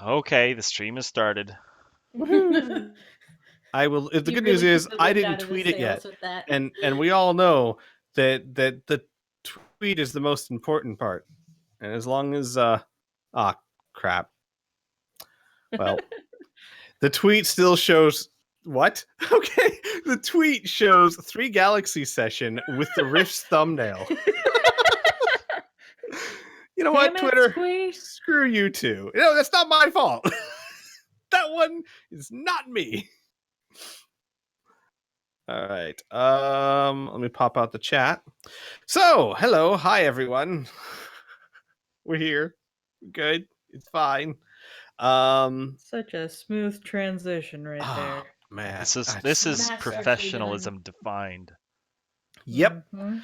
Okay, the stream has started. Woohoo! I will. The You good really news is took the I wind didn't out of the tweet it yet, sails with that. and we all know that the tweet is the most important part. And as long as crap. Well, the tweet still shows what? Okay, the tweet shows 3 Galaxy session with the Rift's thumbnail. You know what, Damn it, Twitter? Squee. Screw you too. No, that's not my fault. That one is not me. All right. Let me pop out the chat. So, hello, hi everyone. We're here. Good. It's fine. Such a smooth transition right there. Man. This is Masterfully professionalism defined. Yep. Mhm.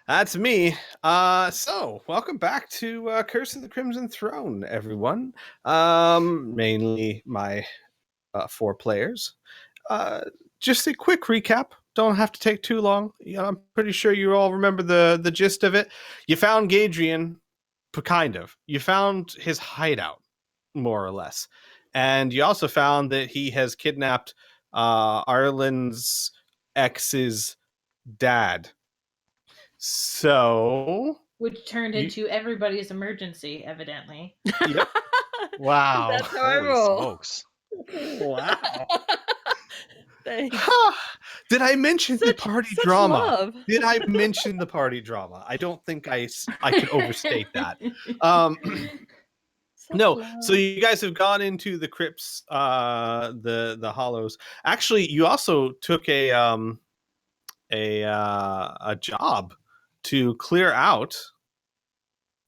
That's me. So welcome back to Curse of the Crimson Throne, everyone. Mainly my 4 players. Just a quick recap. Don't have to take too long. I'm pretty sure you all remember the gist of it. You found Gadrian, kind of. You found his hideout, more or less. And you also found that he has kidnapped Arlen's ex's dad. So, Which turned into everybody's emergency, evidently. yep. Wow. That's how I Holy roll. smokes. Wow. Thanks. Did I mention the party such drama? love. Did I mention the party drama? I don't think I could overstate that. Such No, love. so you guys have gone into the crypts, the hollows. Actually, you also took a job to clear out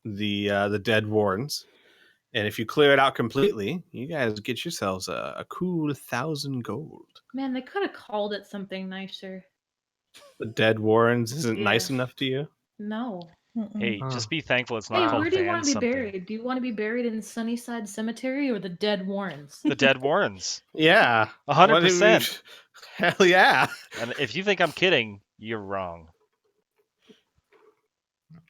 the dead warrens. And if you clear it out completely, you guys get yourselves a cool 1,000 gold. Man, they could have called it something nicer. The dead warrens isn't nice Yeah. enough to you? No. Mm-mm. Hey, Huh. just be thankful it's Hey, not called where do you Van want to be something. buried? Do you want to be buried in Sunnyside Cemetery or the Dead Warrens? The dead Warrens. Yeah. 100%. Hell yeah. And if you think I'm kidding, you're wrong.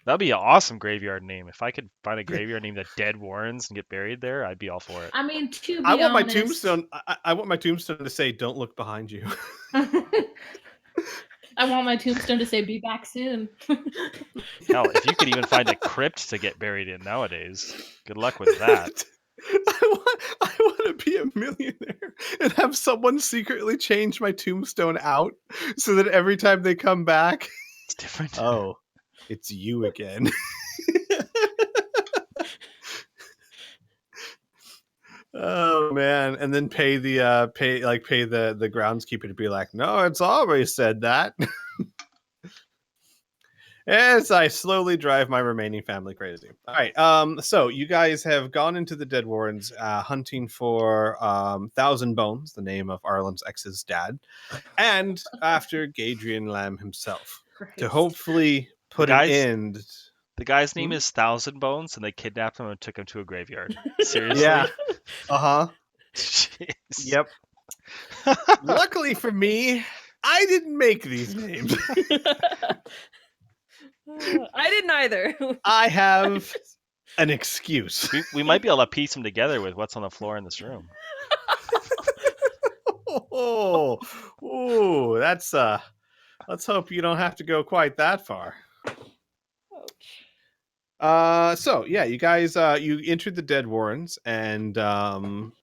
That'd be an awesome graveyard name. If I could find a graveyard named the Dead Warrens and get buried there, I'd be all for it. I mean, to be I want my honest, tombstone. I want my tombstone to say, "Don't look behind you." I want my tombstone to say, "Be back soon." Hell, if you could even find a crypt to get buried in nowadays, good luck with that. I want to be a millionaire and have someone secretly change my tombstone out so that every time they come back, It's different. oh, it's you again. Oh man, and then pay the groundskeeper to be like, no, it's always said that. As I slowly drive my remaining family crazy. All right, so you guys have gone into the Dead Warrens, hunting for 1,000 Bones, the name of Arlen's ex's dad, and after Gadrian Lamb himself, to Christ. hopefully put an Guys, end. The guy's name is Thousand Bones, and they kidnapped him and took him to a graveyard. Seriously? Yeah. Uh-huh. Jeez. Yep. Luckily for me, I didn't make these names. I didn't either. I have an excuse. We might be able to piece them together with what's on the floor in this room. Oh, that's let's hope you don't have to go quite that far. So yeah, you guys you entered the Dead Warrens, and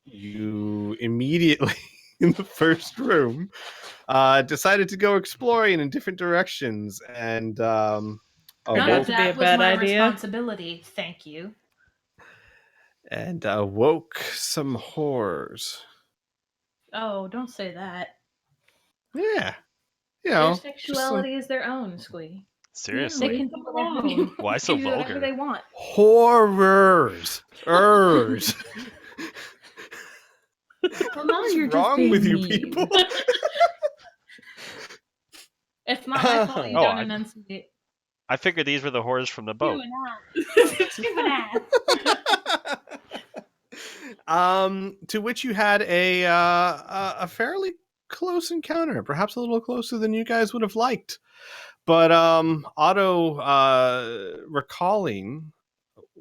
you immediately in the first room decided to go exploring in different directions, and None That of to be a that was bad my idea. responsibility. Thank you. and woke some horrors. Oh, don't say that. Yeah, you Their know, sexuality is their own, Squee. They Seriously. can do whatever, Why so they can do whatever vulgar? they want. horrors. Ers. Well, now What's you're just wrong being with you mean. people? It's not my fault you Oh, don't I- enunciate. I figured these were the horrors from the You boat. and I. Stupid ass. To which you had a fairly close encounter, perhaps a little closer than you guys would have liked. But Otto, recalling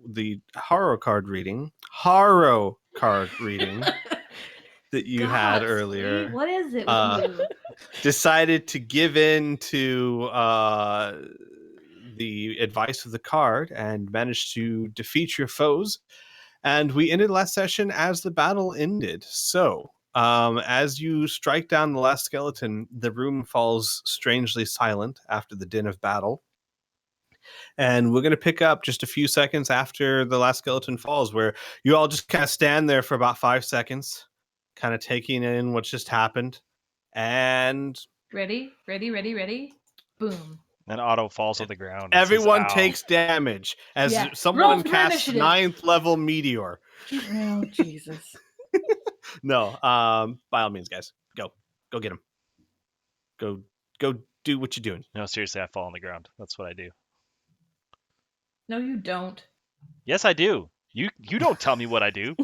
the Harrow card card reading that you had earlier. Sweet. What is it with you? Decided to give in to the advice of the card and managed to defeat your foes. And we ended last session as the battle ended. So, as you strike down the last skeleton, the room falls strangely silent after the din of battle. And we're going to pick up just a few seconds after the last skeleton falls, where you all just kind of stand there for about 5 seconds, kind of taking in what just happened. And Ready? Boom. Then Otto falls on the ground. And everyone says, "Ow." takes damage as Yeah. someone Roll for casts initiative. 9th level meteor. Oh, Jesus. No, by all means, guys, go get him. Go do what you're doing. No, seriously, I fall on the ground. That's what I do. No, you don't. Yes, I do. You don't tell me what I do.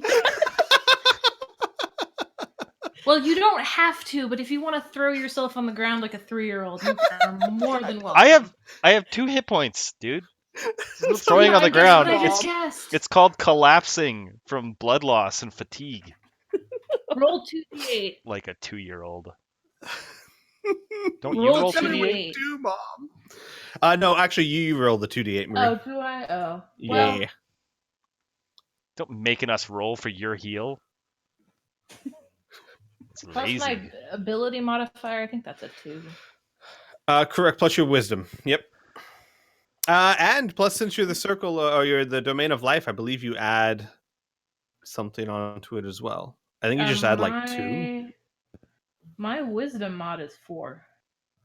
Well, you don't have to, but if you want to throw yourself on the ground like a 3-year-old, you are more than welcome. I have 2 hit points, dude. That's Throwing on the guess what ground. I just guessed. It's called collapsing from blood loss and fatigue. Roll 2d8. Like a 2-year-old. Roll Don't you roll 2d8. 2d8? Do, Mom. No, actually, you roll the 2d8, Marie. Oh, do I? Oh. Yeah. Well, Don't making us roll for your heal. It's plus lazy. my ability modifier, I think that's a 2. Correct, plus your wisdom. Yep. And plus, since you're the circle or you're the domain of life, I believe you add something onto it as well. I think you just add like 2. My wisdom mod is 4.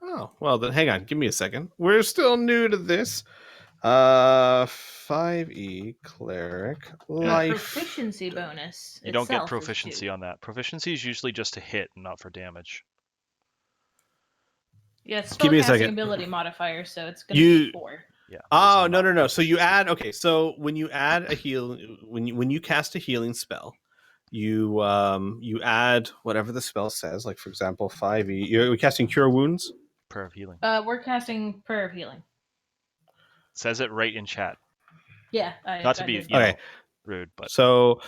Oh, well then hang on, give me a second. We're still new to this. 5e cleric life. Proficiency bonus. You don't get itself is proficiency 2. on that. Proficiency is usually just a hit and not for damage. Yeah, it's Give me a spellcasting second. ability modifier, so it's going to be 4. Yeah. Oh, wisdom no. not. So you add, okay, so when you add a heal, when you cast a healing spell, you add whatever the spell says, like for example, 5e. You're casting Cure Wounds? Prayer of healing. We're casting Prayer of Healing. Says it right in chat. Yeah. Not to be did. Okay. rude, but So,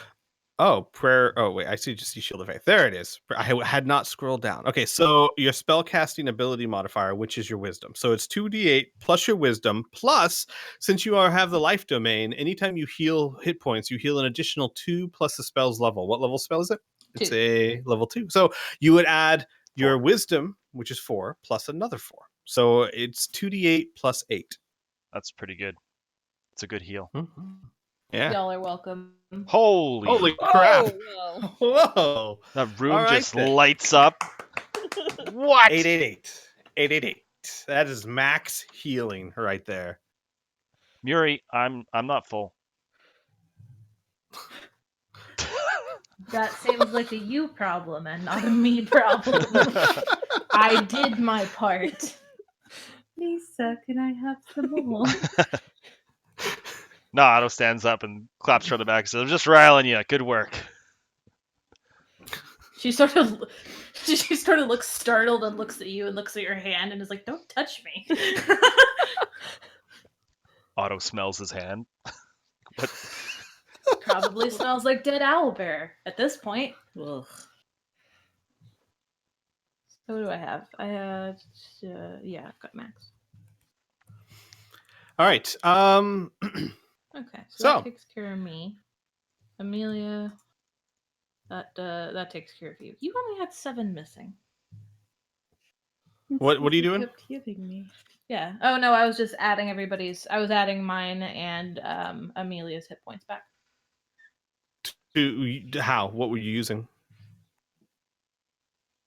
prayer. Oh, wait, I see Shield of Faith. There it is. I had not scrolled down. Okay, so your spell casting ability modifier, which is your wisdom. So it's 2d8 plus your wisdom, plus, since you have the life domain, anytime you heal hit points, you heal an additional 2 plus the spell's level. What level spell is it? It's 2. a level 2. So you would add your wisdom, which is 4, plus another 4. So it's 2d8 plus 8. that's pretty good. It's a good heal. Mm-hmm. Yeah. Y'all are welcome. Holy crap. Oh, Whoa. that room All right, just then. lights up. What? 888. That is max healing right there. Muri, I'm not full. That seems like a you problem and not a me problem. I did my part. Lisa, can I have some more? No, Otto stands up and claps her on the back and says, I'm just riling you. Good work. She sort of looks startled and looks at you and looks at your hand and is like, "Don't touch me." Otto smells his hand. What? Probably smells like dead owlbear at this point. Ugh. So what do I have? I had, I've got max. All right. Okay, so So. that takes care of me. Amelia, that takes care of you. You only had 7 missing. What are you doing? Kept hitting me. Yeah. Oh no, I was just adding I was adding mine and Amelia's hit points back. How? What were you using?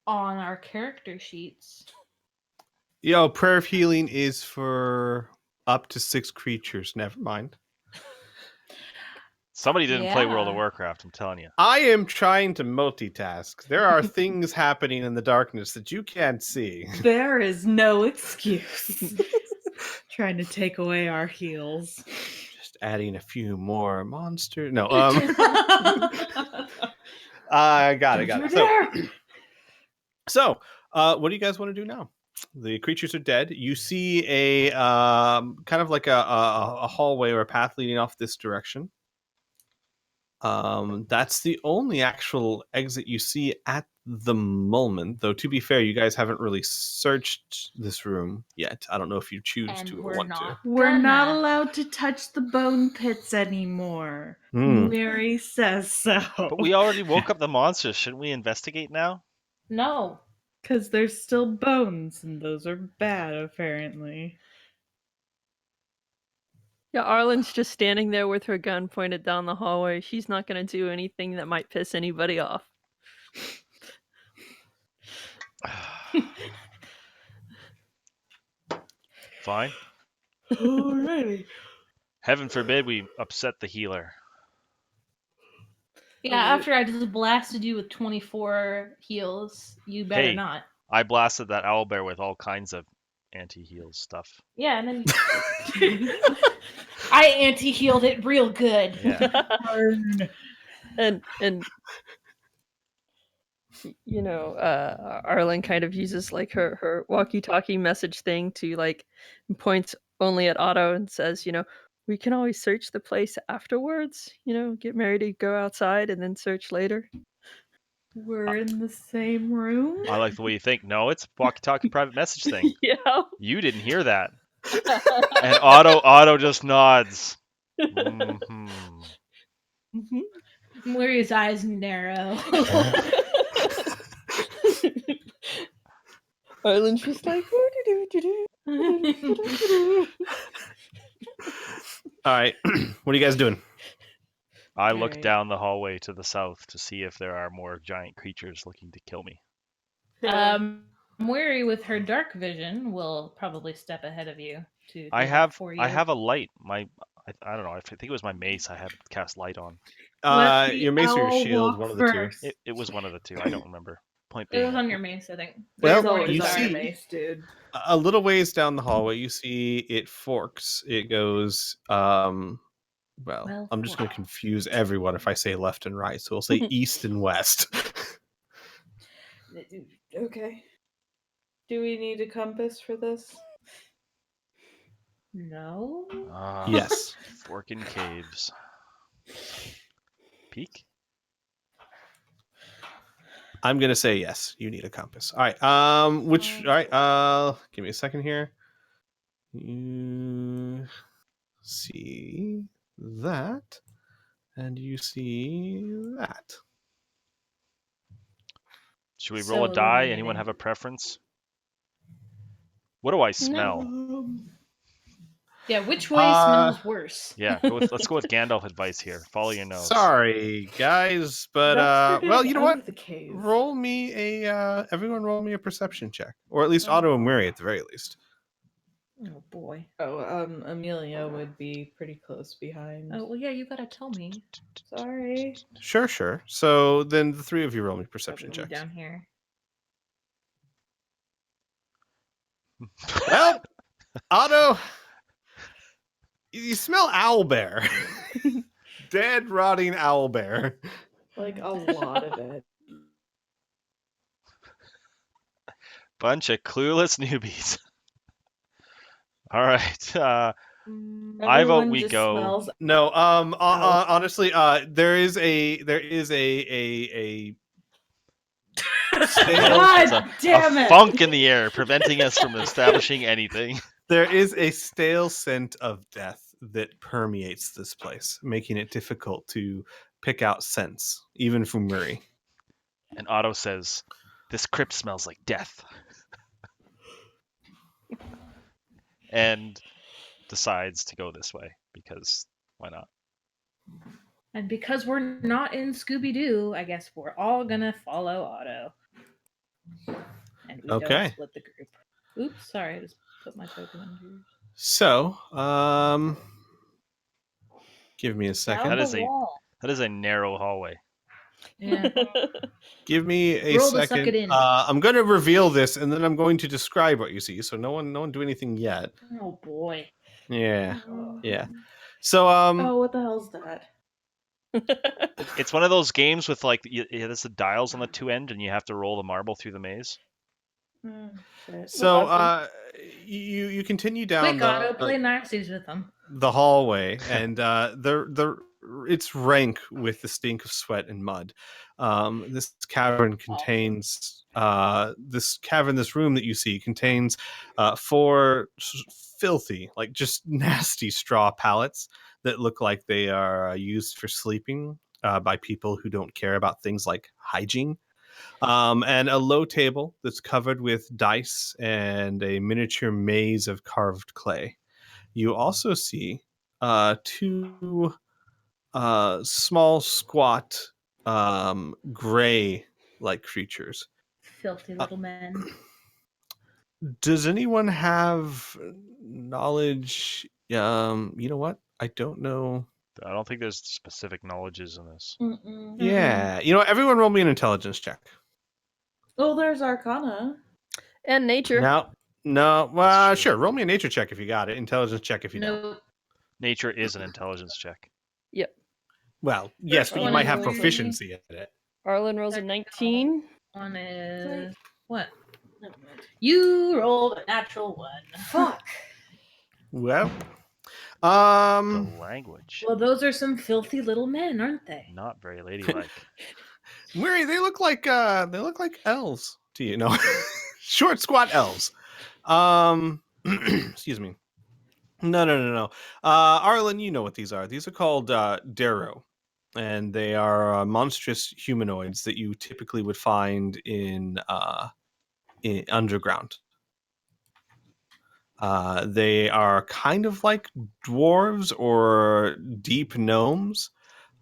On our character sheets. Yo, prayer of healing is for up to 6 creatures. Never mind. Somebody didn't play World of Yeah. Warcraft, I'm telling you. I am trying to multitask. There are things happening in the darkness that you can't see. There is no excuse. Trying to take away our heals. Just adding a few more monsters. No, I got it. So, what do you guys want to do now? The creatures are dead. You see a kind of like a hallway or a path leading off this direction. That's the only actual exit you see at the moment. Though, to be fair, you guys haven't really searched this room yet. I don't know if you choose And to or we're want not. We're not Gonna. allowed to touch the bone pits anymore. to. Hmm. Mary says so. But we already woke up the monsters. Shouldn't we investigate now? No. Because there's still bones, and those are bad, apparently. Yeah, Arlen's just standing there with her gun pointed down the hallway. She's not going to do anything that might piss anybody off. Fine. Alrighty. Heaven forbid we upset the healer. Yeah, after I just blasted you with 24 heals, you better Hey. not. I blasted that owlbear with all kinds of anti-heal stuff. Yeah, and then I anti-healed it real good. Yeah. Darn. and you know, Arlen kind of uses like her walkie-talkie message thing to like points only at Otto and says, you know, we can always search the place afterwards. You know, get Mary to go outside and then search later. We're in the same room? I like the way you think. No, it's walkie-talkie private message thing. Yeah. You didn't hear that. And Otto just nods. Mm-hmm. Muri's eyes narrow. Arlen's just like, All right. What are you guys doing? I look Alright. down the hallway to the south to see if there are more giant creatures looking to kill me. Muri with her dark vision will probably step ahead of you to do I that have for you. I have a light. I don't know. I think it was my mace. I had cast light on. Let the Your mace or your owl shield, walk one of the two. first. It was one of the two. I don't remember. Point It was being, on your mace, I think. Well, It's always you on your see- mace, dude. A little ways down the hallway, you see it forks. It goes. Well, I'm just going to confuse everyone if I say left and right. So we'll say east and west. Okay. Do we need a compass for this? No. Yes. Forking caves. Peak. I'm gonna say yes. You need a compass. All right. All right. Give me a second here. You see that, and you see that. Should we roll a So die? Anyone illuminating. have a preference? What do I smell? Yeah, which way smells worse? Yeah, let's go with Gandalf advice here. Follow your nose. Sorry, guys, but That's for well, getting you know out what? of the cave. Roll me a everyone roll me a perception check, or at least Otto and Mary at the very least. Oh boy. Oh, Amelia would be pretty close behind. Oh well, yeah, you gotta tell me. Sorry. Sure. So then the three of you roll me perception Probably checks. down here. Well, Otto, you smell owlbear. Dead, rotting owlbear. Like a lot of it. Bunch of clueless newbies. All right. I vote Everyone we just go. smells- No, Ow. honestly, there is a stale, God damn it! funk in the air preventing us from establishing anything. there is a stale scent of death that permeates this place, making it difficult to pick out scents, even from Murray. And Otto says, "This crypt smells like death," and decides to go this way because why not? And because we're not in Scooby Doo, I guess we're all gonna follow Otto. And we Okay. don't split the group. Oops, sorry, I just put my token under yours. So, give me a second. That Down is the wall. That is a narrow hallway. Yeah. Give me a Roll to suck second. it in. I'm going to reveal this, and then I'm going to describe what you see. So no one do anything yet. Oh boy. Yeah. So Oh, what the hell's that? It's one of those games with like there's the dials on the two end, and you have to roll the marble through the maze. Shit. so you continue down Quick, Otto, play Nazis with them. the hallway, and the it's rank with the stink of sweat and mud. This cavern contains this room that you see contains 4 filthy, like just nasty straw pallets that look like they are used for sleeping by people who don't care about things like hygiene. And a low table that's covered with dice and a miniature maze of carved clay. You also see 2 small, squat, gray-like creatures. Filthy little men. Does anyone have knowledge? You know what? I don't know. I don't think there's specific knowledges in this. Mm-mm. Yeah, you know, everyone roll me an intelligence check. Oh, there's Arcana. And nature. No, well, That's true. sure. Roll me a nature check if you got it. Intelligence check if you don't. Nope. Nature is an intelligence check. Yep. Well, yes, but you one might is have really- proficiency at it. Arlen rolls a 19. One is what? You rolled a natural 1. Fuck. Well, The language. Well, those are some filthy little men, aren't they? Not very ladylike. Mary, they look like elves to you. No, short, squat elves. Excuse me. No. Arlen, you know what these are. These are called Darrow, and they are monstrous humanoids that you typically would find in underground. They are kind of like dwarves or deep gnomes.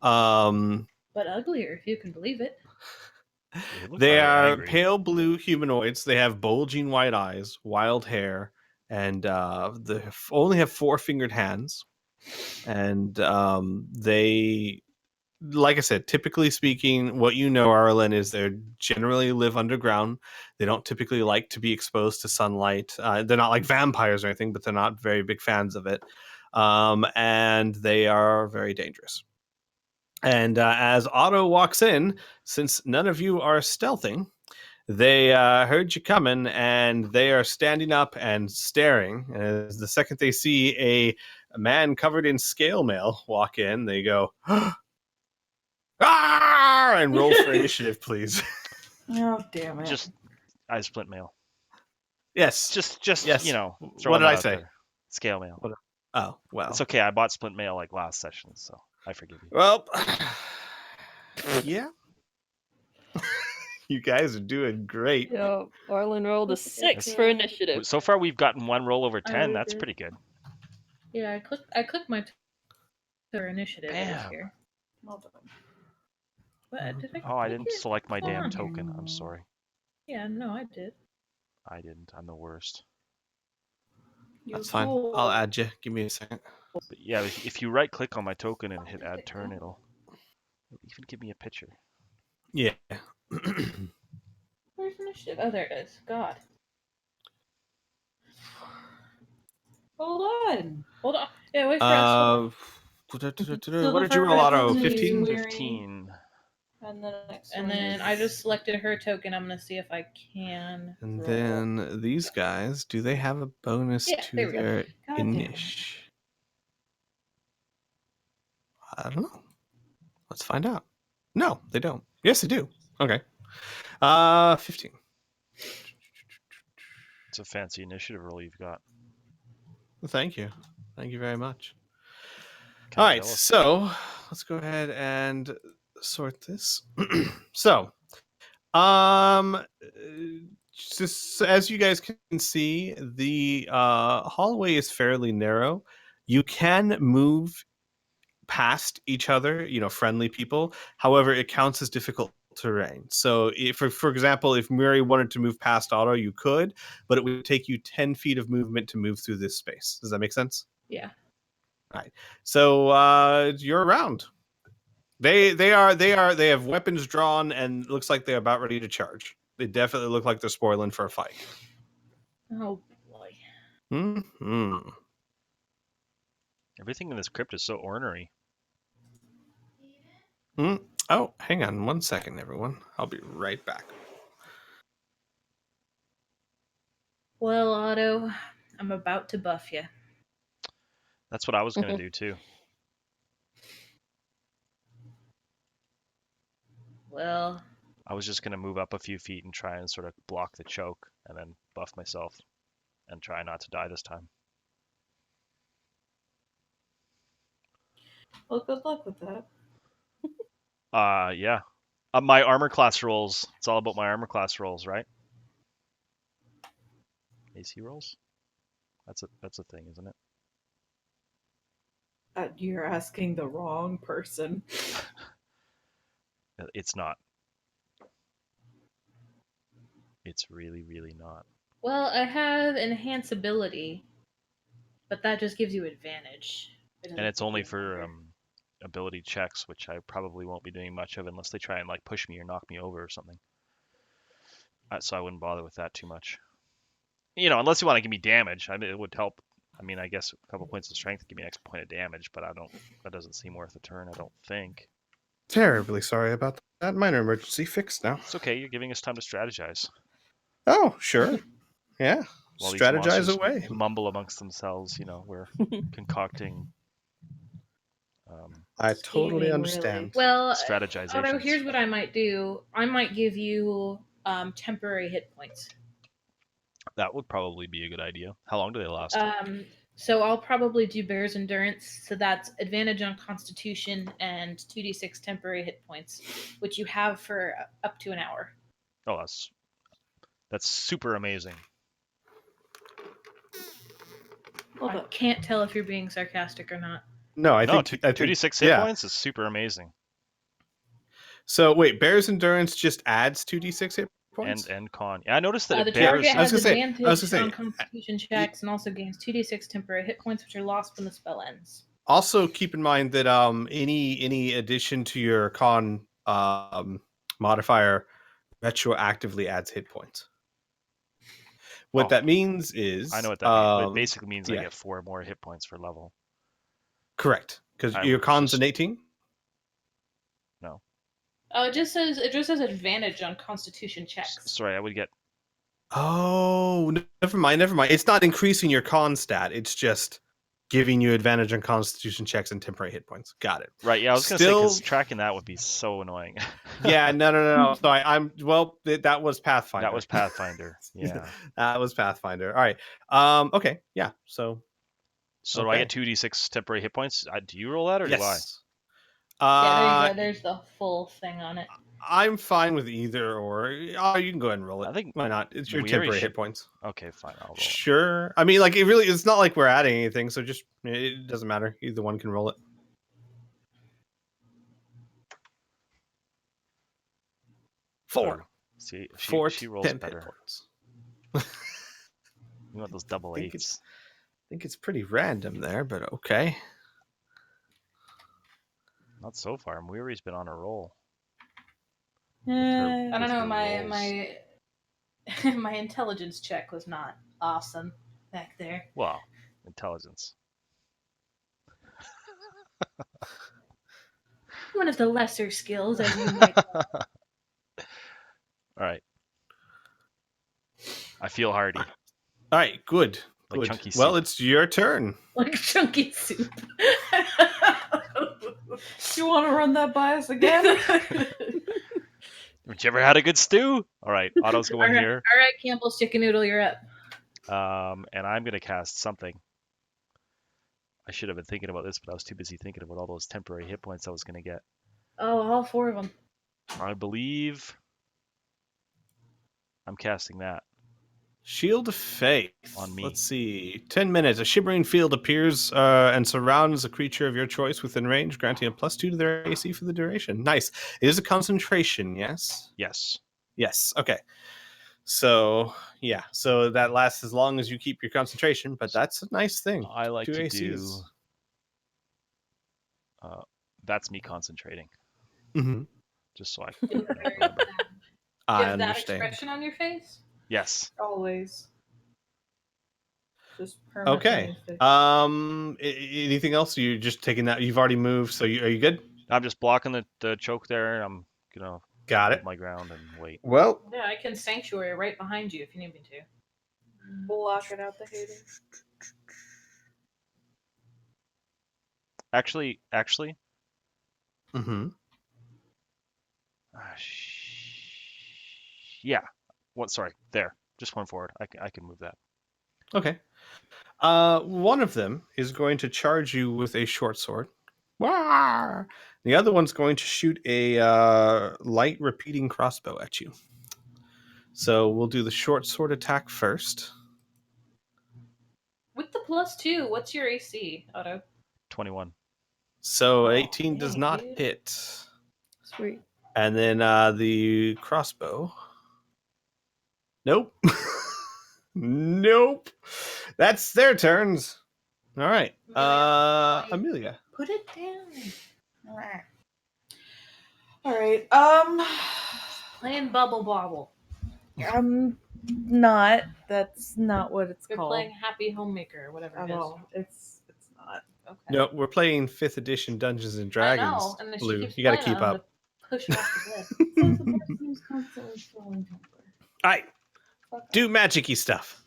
But uglier, if you can believe it. look They rather are angry. pale blue humanoids. They have bulging white eyes, wild hair, and they only have 4-fingered hands. And they, like I said, typically speaking, what you know, Arlen, is they generally live underground. They don't typically like to be exposed to sunlight. They're not like vampires or anything, but they're not very big fans of it. And they are very dangerous. And as Otto walks in, since none of you are stealthing, they heard you coming, and they are standing up and staring. As the second they see a man covered in scale mail walk in, they go, "Ah!" and roll for initiative, please. Oh, damn it. Just, I splint mail. Yes. Just Yes. you know. What throwing did that I out say? there. Scale mail. Oh, well. It's okay. I bought splint mail like last session, so I forgive you. Well, yeah. You guys are doing great. Yo, Arlen rolled a 6 for initiative. So far, we've gotten 1 roll over 10. already That's did. pretty good. Yeah, I clicked my for initiative Bam. here. Well done. What did I? Oh, I click didn't it? select my What's going damn on here? token. I'm sorry. Yeah, no, I did. I didn't. I'm the worst. That's fine. I'll add you. Give me a second. But yeah, if you right click on my token and hit add turn, it'll even give me a picture. Yeah. Where's initiative? Oh, there it is. God. Hold on. Yeah, wait for us. What the did you roll, first Otto? one is 15? Mary. 15. And the next And one then is... I just selected her token. I'm gonna see if I can. And roll. then these guys, do they have a bonus Yeah, to there we go. their God damn it. inish? I don't know. Let's find out. No, they don't. Yes, they do. Okay. 15. It's a fancy initiative roll you've got. Thank you. Thank you very much. Kinda All right, jealous. so let's go ahead and sort this. So, just as you guys can see, the hallway is fairly narrow. You can move past each other, you know, friendly people. However, it counts as difficult terrain. So, if, for example, if Mary wanted to move past Otto, you could, but it would take you 10 feet of movement to move through this space. Does that make sense? Yeah. So you're around. They have weapons drawn and it looks like they're about ready to charge. They definitely look like they're spoiling for a fight. Oh boy. Hmm. Everything in this crypt is so ornery. Oh, hang on 1 second, everyone. I'll be right back. Well, Otto, I'm about to buff you. That's what I was gonna do too. Well, I was just gonna move up a few feet and try and sort of block the choke, and then buff myself, and try not to die this time. Well, good luck with that. Yeah. My armor class rolls. It's all about my armor class rolls, right? AC rolls. That's a thing, isn't it? You're asking the wrong person. It's not. It's really, really not. well, I have enhance ability, but that just gives you advantage. It And doesn't it's give only you a for number. ability checks, which I probably won't be doing much of unless they try and like push me or knock me over or something. So I wouldn't bother with that too much. Unless you want to give me damage, I mean, it would help. I mean, I guess a couple points of strength give me an extra point of damage, but that doesn't seem worth a turn, I don't think. Terribly sorry about that. Minor emergency fixed now. It's okay. You're giving us time to strategize Oh, sure. Yeah. while these Strategize monsters away. mumble amongst themselves. We're concocting I totally Scheming, understand. really. Well, strategizations. Otto, here's what I might do. I might give you temporary hit points. That would probably be a good idea. How long do they last? So I'll probably do Bear's Endurance. So that's advantage on Constitution and 2d6 temporary hit points, which you have for up to an hour. Oh, that's super amazing. Well, I can't tell if you're being sarcastic or not. No, I think 2d6 hit yeah. points is super amazing. So wait, Bear's Endurance just adds 2d6 hit points? And con. Yeah, I noticed that The it bears. target I was has gonna say- advantage I was gonna say, on Constitution checks and also gains 2d6 temporary hit points, which are lost when the spell ends. Also keep in mind that any addition to your con modifier retroactively adds hit points. What Oh, that means is I know what that means. It basically means I yeah. get 4 more hit points for level. Correct. Because I your was con's just- an 18? No. Oh, it just says advantage on Constitution checks. Sorry, I would get. Oh, never mind. It's not increasing your con stat. It's just giving you advantage on constitution checks and temporary hit points. Got it. Right, yeah, I was going to say, Still- because tracking that would be so annoying. Yeah, no. So that was Pathfinder. That was Pathfinder. Yeah. That was Pathfinder. All right. Okay. Yeah. So So do I get 2d6 temporary hit points? Do you roll that or do I? yes. Yeah, there you go. There's the full thing on it. I'm fine with either or. Oh, you can go ahead and roll it. I think Why not? It's your we already temporary should- hit points. Okay, fine, I'll roll it. Sure. I mean, like it's not like we're adding anything, so just it doesn't matter. Either one can roll it. Four. See, Four she to rolls 10 hit better. points. You want those double think eights. I think it's pretty random there, but okay. Not so far. Muiri's been on a roll. I don't with know. her My my intelligence check was not awesome back there. Well, intelligence. One of the lesser skills, as you might know. All right. I feel hardy. All right, good. Like Good. chunky Well, soup. it's your turn. Like chunky soup. you want to run that by us again? Haven't you ever had a good stew? All right, Otto's going All right, here. All right, Campbell's Chicken Noodle, you're up. And I'm going to cast something. I should have been thinking about this, but I was too busy thinking about all those temporary hit points I was going to get. Oh, all 4 of them. I believe I'm casting that. Shield of Faith. On me. Let's see. 10 minutes. A shimmering field appears and surrounds a creature of your choice within range, granting a +2 to their AC for the duration. Nice. It is a concentration, yes? Yes. Yes. Okay. So, yeah. So that lasts as long as you keep your concentration, but that's a nice thing. I like 2 to ACs. do. That's me concentrating, Mhm. just so I Do can you remember. I have that understand. expression on your face? Yes. Always. Just permanent Okay. fix. Anything else? You're just taking that. You've already moved, so are you good? I'm just blocking the choke there. And I'm gonna Got hold it. my ground and wait. Well, Yeah, I can sanctuary right behind you if you need me to. Blocking out the haters. Actually, mm-hmm. Yeah. What? Sorry. There. Just one forward. I can move that. Okay. One of them is going to charge you with a short sword. Wah! The other one's going to shoot a light repeating crossbow at you. So we'll do the short sword attack first. With the +2, what's your AC, Otto? 21. So Oh, 18 does dang, not dude. hit. Sweet. And then the crossbow. Nope. Nope. That's their turns. All right. Amelia. Put it down. All right. Playing Bubble Bobble. I'm not. That's not what it's You're called playing Happy Homemaker or whatever at it is. all. It's not. Okay. No, we're playing 5th edition Dungeons and I Dragons. know, and then she Blue. keeps You got to playing keep on up. to push her off the bed. Says the person who's constantly throwing temper. All right. Fuck Do magic-y stuff.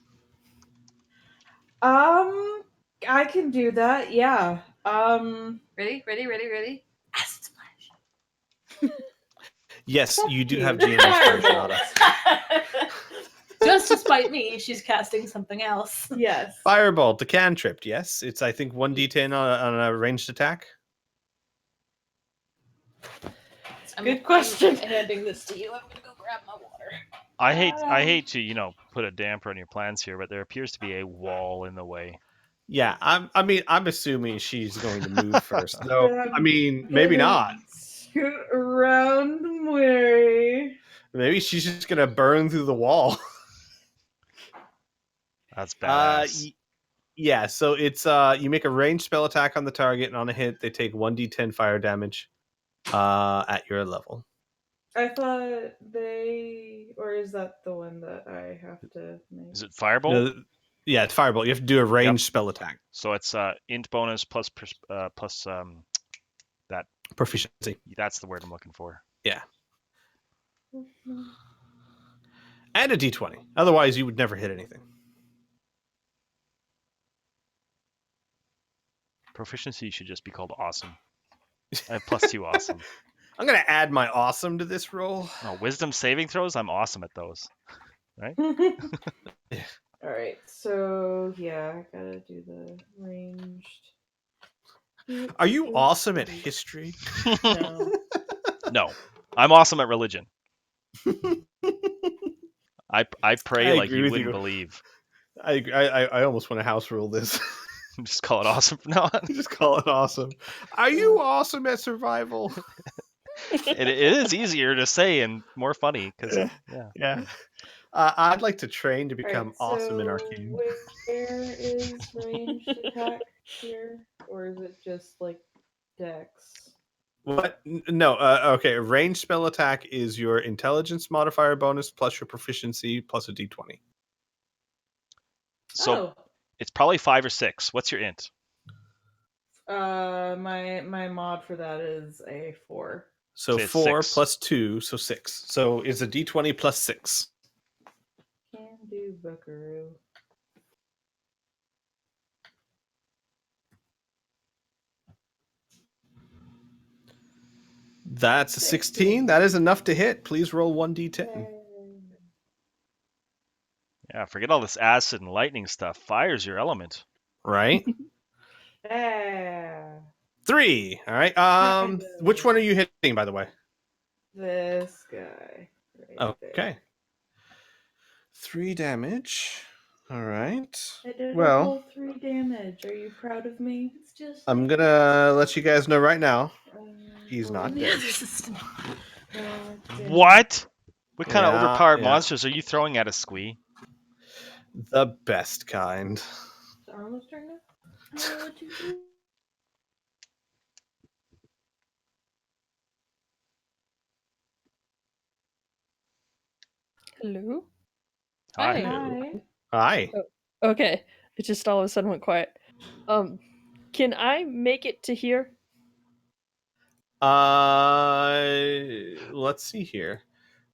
I can do that. Yeah. Ready? Acid splash. Yes, Fuck you do you. have GM discretion, Fireball. Anna. Just to spite me, she's casting something else. Yes. Fireball to cantrip. Yes, it's I think 1d10 on a ranged attack. Good question. I'm handing this to you. I'm gonna go grab my water. I hate to put a damper on your plans here, but there appears to be a wall in the way. Yeah, I'm assuming she's going to move first. No, I mean maybe not. Scoot around Mary. Maybe she's just gonna burn through the wall. That's badass. Yeah, so it's you make a ranged spell attack on the target, and on a hit they take 1d10 fire damage at your level. I thought or is that the one that I have to make? Is it Firebolt? No, yeah, it's fireball. You have to do a ranged spell attack. So it's int bonus plus that. Proficiency. That's the word I'm looking for. Yeah. And a d20. Otherwise, you would never hit anything. Proficiency should just be called awesome. I have +2 awesome. I'm going to add my awesome to this roll. Oh, wisdom saving throws? I'm awesome at those. All right, so yeah, I gotta do the ranged. Are you awesome at history? No. No. I'm awesome at religion. I pray I like agree you with wouldn't you. believe. I almost want to house rule this. Just call it awesome from now on. Just call it awesome. Are you awesome at survival? It is easier to say and more funny because Yeah. I'd like to train to become All right, awesome in so arcane. Where is ranged attack here, or is it just like dex? What? No. Okay. Ranged spell attack is your intelligence modifier bonus plus your proficiency plus a d20. So it's probably 5 or 6. What's your int? My mod for that is a 4. So Say it's 4 6. plus 2, so 6. So it's a d20 plus 6. Can do buckaroo. That's a 16. That is enough to hit. Please roll 1d10. Yeah, forget all this acid and lightning stuff. Fire's your element. Right? Yeah. 3. All right. Kind of. Which one are you hitting, by the way? This guy. Right Okay. there. 3 damage. All right. I did Well- a whole 3 damage. Are you proud of me? It's just I'm going to let you guys know right now. Uh, He's not the dead. other system. What? What kind of Yeah, overpowered yeah. monsters are you throwing at us, Squee? The best kind. Is Armless turn now? What you do? Hello? Hi. Hi. Hi. Okay. It just all of a sudden went quiet. Can I make it to here? Let's see here.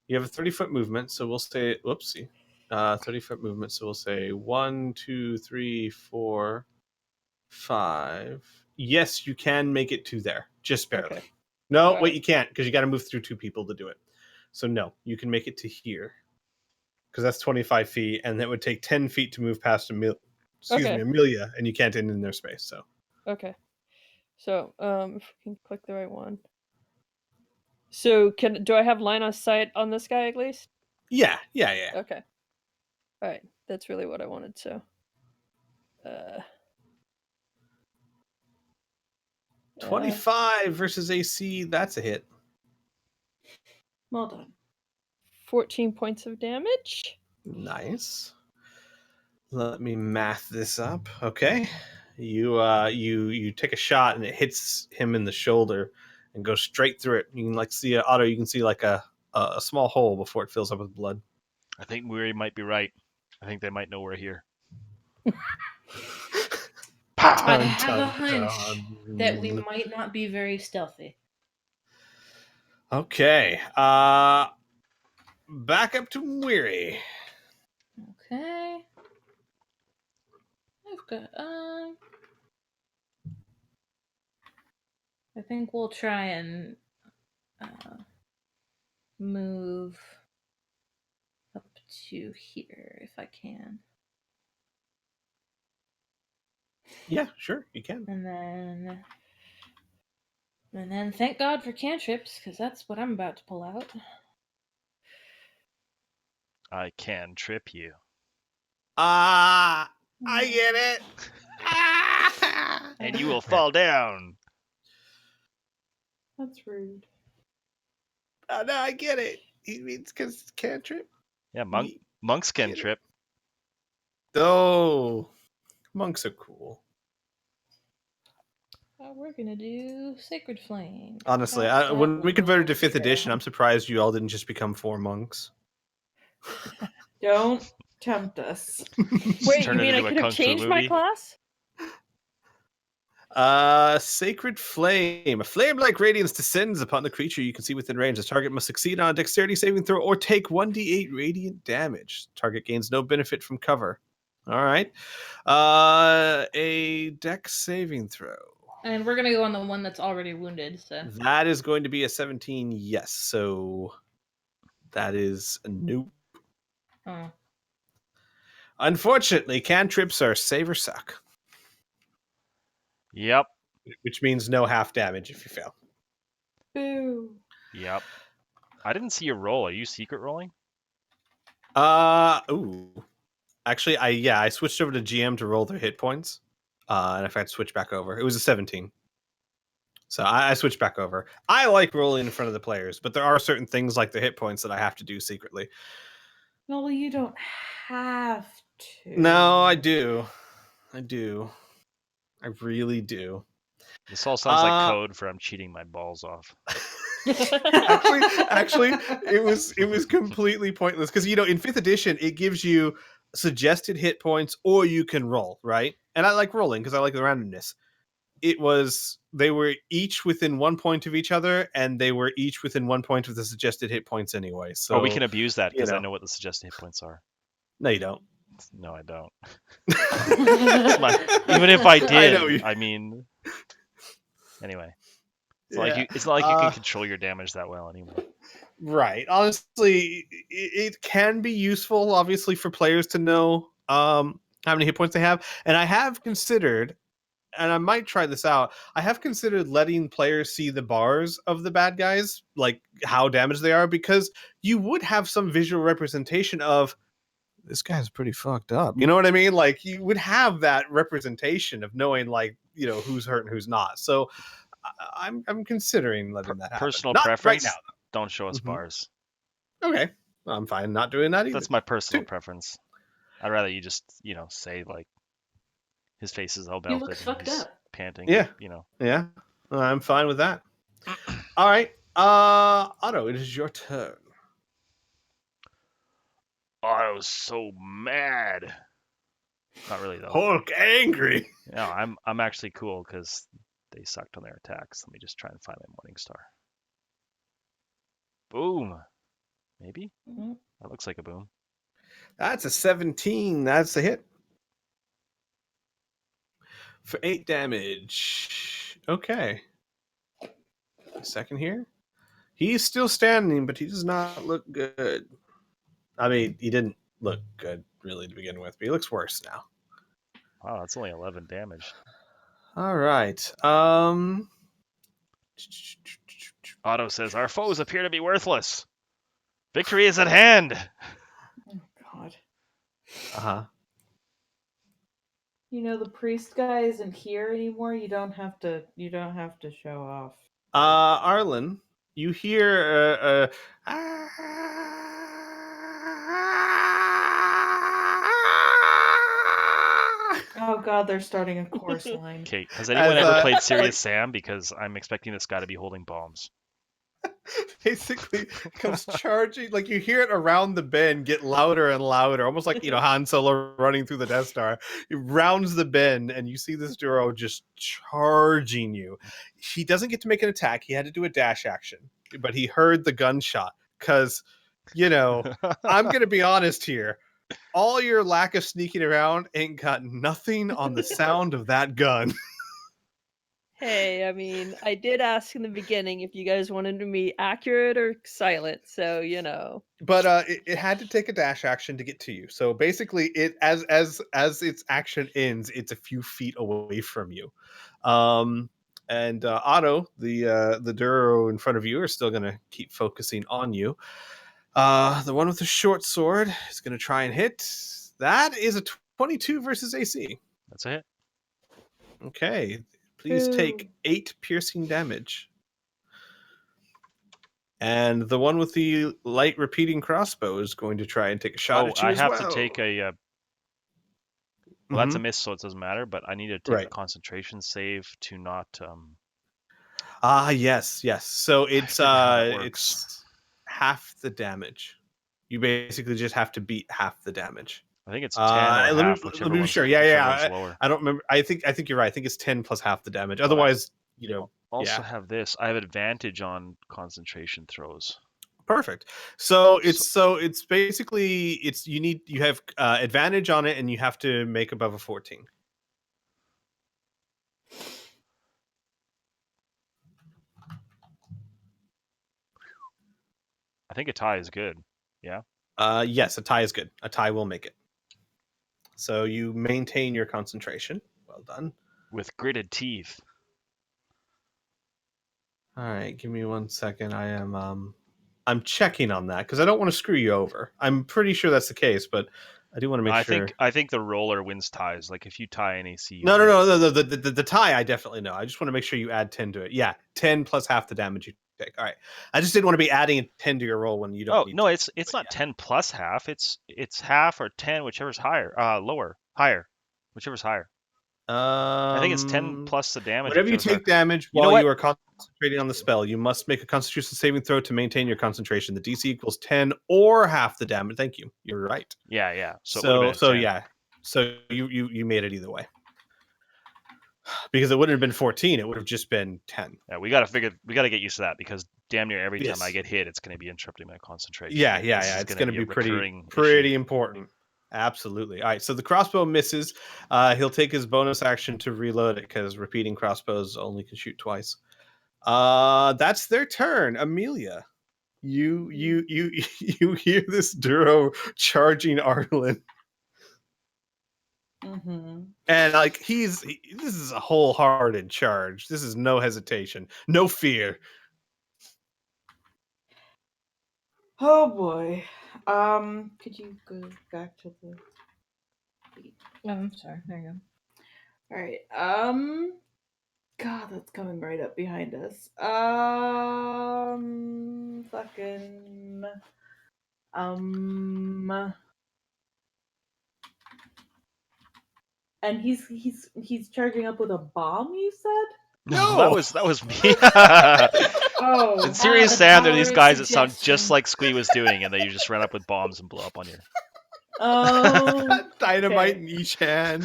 You have a 30-foot movement, so we'll say, whoopsie. 30-foot movement, so we'll say 1, 2, 3, 4, 5. Yes, you can make it to there, just barely. Okay. No, Alright. wait, you can't, because you got to move through 2 people to do it. So no, you can make it to here because that's 25 feet, and that would take 10 feet to move past Amelia, and you can't end in their space. So Okay. So, if we can click the right one. So, do I have line of sight on this guy at least? yeah. Okay. All right. That's really what I wanted. So, 25 versus AC. That's a hit. Well done. 14 points of damage. Nice. Let me math this up. Okay. You take a shot and it hits him in the shoulder and goes straight through it. You can see Otto. You can see a small hole before it fills up with blood. I think Weary might be right. I think they might know we're here. I Dun, have a dun, hunch dun. that we might not be very stealthy. Okay. Back up to Weary. Okay. I've got I think we'll try and move up to here if I can. Yeah, sure, you can. And then thank God for cantrips, because that's what I'm about to pull out. I can trip you. I get it. And you will fall down. That's rude. Oh, no, I get it. He means because cantrip. Yeah, monks can Get it. trip. Oh, monks are cool. We're gonna do Sacred Flame. Honestly, Cast when that we converted to one 5th here. edition, I'm surprised you all didn't just become 4 monks. Don't tempt us. Wait, Turn you it mean I into a could have kung fu changed my movie? class? Sacred Flame. A flame-like radiance descends upon the creature you can see within range. The target must succeed on a dexterity saving throw or take 1d8 radiant damage. Target gains no benefit from cover. All right. A dex saving throw. And we're gonna go on the one that's already wounded, so That is going to be a 17, yes. So that is a nope. oh. Unfortunately, cantrips are save or suck, Yep. which means no half damage if you fail. Boo. Yep. I didn't see your roll. Are you secret rolling? Ooh. Actually, I switched over to GM to roll their hit points. And if I had to switch back over, it was a 17. So I switched back over. I like rolling in front of the players, but there are certain things like the hit points that I have to do secretly. No, you don't have to. No, I do. I really do. This all sounds like code for I'm cheating my balls off. actually, it was completely pointless because in 5th edition it gives you suggested hit points or you can roll, right? And I like rolling because I like the randomness. They were each within 1 point of each other, and they were each within 1 point of the suggested hit points anyway. So we can abuse that because I know what the suggested hit points are. No, you don't. No, I don't. Even if I did, I mean, anyway, it's not like you can control your damage that well anyway. Right. Honestly, it can be useful, obviously, for players to know how many hit points they have. And I have considered, and I might try this out, I have considered letting players see the bars of the bad guys, like how damaged they are, because you would have some visual representation of, this guy's pretty fucked up. You know what I mean? Like, you would have that representation of knowing, like, who's hurt and who's not. So I'm considering letting that happen. Personal Not preference, right now, though. don't show us bars. Okay. I'm fine not doing that either. That's my personal preference. I'd rather you just, say, like, his face is all He melted looks and fucked he's up. panting. Yeah. Yeah. I'm fine with that. All right. Otto, it is your turn. Otto's so mad. Not really, though. Hulk angry. No, I'm actually cool because they sucked on their attacks. Let me just try and find my Morning Star. Boom. Maybe? Mhm. That looks like a boom. That's a 17. That's a hit. For 8 damage. Okay. A second here. He's still standing, but he does not look good. I mean, he didn't look good really to begin with, but he looks worse now. Wow, that's only 11 damage. All right. Otto says, our foes appear to be worthless. Victory is at hand. Oh God. Uh-huh. You know, the priest guy isn't here anymore. You don't have to show off. Arlen, you hear Oh God, they're starting a chorus line. Okay, has anyone As, ever played Serious Sam? Because I'm expecting this guy to be holding bombs. basically comes charging, like you hear it around the bend get louder and louder, almost like Han Solo running through the Death Star. He rounds the bend and you see this Duro just charging you. He doesn't get to make an attack. He had to do a dash action, but he heard the gunshot because, I'm gonna be honest here. All your lack of sneaking around ain't got nothing on the sound of that gun. Hey, I mean, I did ask in the beginning if you guys wanted to be accurate or silent, so But it had to take a dash action to get to you. So basically, it as its action ends, it's a few feet away from you. And Otto, the Duro in front of you, are still going to keep focusing on you. The one with the short sword is going to try and hit. That is a 22 versus AC. That's a hit. Okay, please take 8 piercing damage. And the one with the light repeating crossbow is going to try and take a shot at you I as have well. to take a... well, that's a miss, so it doesn't matter, but I need to take a concentration save to not... yes. So it's it's half the damage. You basically just have to beat half the damage. I think it's 10 or half, let me be sure. Yeah. Lower. I don't remember. I think you're right. I think it's 10 plus half the damage. Otherwise, Also have this. I have advantage on concentration throws. Perfect. So it's basically you have advantage on it, and you have to make above a 14. I think a tie is good. Yeah. Yes, a tie is good. A tie will make it. So you maintain your concentration. Well done. With gritted teeth. All right, give me 1 second. I'm checking on that because I don't want to screw you over. I'm pretty sure that's the case, but I do want to make sure. I think the roller wins ties. Like if you tie an AC. No. The tie I definitely know. I just want to make sure you add 10 to it. Yeah, 10 plus half the damage you take. All right. I just didn't want to be adding a 10 to your roll when you don't. Oh no, it's not 10 plus half. It's half or 10, whichever's higher. Higher, whichever's higher. I think it's 10 plus the damage. Whenever you take damage while you are concentrating on the spell, you must make a Constitution saving throw to maintain your concentration. The DC equals 10 or half the damage. Thank you. You're right. Yeah. So yeah. So you made it either way. Because it wouldn't have been 14, it would have just been 10. Yeah, we gotta get used to that because damn near every time I get hit, it's gonna be interrupting my concentration. Yeah. It's gonna be pretty important. Absolutely. All right, so the crossbow misses. He'll take his bonus action to reload it because repeating crossbows only can shoot twice. That's their turn. Amelia, you hear this Duro charging Arlen. Mm-hmm. And like this is a wholehearted charge. This is no hesitation, no fear. Oh boy. Could you go back to the? Oh, I'm sorry. There you All right. God, that's coming right up behind us. Fucking. And he's charging up with a bomb. You said? No, that was me. Oh, in Serious Sam, there are these guys that sound suggestion. just like Squee was doing, and they just run up with bombs and blow up on you. Oh, Dynamite okay. in each hand.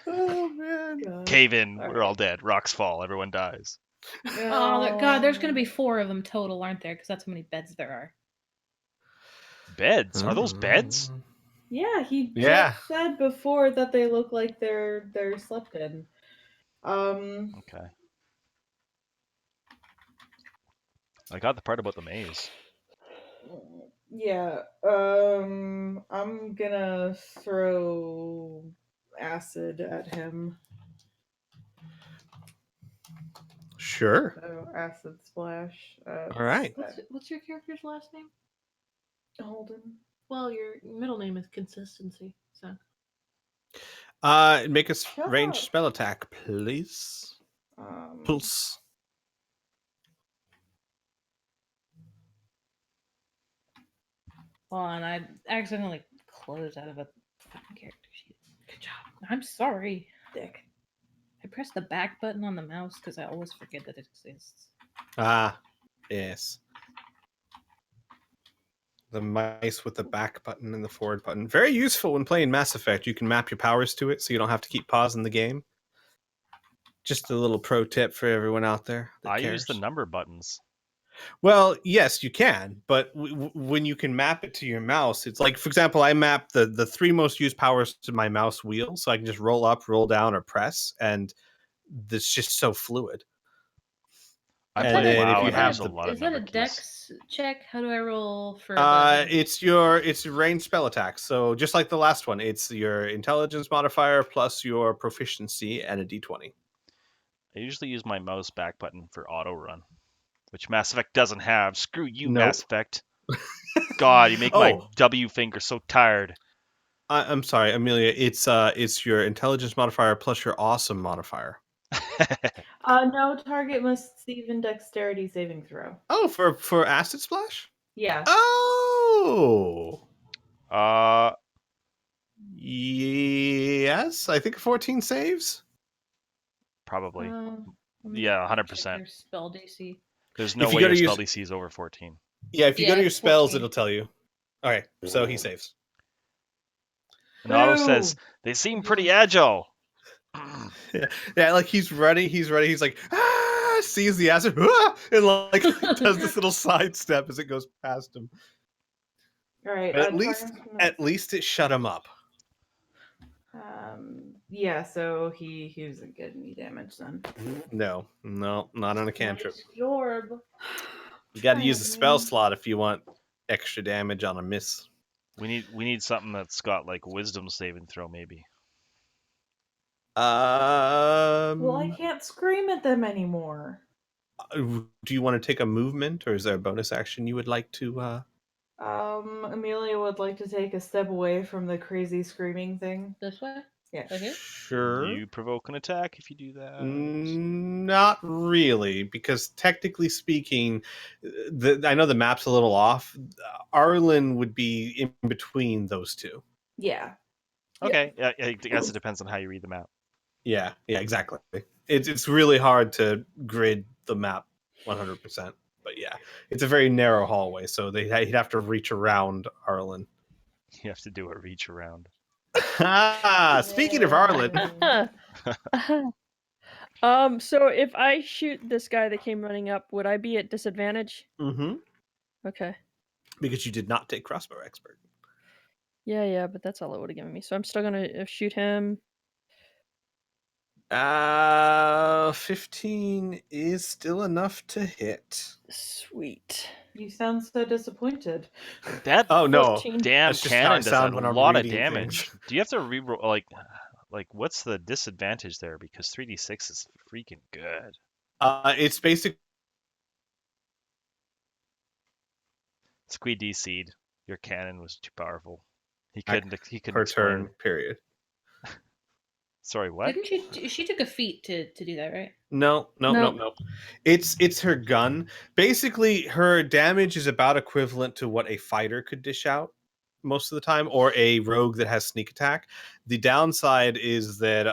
Oh man. God. Cave in, we're all dead. Rocks fall, everyone dies. Oh God, there's gonna be 4 of them total, aren't there? Because that's how many beds there are. Beds? Are those beds? Yeah, he just said before that they look like they're slept in. Okay. I got the part about the maze. Yeah. I'm gonna throw acid at him. Sure. So acid splash. All right. What's your character's last name? Holden. Well, your middle name is Consistency. So Make a Shut ranged up. spell attack, please. Pulse. hold on, I accidentally closed out of a fucking character sheet. Good job. I'm sorry. Dick. I pressed the back button on the mouse because I always forget that it exists. Ah, yes. The mice with the back button and the forward button. Very useful when playing Mass Effect. You can map your powers to it so you don't have to keep pausing the game. Just a little pro tip for everyone out there that I cares. use the number buttons. Well, yes, you can, but when you can map it to your mouse, it's like, for example, I map the three most used powers to my mouse wheel, so I can just roll up, roll down, or press, and it's just so fluid. I And play then if WoW you and I have use a the- lot of Is that a number keys. dex check? How do I roll for the... It's your ranged spell attack. So just like the last one, it's your intelligence modifier plus your proficiency and a d20. I usually use my mouse back button for auto run, which Mass Effect doesn't have. Screw you, Nope. Mass Effect. God, you make my Oh. W finger so tired. I'm sorry, Amelia. It's your intelligence modifier plus your awesome modifier. No target must save in dexterity saving throw. Oh, for acid splash. Yeah. Oh, uh, yes. I think 14 saves. probably. let me Yeah, check 100%. your spell DC. There's no If you way go your to spell use- DC is over 14. Yeah, if you go Yeah, to your it's spells, 14. it'll tell you. Okay, so he saves. And auto Boo! says, they seem pretty agile. Yeah, like he's ready. He's like, sees the acid, and like does this little sidestep as it goes past him. All right. But at least it shut him up. Yeah. So he wasn't getting any damage then. No, not on a cantrip. Nice orb. You got to use the spell Trying. slot if you want extra damage on a miss. We need something that's got like wisdom saving throw maybe. Well, I can't scream at them anymore. Do you want to take a movement, or is there a bonus action you would like to? Amelia would like to take a step away from the crazy screaming thing. This way? Yeah. Right here? Sure. You provoke an attack if you do that. Not really, because technically speaking, I know the map's a little off. Arlen would be in between those two. Yeah. Okay, yeah, I guess it depends on how you read the map. Yeah, exactly. It's really hard to grid the map 100%. But yeah, it's a very narrow hallway, so he'd have to reach around Arlen. You have to do a reach around. Speaking of Arlen, So if I shoot this guy that came running up, would I be at disadvantage? mm-hmm, Okay. because you did not take crossbow expert. Yeah, but that's all it would have given me. So I'm still gonna shoot him. 15 is still enough to hit. Sweet. You sound so disappointed. That Oh no, 14. damn that's just how I cannon does a sound when I'm lot of reading damage. things. Do you have to reroll like what's the disadvantage there? Because 3d6 is freaking good. It's basic. Squee DC'd. Your cannon was too powerful. He couldn't Per explain turn, it. period. Sorry, what? Didn't she took a feat to do that, right? No. It's her gun. Basically, her damage is about equivalent to what a fighter could dish out most of the time, or a rogue that has sneak attack. The downside is that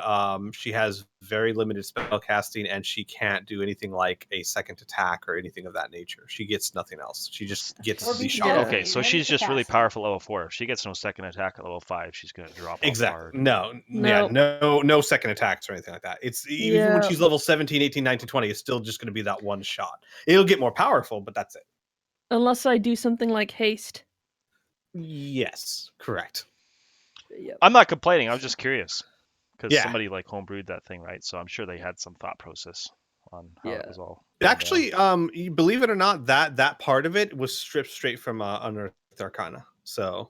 she has very limited spell casting, and she can't do anything like a second attack or anything of that nature. She gets nothing else. She just gets Or the be shot. Yeah. Okay, so Ready she's to just really cast it. powerful at level 4. If she gets no second attack at level 5, she's gonna drop off Exactly. hard. No. Yeah, no second attacks or anything like that. It's even when Yeah. she's level 17, 18, 19, 20, it's still just going to be that one shot. It'll get more powerful, but that's it. Unless I do something like haste. Yes, correct. Yep. I'm not complaining. I was just curious because Yeah. somebody like homebrewed that thing, right? So I'm sure they had some thought process. on how Yeah. it was all. done Actually, you believe it or not, that part of it was stripped straight from Unearthed Arcana. So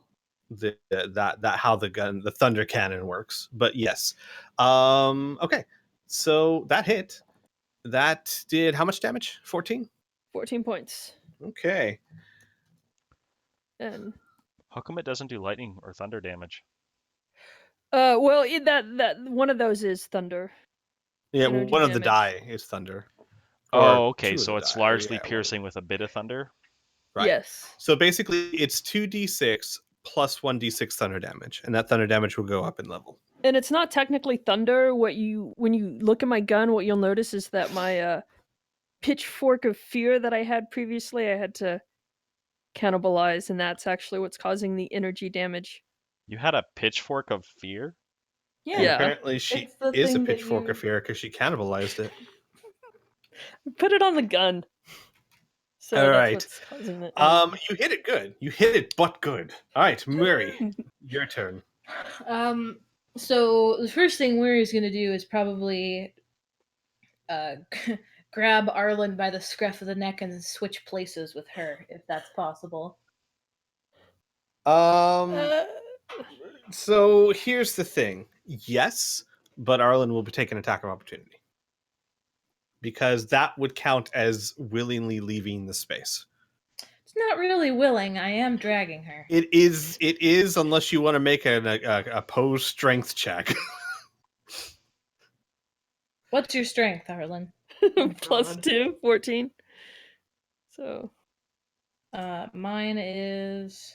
that how the thunder cannon works. But yes, okay. So that hit. That did how much damage? 14. 14 points. Okay. And down. How come it doesn't do lightning or thunder damage? well, that one of those is thunder. Yeah, Energy one of the damage. die is thunder. Oh, okay. two of So the it's die. largely Yeah, one of piercing with a bit of thunder. Right. Yes. So basically, it's 2d6 plus 1d6 thunder damage, and that thunder damage will go up in level. And it's not technically thunder. When you look at my gun, what you'll notice is that my pitchfork of fear that I had previously, I had to cannibalize, and that's actually what's causing the energy damage. You had a pitchfork of fear? Yeah. And Yeah. apparently, she It's the is a thing that pitchfork you- of fear because she cannibalized it. Put it on the gun. So All that's right. what's causing it. You hit it good. You hit it, but good. All right, Murray, your turn. So the first thing Muri's gonna do is probably grab Arlen by the scruff of the neck and switch places with her, if that's possible. So here's the thing. Yes, but Arlen will be taking attack of opportunity because that would count as willingly leaving the space. It's not really willing. I am dragging her. It is, unless you want to make a pose strength check. What's your strength, Arlen? Plus God. 2, 14. So Mine is.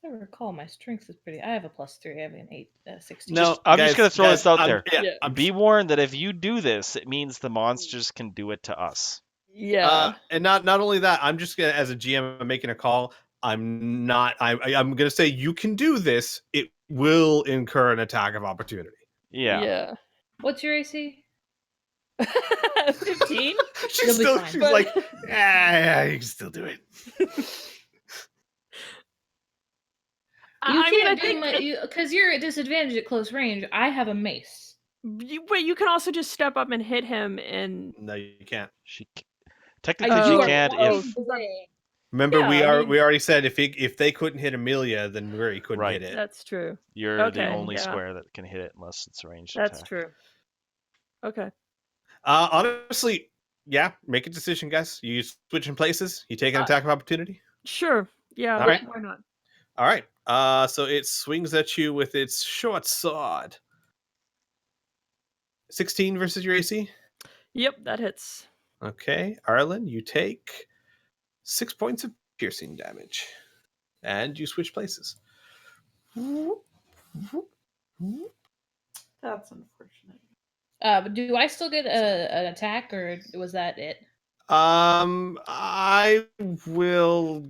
As I recall, my strength is pretty. I have a +3. I have an 16. No, I'm just gonna throw this out I'm- there. Yeah, Yeah. I'm Be warned that if you do this, it means the monsters can do it to us. yeah. and not only that, I'm just gonna, as a GM, I'm making a call. I'm gonna say you can do this. It will incur an attack of opportunity. Yeah. What's your AC? 15. She's You'll be fine. she's But- like, yeah, you can still do it. You I mean, I can't do think my because you're at disadvantage at close range. I have a mace. but you can also just step up and hit him, and No, you can't. Technically, Oh, she you are can't both. if Remember, Yeah, I mean- we already said if they couldn't hit Amelia, then Murray couldn't Right. hit it. that's true. you're the Okay, only yeah. square that can hit it unless it's a ranged That's attack. true. Okay. Honestly, yeah, make a decision, guys. You switching places. You take an attack of opportunity. Sure. Yeah. All right. Why not? All right. So it swings at you with its short sword. 16 versus your AC. Yep, that hits. Okay, Arlen, you take 6 points of piercing damage, and you switch places. That's unfortunate. Do I still get an attack, or was that it? I will.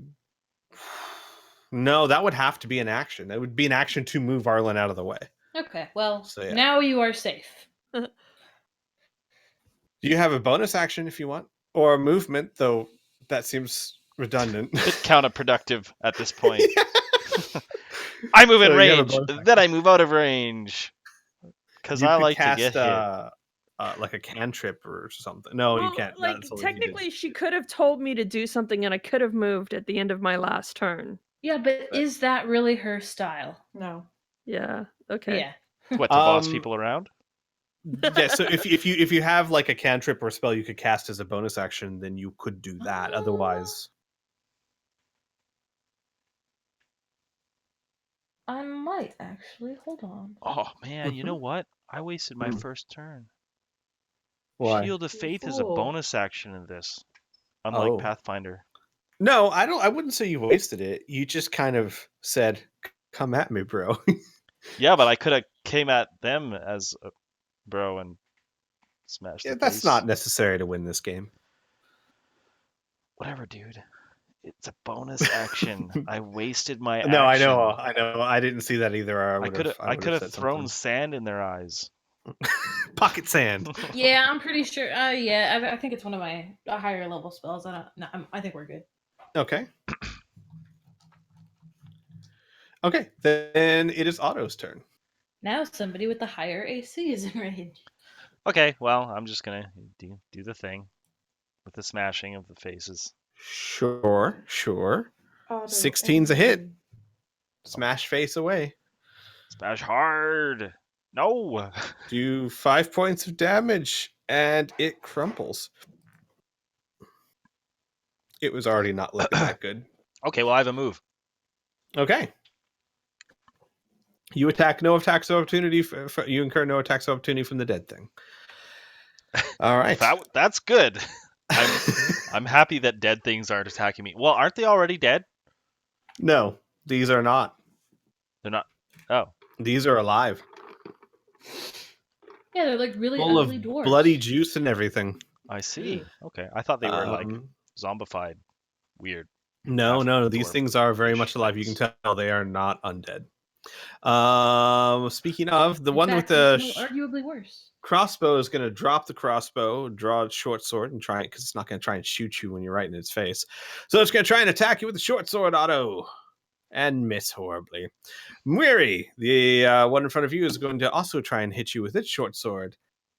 No, that would have to be an action. That would be an action to move Arlen out of the way. Okay, well, So, yeah. now you are safe. Do you have a bonus action if you want, or a movement? Though that seems redundant. Bit counterproductive at this point. I move in So you have a range, bonus then I move out of range. Because You I could like cast, to get hit. like a cantrip or something. No, you Well, can't. Like That's only if you did technically, she shit. could have told me to do something, and I could have moved at the end of my last turn. Yeah, but is that really her style? No. Yeah. Okay. Yeah. What, to boss Um, people around? Yeah, so if you have like a cantrip or a spell you could cast as a bonus action, then you could do that. Otherwise, I might actually. Hold on. Oh, man, you know what? I wasted my Mhm. first turn. why? Shield of Faith is a Fool. bonus action in this. Unlike Oh. Pathfinder. No, I don't. I wouldn't say you wasted it. You just kind of said, "Come at me, bro." Yeah, but I could have came at them as a bro and smashed Yeah, the that's face. not necessary to win this game. Whatever, dude. It's a bonus action. I wasted my action. No, I know. I didn't see that either. I could have said thrown something. sand in their eyes. Pocket sand. Yeah, I'm pretty sure. Yeah, I think it's one of my higher level spells. I think we're good. Okay. Okay, then it is Otto's turn. Now somebody with the higher AC is in range. Okay, well, I'm just gonna do the thing with the smashing of the faces. Sure. Auto 16's a hit. energy. Smash face away. Smash hard. No. Do 5 points of damage, and it crumples. It was already not looking that good. Okay, well, I have a move. Okay. You attack, no attacks of opportunity. You incur no attacks of opportunity from the dead thing. All right. That's good. I'm happy that dead things aren't attacking me. Well, aren't they already dead? No, these are not. They're not. Oh, These are alive. Yeah, they're like really Full of ugly dwarves. bloody juice and everything. I see. Okay, I thought they were like zombified. Weird. No. These dwarf things are very fish much alive. You can things. tell they are not undead. Speaking of, the In one fact, with the it's arguably worse. crossbow is going to drop the crossbow, draw its short sword, and try it because it's not going to try and shoot you when you're right in its face. So it's going to try and attack you with the short sword, Otto, and miss horribly. Mwiri, the one in front of you, is going to also try and hit you with its short sword.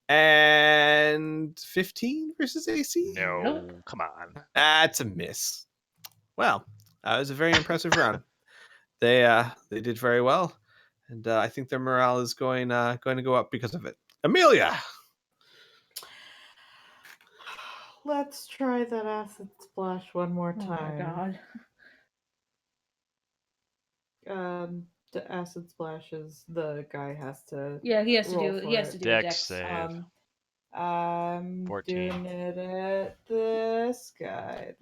And 15 versus AC? No, Nope. come on. That's a miss. Well, that was a very impressive round. They did very well, and I think their morale is going to go up because of it. Amelia. Let's try that acid splash one more Oh my time. god. The acid splashes. The guy has to. Yeah, he has to Roll do. for He has it. to do a Dex dex. save. I'm 14. doing it at this guy.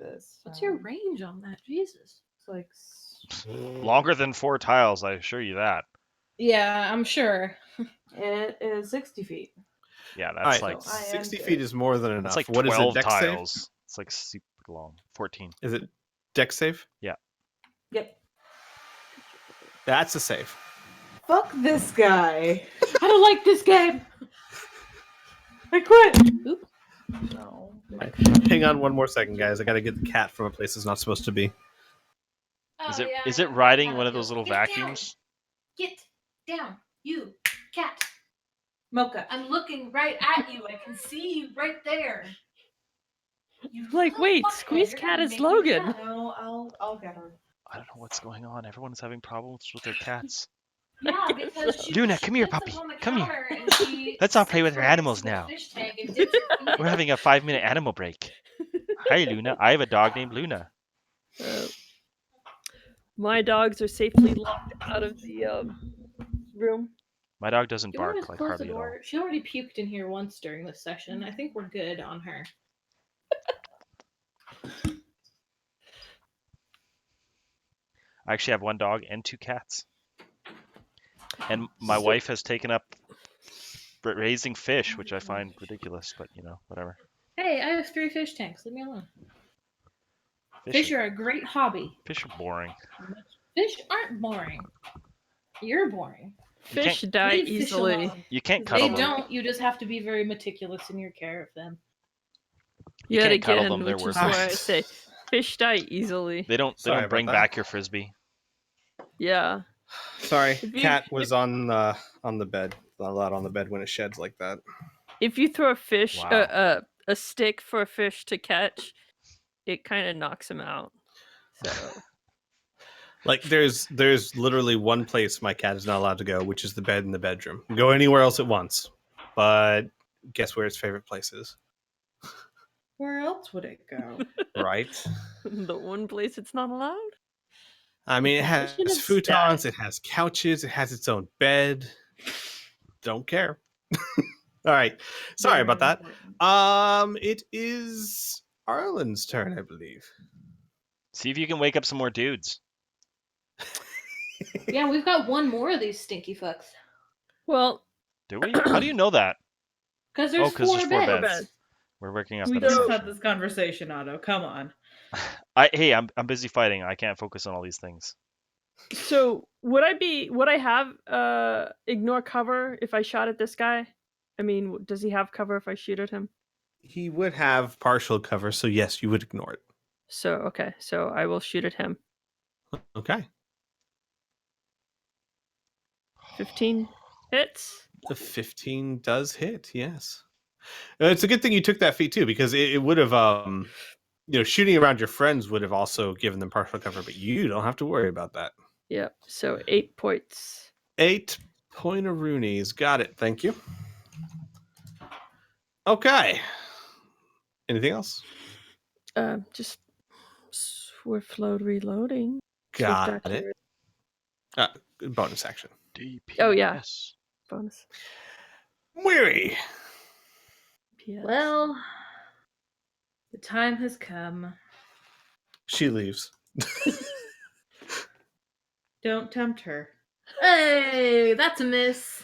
What's your range on that? Jesus. It's like Longer than 4 tiles, I assure you that. Yeah, I'm sure. it is 60 feet. Yeah, All that's right, like So I am 60 good. feet is more than enough. that's like What is 12 it, dex save? tiles. It's like super long. 14. Is it dex save? Yep. That's a save. Fuck this guy. I don't like this game. I quit. Oop. No. Hang on one more second, guys. I got to get the cat from a place it's not supposed to be. Is it riding one of those little vacuums? Get down, you cat. Mocha. I'm looking right at you. I can see you right there. You Like, little wait, fuckhead, Squeeze you're Cat gonna is make me Logan. mad. No, I'll get her. I don't know what's going on. Everyone's having problems with their cats. Yeah, because she, Luna, she come here, puts them puppy. on the Come here. counter and she Let's all play sits with our right animals next to the now. fish tank and dips her feet We're in. having a 5-minute animal break. Hi, Luna. I have a dog named Luna. My dogs are safely locked out of the room. My dog doesn't You want bark to like close the hardly at all. door? She already puked in here once during this session. I think we're good on her. I actually have 1 dog and 2 cats. And my wife has taken up raising fish, which I find ridiculous, but whatever. Hey, I have 3 fish tanks. Leave me alone. Fish Fish are a great hobby. Fish are boring. Fish aren't boring. You're boring. Fish die Leave fish easily. alone. You can't They cuddle them. don't. You just have to be very meticulous in your care of them. You Yet can't cuddle again, them, they're which is why I worthless. say fish die easily. They don't Sorry about bring that. back your frisbee. Yeah. Sorry, If you- cat was on the bed. Not allowed on the bed when it sheds like that. If you throw a fish, Wow. a stick for a fish to catch, it kind of knocks him out. So Like there's literally one place my cat is not allowed to go, which is the bed in the bedroom. Go anywhere else it wants, but guess where its favorite place is? Where else would it go? Right? the one place it's not allowed. I mean, it has Shouldn't have futons, said. it has couches, it has its own bed. Don't care. All right. Sorry about that. It is Arlen's turn, I believe. See if you can wake up some more dudes. Yeah, we've got 1 more of these stinky fucks. Well, Do we? How do you know that? Because there's 'cause 4 there's 4 beds. beds. We're working up We that Just don't- had assumption. this conversation, Otto. Come on. Hey, I'm busy fighting. I can't focus on all these things. so would I have ignore cover if I shot at this guy? I mean, does he have cover if I shoot at him? He would have partial cover, so yes, you would ignore it. So okay, so I will shoot at him. Okay. 15 hits. The 15 does hit, yes. It's a good thing you took that feat too, because it would have, shooting around your friends would have also given them partial cover, but you don't have to worry about that. Yep. So 8 points. 8 point-a-roonies. Got it. Thank you. Okay. Anything else? Just swift load reloading. Got Swift it. Bonus action. DPS. Oh, yeah. Bonus. Weary. PS. Well, the time has come. She leaves. Don't tempt her. Hey, that's a miss.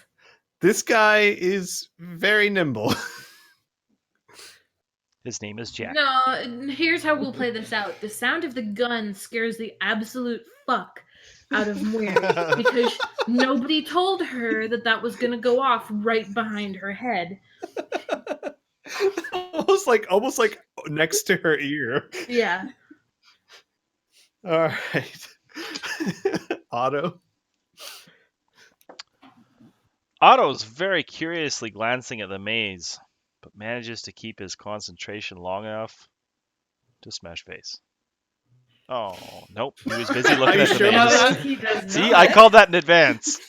This guy is very nimble. His name is Jack. No, here's how we'll play this out. The sound of the gun scares the absolute fuck out of Moira because nobody told her that was going to go off right behind her head. almost like next to her ear. Yeah. All right. Otto. Otto's very curiously glancing at the maze, but manages to keep his concentration long enough to smash face. Oh, nope. He was busy Are looking you at the sure about maze. that? He does See, not. I called that in advance.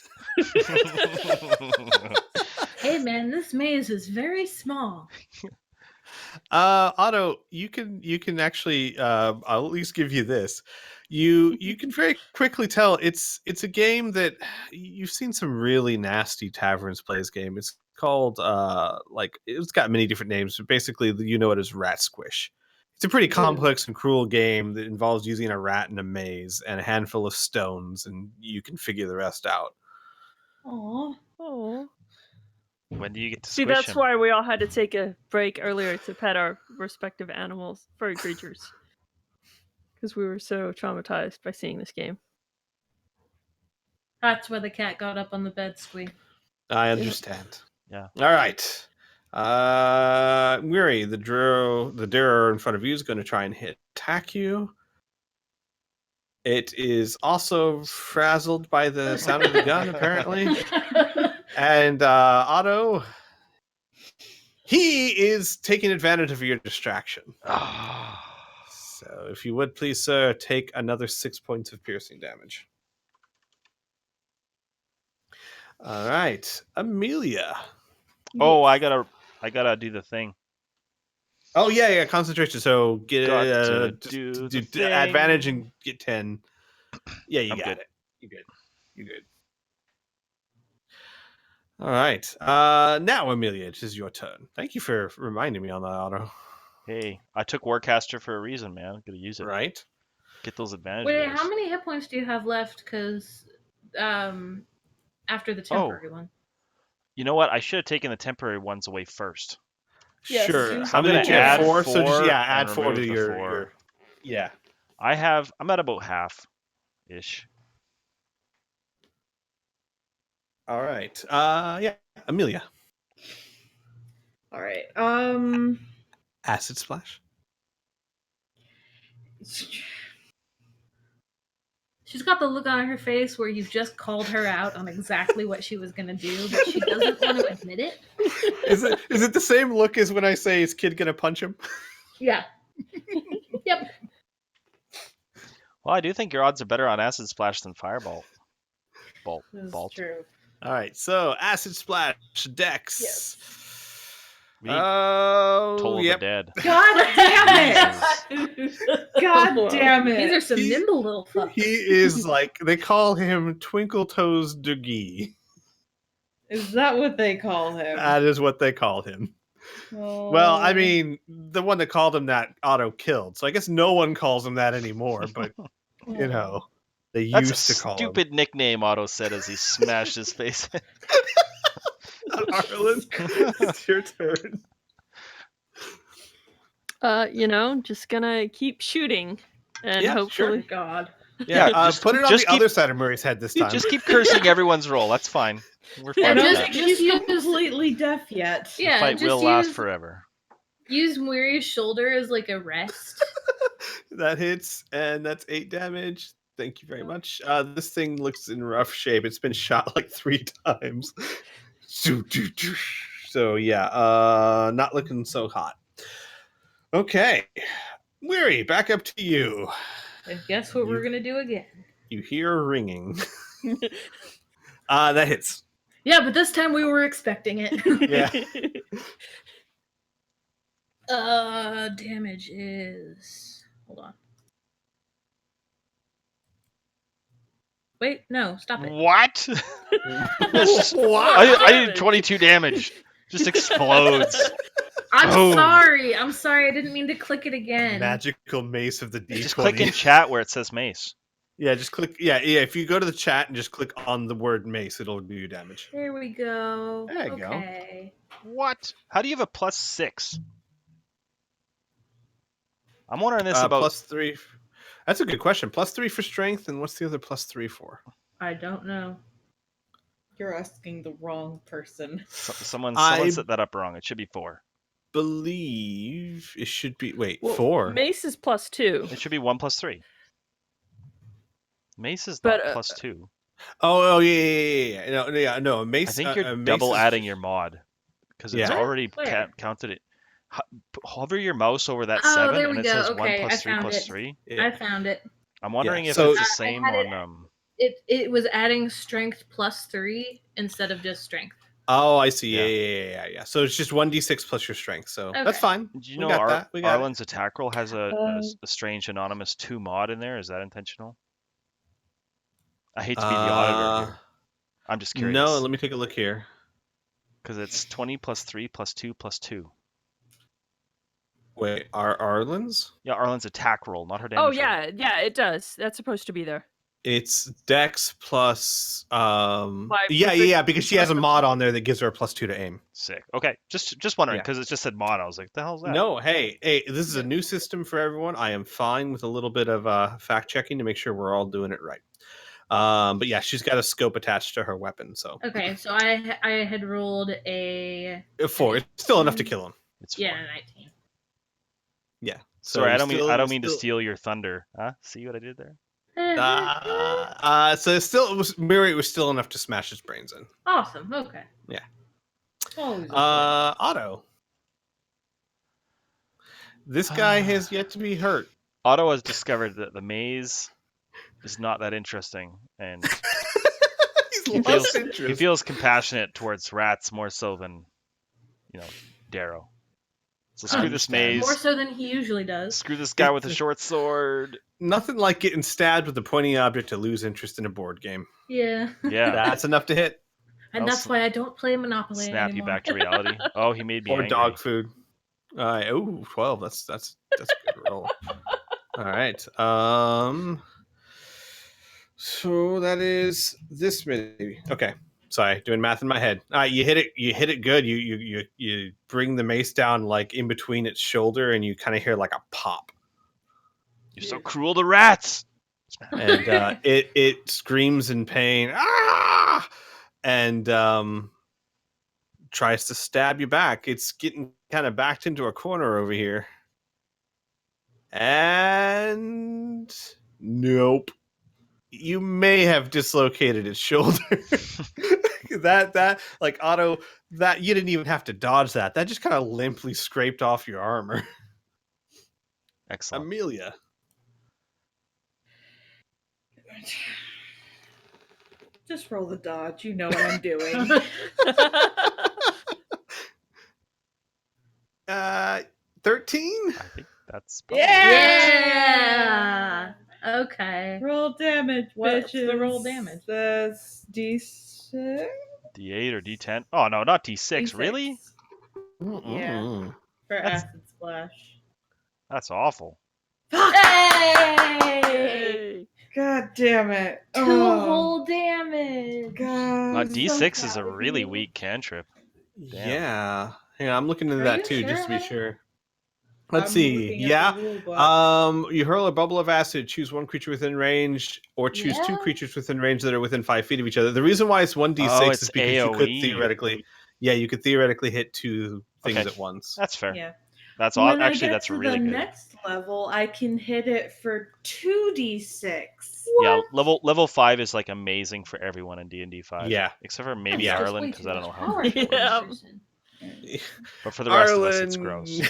Hey man, this maze is very small. Otto, you can actually I'll at least give you this. You can very quickly tell it's a game that you've seen some really nasty taverns play this game. It's called it's got many different names, but basically you know it as Rat Squish. It's a pretty complex and cruel game that involves using a rat in a maze and a handful of stones, and you can figure the rest out. Aw. Oh. When do you get to See, squish that's him? why we all had to take a break earlier to pet our respective animals, furry creatures. Because we were so traumatized by seeing this game. That's why the cat got up on the bed, Squee. I understand. Yeah. All right. Weary, the Duro in front of you is going to try and attack you. It is also frazzled by the sound of the gun, apparently. And Otto, he is taking advantage of your distraction. So if you would please, sir, take another 6 points of piercing damage. All right. Amelia. Oh, I gotta do the thing. Oh, yeah, concentration. So get Got to do the thing. advantage and get 10. Yeah, you I'm got good. it. You're good. All right. Now, Amelia, it is your turn. Thank you for reminding me on that, Otto. Hey, I took Warcaster for a reason, man. I'm gonna use it. Right. Get those advantage Wait, rolls. how many hit points do you have left? Because after the temporary one. You know what? I should have taken the temporary ones away first. Yes, Sure. use How I'm many gonna do you have? add 4? So just, four add and 4 to remove the your, 4. Yeah. I'm at about half-ish. All right. Yeah. Amelia. All right. Acid splash. She's got the look on her face where you've just called her out on exactly what she was gonna do, but she doesn't want to admit it. Is it the same look as when I say, is kid gonna punch him? Yeah. Yep. Well, I do think your odds are better on Acid Splash than Fireball. This is Bolt. true. All right. So acid splash, Dex. Yes. We Oh, Toll of yep. the Dead. God damn it! God damn it! These are some He- nimble little fucks. He is like, they call him Twinkle Toes Doogie. Is that what they call him? That is what they call him. Well, I mean, the one that called him that Otto killed. So I guess no one calls him that anymore, but you know, they That's used a to call stupid nickname, Otto said as he smashed his face. him. Arlen, it's your turn. Just gonna keep shooting. And Yeah, sure. hopefully God. Yeah, Yeah, put it on just the other side of Murray's head this time. Just keep cursing everyone's roll. That's fine. We're Yeah, fine with just- that. He's use- completely deaf yet. The Yeah, fight just will last use forever. use Muri's shoulder as like a rest. That hits, and that's 8 damage. Thank you very much. This thing looks in rough shape. It's been shot like 3 times. So yeah, not looking so hot. Okay, Weary, back up to you. And guess what we're gonna do again? You hear ringing. That hits. Yeah, but this time we were expecting it. Yeah. Damage is. Hold on. Wait, no, stop it. What? What? I did 22 damage. Just explodes. I'm Boom. sorry. I'm sorry. I didn't mean to click it again. Magical mace of the D20. Just click in chat where it says mace. Yeah, just click. Yeah. If you go to the chat and just click on the word mace, it'll do you damage. There we go. There you go. Okay. What? How do you have a +6? I'm wondering this about. +3. That's a good question. +3 for strength, and what's the other +3 for? I don't know. You're asking the wrong person. Someone I- set that up wrong. It should be 4. Believe it should be. Wait, Well, 4. Mace is +2. It should be 1 + 3. Mace is But, not +2. Oh yeah. No, mace. I think you're a mace double is- adding your mod because it's Yeah. already Where? counted it. Hover your mouse over that Oh, 7 there and we it go. says Okay, 1 I + 3 found + it. 3. Yeah. I found it. I'm wondering if so- it's the I same had it- on. It was adding strength +3 instead of just strength. Oh, I see. Yeah. Yeah. So it's just 1d6 plus your strength. So Okay. that's fine. Do you We know got that. We got it. Arlen's attack roll has a strange anonymous 2 mod in there? Is that intentional? I hate to be the auditor here. I'm just curious. No, let me take a look here. Because it's 20 + 3 + 2 + 2. Wait, Arlen's? Yeah, Arlen's attack roll, not her damage. Oh roll. yeah, it does. That's supposed to be there. It's Dex plus. Five Yeah, because she has a mod on there that gives her a +2 to aim. Sick. Okay, just wondering Yeah. because it just said mod. I was like, the hell's that? No, hey, this is a new system for everyone. I am fine with a little bit of fact checking to make sure we're all doing it right. But yeah, she's got a scope attached to her weapon, so Okay, so I had rolled a 4. It's still enough to kill him. It's yeah, fine. 19. Yeah. Sorry, I don't mean to still- steal your thunder. Huh? See what I did there? So it was still enough to smash his brains in. Awesome. Okay. Always a Otto. This guy has yet to be hurt. Otto has discovered that the maze is not that interesting, and He's lost he interest. feels compassionate towards rats more so than, Darrow. So screw this understand. maze. More so than he usually does. Screw this guy with a short sword. Nothing like getting stabbed with a pointy object to lose interest in a board game. Yeah. Yeah. That's enough to hit. And that's why I don't play Monopoly Snap anymore. you back to reality. Oh, he made me Or angry. dog food. 12. That's a good roll. All right. So that is this many. Okay. Sorry, doing math in my head. You hit it good. You bring the mace down like in between its shoulder, and you kind of hear like a pop, You're so cruel to rats. and it screams in pain. Ah! And tries to stab you back. It's getting kind of backed into a corner over here. And nope. You may have dislocated its shoulder. that like Otto, that you didn't even have to dodge that. That just kind of limply scraped off your armor. Excellent. Amelia. Just roll the dodge. You know what I'm doing. 13? I think that's probably Yeah. Okay. Roll damage, What's bitches. the roll damage? That's D6. D8 or D10. Oh no, not D6. Really? Mm-mm. For That's- acid splash. That's awful. Hey! God damn it. Two Oh, whole damage. God. D6 is a proud of really you. weak cantrip. Damn. Yeah. Hang on, I'm looking into Are that you too, just to be sure? sure. Let's I'm see. looking at Yeah. the rule book. You hurl a bubble of acid, choose one creature within range, or choose two Yeah. creatures within range that are within 5 feet of each other. The reason why it's 1d6 Oh, is it's because you could AoE. theoretically hit two things Okay. at once. That's fair. Yeah. That's When actually I get that's to really the good. next level, I can hit it for 2d6. Yeah, level 5 is like amazing for everyone in D&D 5. Yeah. Except for maybe Yeah. Ireland because I don't know how. Yeah. But for the rest of us, it's Arlen. gross.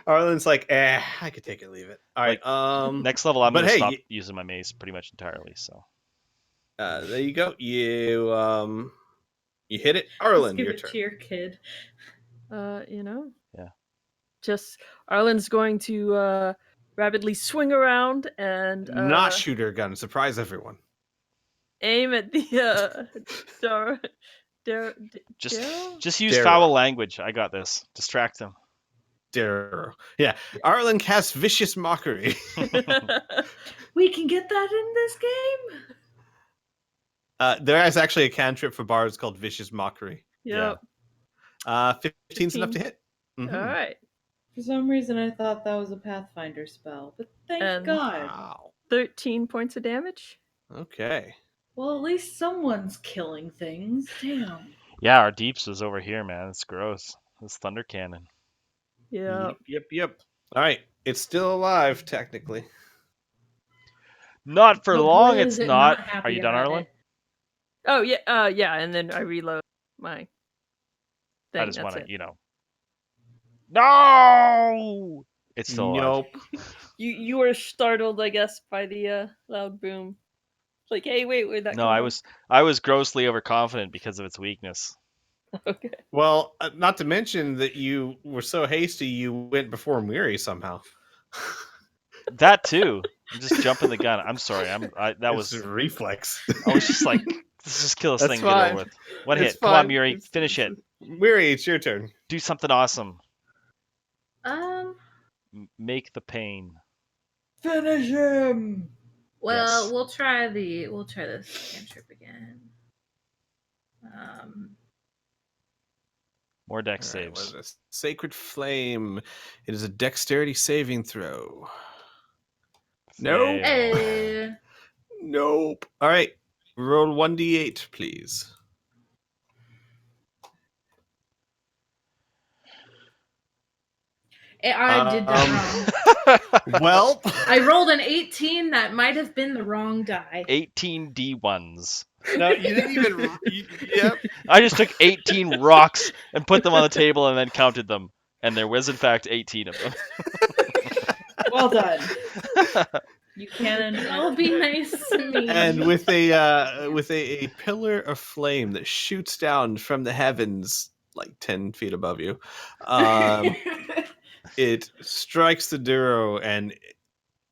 Arlen's like, I could take it, leave it. All right. Next level, I'm but gonna hey, stop using my mace pretty much entirely. So there you go. You hit it, Just Arlen. give Your it turn. to your kid. Yeah. Just Arlen's going to rapidly swing around and Not shoot her gun. Surprise everyone. aim at the Daryl. just use Daryl. foul language. I got this. Distract him. Daryl. Yeah. Arlen casts vicious mockery. We can get that in this game. There is actually a cantrip for bards called vicious mockery. Yep. 15's enough to hit. Mhm. All right. For some reason, I thought that was a Pathfinder spell, but thank And- God. Wow. 13 points of damage. Okay. Well, at least someone's killing things. Damn. Yeah, our deeps was over here, man. It's gross. This thunder cannon. Yeah. Yep. All right. It's still alive, technically. Not for But long. boy, It's is it not. happy Are you done, about Arlen? it. Oh yeah. Yeah. And then I reload my thing. I just That's want to, it. No! It's still alive. Nope. You were startled, I guess, by the loud boom. Like, hey, where'd that No, come I was grossly overconfident because of its weakness. from? Okay. Well, not to mention that you were so hasty you went before Miri somehow. That too. I'm just jumping the gun. I'm sorry. That It's was. a reflex. I was just like, let's just kill this That's thing and get it fine. over with. One It's hit. Come on, fine. Miri. It's- Finish it. Miri, it's your turn. Do something awesome. Um. Make the pain. Finish him! Well, Yes. we'll try this cantrip again. More deck All right, what saves. is this? Sacred Flame. It is a dexterity saving throw. Nope. Fail. Nope. All right. Roll 1d8, please. I did that wrong. Well, I rolled an 18. That might have been the wrong die. 18 D1s. no, you didn't even. Yep. I just took 18 rocks and put them on the table and then counted them. And there was, in fact, 18 of them. Well done. You can. I'll be nice to me. And with a pillar of flame that shoots down from the heavens, like 10 feet above you, it strikes the Duro and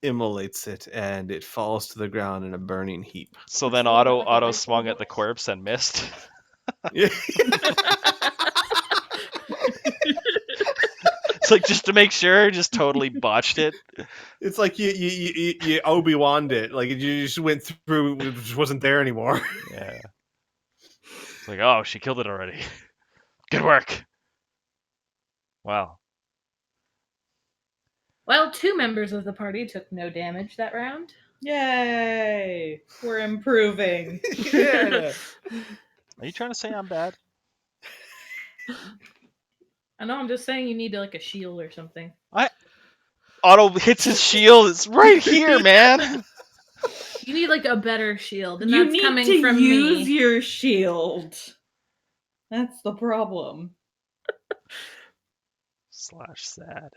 immolates it, and it falls to the ground in a burning heap. So then That's a little Otto bit like a swung rifle at the horse. corpse and missed. It's like, just to make sure, just totally botched it. It's like you Obi-Wan'd it. Like you just went through, it just wasn't there anymore. Yeah. It's like, oh, she killed it already. Good work. Wow. Well, 2 members of the party took no damage that round. Yay! We're improving. Yeah. Are you trying to say I'm bad? I know. I'm just saying you need like a shield or something. Otto hits his shield. It's right here, man. You need like a better shield, and you that's need coming to from use me. your shield. That's the problem. /sad.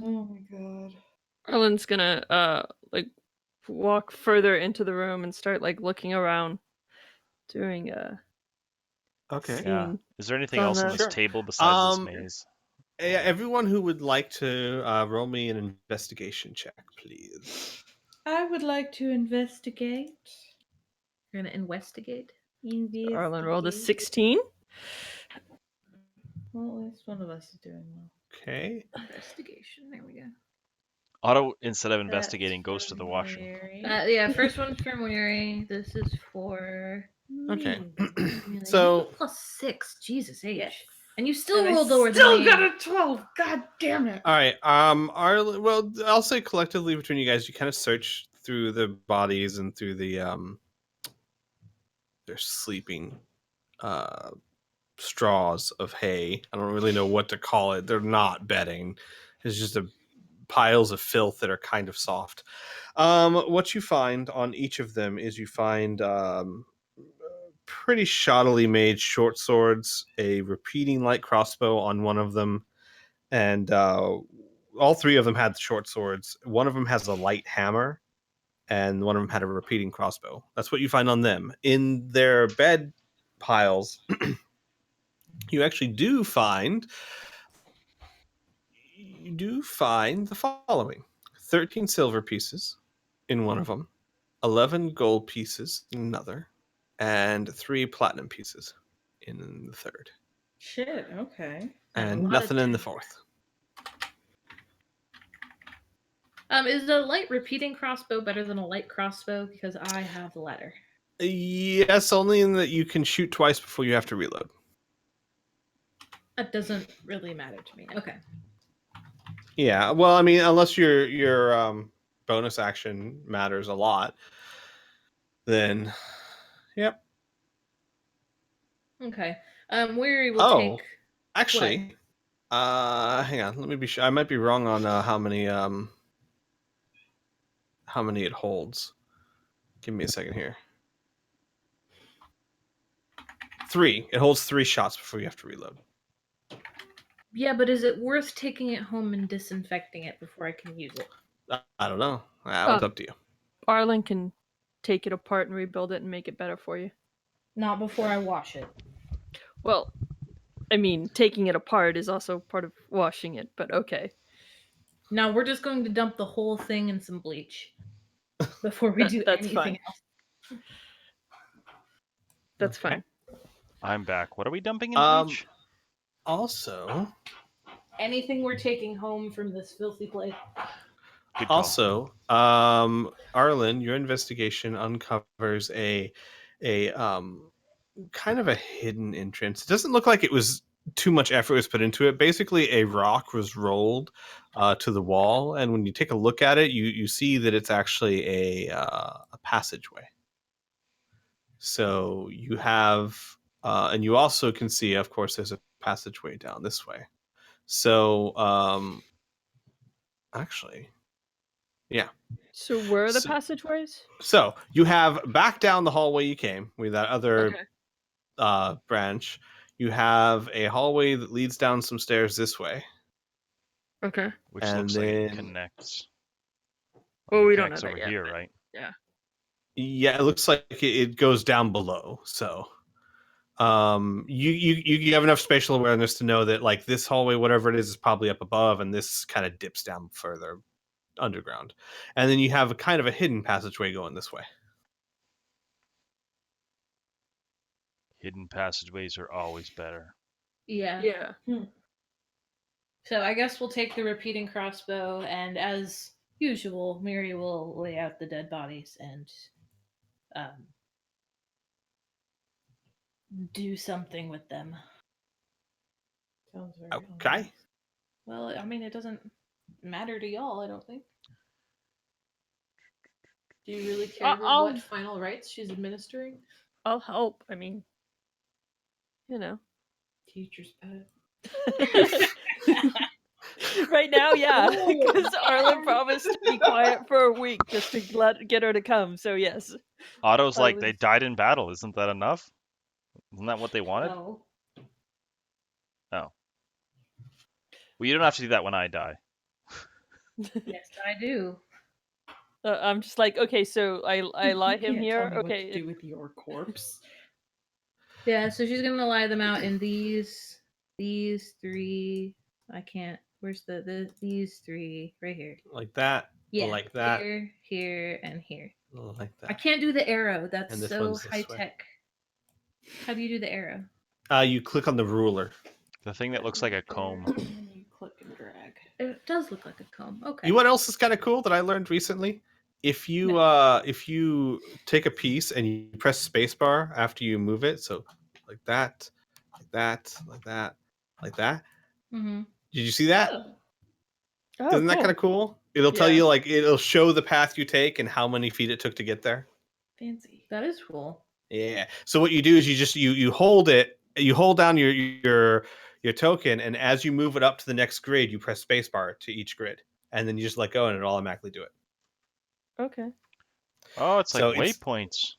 Oh my god. Arlen's gonna like walk further into the room and start like looking around, doing Okay. Yeah. seeing. Is there anything On else on the- this Sure. table besides this Um, maze? Yeah, everyone who would like to roll me an investigation check, please. I would like to investigate. You're gonna investigate. Arlen rolled a Investigate. 16. Well, at least one of us is doing well. Okay. Investigation. There we go. Otto, instead of That's investigating, goes to from the washroom. Mary. Yeah, first one's for Mary. This is for Okay. me. So- +6. Jesus H. Yes. And you still And I rolled lower still than me. got a 12. God damn it. All right. Well, I'll say collectively between you guys, you kind of search through the bodies and through the they're sleeping straws of hay. I don't really know what to call it. They're not bedding. It's just a piles of filth that are kind of soft. What you find on each of them is you find pretty shoddily made short swords, a repeating light crossbow on one of them, and all three of them had short swords. One of them has a light hammer, and one of them had a repeating crossbow. That's what you find on them. In their bed piles, you actually do find the following: 13 silver pieces in one of them, 11 gold pieces in another, and 3 platinum pieces in the third, Shit. Okay. and lot of nothing in the dirt. fourth. Is the light repeating crossbow better than a light crossbow? Because I have the latter. Yes, only in that you can shoot twice before you have to reload. That doesn't really matter to me. Okay. Yeah, well, I mean, unless your bonus action matters a lot, then yep. Okay. Weary will Oh, take. actually, hang on. Let me be sure. I might be wrong on how many it holds. Give me a second here. 3. It holds 3 shots before you have to reload. Yeah, but is it worth taking it home and disinfecting it before I can use it? I don't know. That one's up to you. Arlen can take it apart and rebuild it and make it better for you. Not before I wash it. Well, I mean, taking it apart is also part of washing it, but okay. No, we're just going to dump the whole thing in some bleach before we do That's anything fine. else. That's Okay. fine. I'm back. What are we dumping in bleach? Also, Anything we're taking home from this filthy place. Good call. Also, Arlen, your investigation uncovers a kind of a hidden entrance. It doesn't look like it was too much effort was put into it. Basically, a rock was rolled to the wall, and when you take a look at it, you see that it's actually a passageway. So you have, and you also can see, of course, there's a passageway down this way. So, actually, yeah. So where are the So- passageways? So you have back down the hallway you came with that other branch. You have a hallway that leads down some stairs this way. Okay. Which and looks like it then- connects. Well, It we don't connects know that over yet, here, but- right? Yeah, it looks like it goes down below. So, you have enough spatial awareness to know that like this hallway, whatever it is probably up above, and this kind of dips down further underground. And then you have a kind of a hidden passageway going this way. Hidden passageways are always better. Yeah. Yeah. So I guess we'll take the repeating crossbow, and as usual, Miri will lay out the dead bodies and do something with them. Sounds very Okay. ominous. Well, I mean, it doesn't matter to y'all, I don't think. Do you really care I'll- what final rites she's administering? I'll help. I mean, you know. Teacher's pet. Right now, yeah, because Arlen promised to be quiet for a week just to get her to come. So yes. Otto's I like, they was- died in battle. Isn't that enough? Isn't that what they wanted? No. Well, you don't have to do that when I die. Yes, I do. I'm just like, okay, so I lie You him can't here. tell me what Okay, to do with your corpse. Yeah, so she's gonna lie them out in these 3. I can't. Where's these 3 right here? Like that. Yeah, Like that. here, and here. Like I that. can't do the arrow. That's And this so one's this high way. tech. How do you do the arrow? You click on the ruler. The thing that looks like a comb. And you click and drag. It does look like a comb. Okay. You know what else is kind of cool that I learned recently? If you if you take a piece and you press spacebar after you move it, so like that, like that, like that, like that. Mm-hmm. Did you see that? Oh, Isn't that cool. kind of cool? It'll tell Yeah. you like it'll show the path you take and how many feet it took to get there. Fancy. That is cool. Yeah. So what you do is you just you hold it, you hold down your token, and as you move it up to the next grid, you press spacebar to each grid. and then you just let go, and it'll automatically do it. Okay. Oh, it's like So it's- waypoints.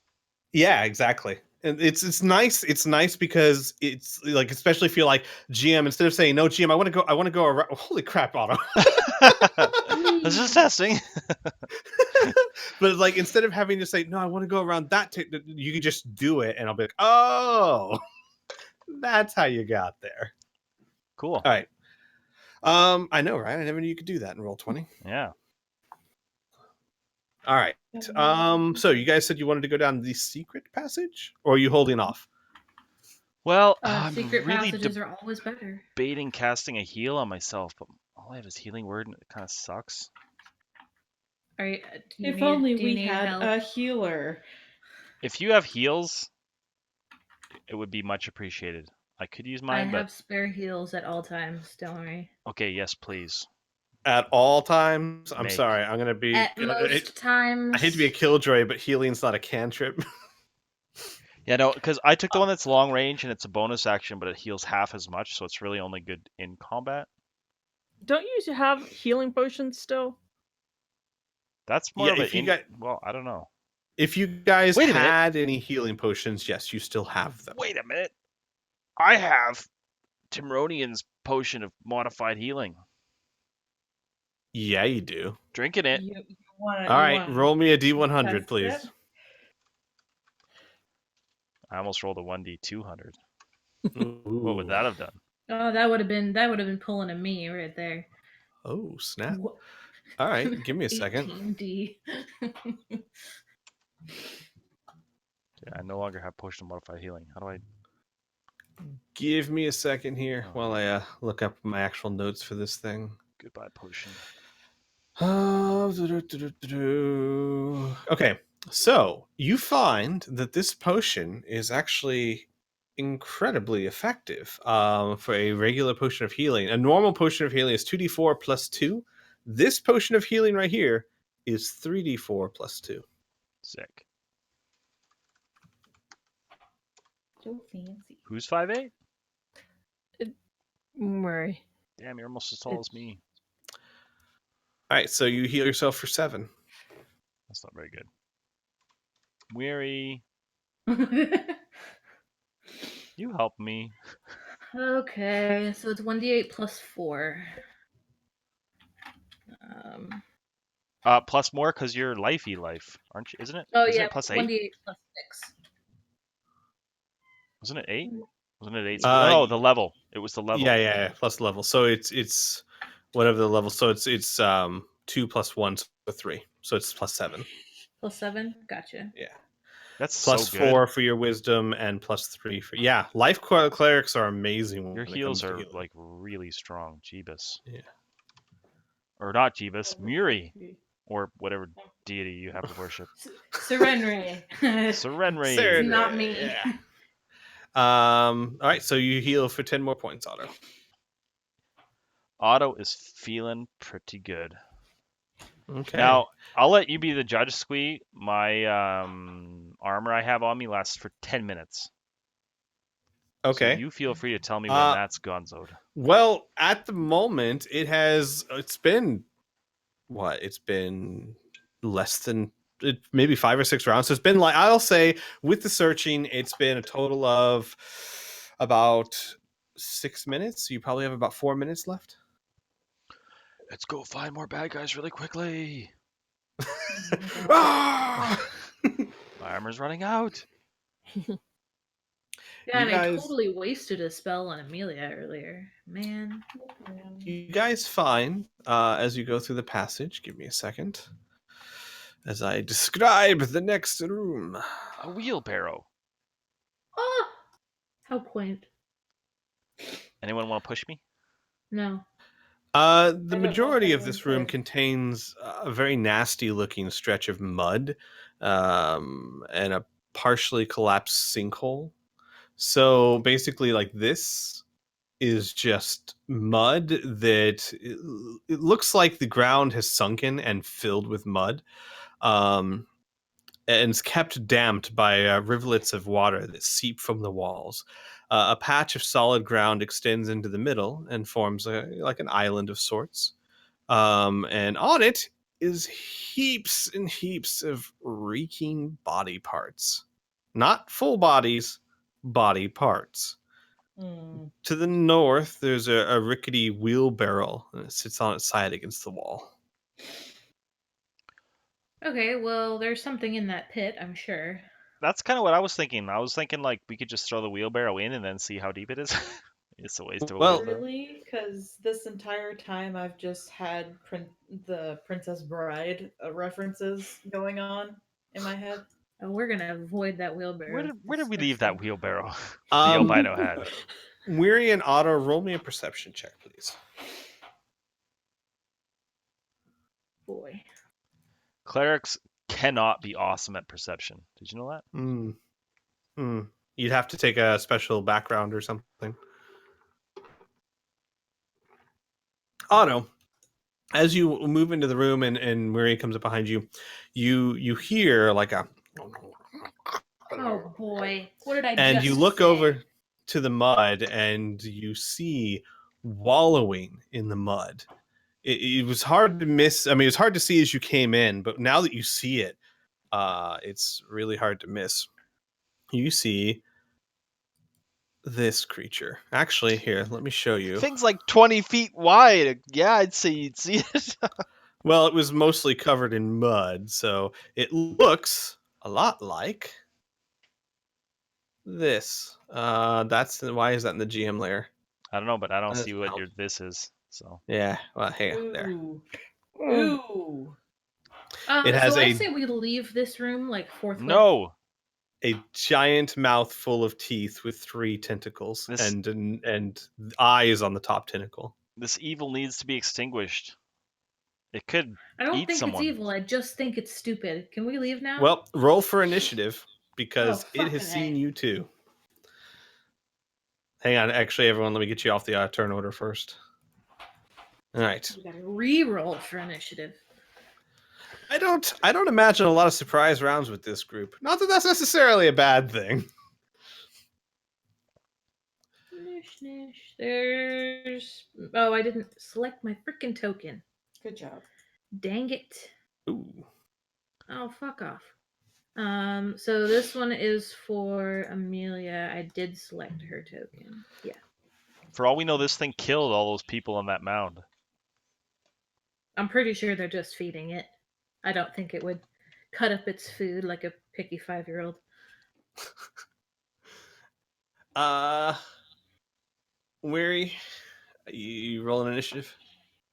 Yeah, exactly. And it's nice. It's nice because it's like, especially if you're like GM, instead of saying no, GM, I want to go around. Holy crap, Otto! I was just testing. But like, instead of having to say no, I want to go around that, you can just do it, and I'll be like, oh, that's how you got there. Cool. All right. I know, right? I never knew you could do that in Roll20. Yeah. All right. So you guys said you wanted to go down the secret passage, or are you holding off? Well, I'm Secret really passages are always better. debating casting a heal on myself, but all I have is healing word, and it kind of sucks. Are you, do you If need, only do you we need had help? a healer. If you have heals, it would be much appreciated. I could use I mine, have spare heals at all times. Don't worry. but okay, yes, please. At all times? I'm Make. sorry. I'm gonna be. At most times. I hate to be a killjoy, but healing's not a cantrip. Yeah, no, because I took the one that's long range and it's a bonus action, but it heals half as much, so it's really only good in combat. Don't you have healing potions still? That's more Yeah, of if you an got- well, I don't know. If you guys Wait a minute. had any healing potions, yes, you still have them. Wait a minute. I have Timronian's potion of modified healing. Yeah, you do. Drinking it. You want All right, roll me a D100, please. I almost rolled a 1d200. Ooh. What would that have done? Oh, that would have been pulling a me right there. Oh, snap. Wha- All right, give me a second. 18D. Yeah, I no longer have potion of modified healing. How do I? Give me a second here while I look up my actual notes for this thing. Goodbye potion. Okay, so you find that this potion is actually incredibly effective for a regular potion of healing. A normal potion of healing is 2d4 plus 2. This potion of healing right here is 3d4 plus 2. Sick. So fancy. Who's 5'8"? Murray. Damn, you're almost as tall as me. All right, so you heal yourself for 7. That's not very good. Weary, you help me. Okay, so it's 1d8 plus 4. Plus more because you're lifey life, aren't you? Isn't it? Oh Isn't yeah, it plus 8? 1d8 plus 6. Wasn't it 8? Wasn't it 8? Uh, No, the level. It was the level. Yeah, plus level. So it's whatever the level. So it's 2 plus 1, so 3. So it's plus 7. Plus 7? Gotcha. Yeah. That's Plus so good. 4 for your wisdom and plus 3 for life clerics are amazing. Your when it heals comes to are healing. like really strong. Jeebus. Yeah. Or not Jeebus, Muri. Or whatever deity you have to worship. Serenray. Serenray. Serenray. Not me. Yeah. All right, so you heal for 10 more points, Otto. Otto is feeling pretty good. Okay. Now, I'll let you be the judge, Squee. My armor I have on me lasts for 10 minutes. okay. So you feel free to tell me when that's gonzoed. Well, at the moment, it's been what? It's been less than maybe 5 or 6 rounds. So it's been like, I'll say with the searching, it's been a total of about 6 minutes. You probably have about 4 minutes left. Let's go find more bad guys really quickly. Ah! My armor's running out. Yeah, and I guys- totally wasted a spell on Amelia earlier. Man. You guys find as you go through the passage. Give me a second as I describe the next room. A wheelbarrow. Oh! How quaint. Anyone want to push me? No. The don't know majority if of this room anyone's there. contains a very nasty looking stretch of mud and a partially collapsed sinkhole. So basically, like, this is just mud that it looks like the ground has sunken and filled with mud. And it's kept damped by rivulets of water that seep from the walls. A patch of solid ground extends into the middle and forms like an island of sorts. And on it is heaps and heaps of reeking body parts. Not full bodies, body parts. Hmm. To the north, there's a rickety wheelbarrow, and it sits on its side against the wall. Okay, well, there's something in that pit, I'm sure. That's kind of what I was thinking. I was thinking like we could just throw the wheelbarrow in and then see how deep it is. It's a waste of a Well- wheelbarrow. Really? Because this entire time I've just had the Princess Bride references going on in my head. Oh, we're gonna avoid that wheelbarrow. Where did we leave that wheelbarrow? The Um, albino had. Weary and Otto, roll me a perception check, please. Boy. Clerics cannot be awesome at perception. Did you know that? You'd have to take a special background or something. Otto, as you move into the room and Weary comes up behind you, you hear like a, Oh boy. What did I and just you look say? over to the mud and you see wallowing in the mud. It was hard to miss. I mean, it was hard to see as you came in, but now that you see it, it's really hard to miss. You see this creature. Actually, here, let me show you. Thing's like 20 feet wide. Yeah, I'd say you'd see it. Well, it was mostly covered in mud, so it looks a lot like this. That's why is that in the GM layer? I don't know, but I don't That's see what out. your this is. So Yeah, well, hey, there. Ooh. Ooh. It has so I a- say we leave this room like forthwith. no, A giant mouth full of teeth with 3 tentacles This- and eyes on the top tentacle. this evil needs to be extinguished. It could I don't eat think someone. it's evil. I just think it's stupid. Can we leave now? Well, roll for initiative because Oh, it has fucking seen A. you too. Hang on, actually, everyone, let me get you off the turn order first. All right. we gotta re-roll for initiative. I don't imagine a lot of surprise rounds with this group. Not that that's necessarily a bad thing. Nish, nish. There's. Oh, I didn't select my freaking token. Good job. Dang it. Ooh. Oh, fuck off. So this one is for Amelia. I did select her token. Yeah. For all we know, this thing killed all those people on that mound. I'm pretty sure they're just feeding it. I don't think it would cut up its food like a picky 5-year-old. Weary, you roll an initiative?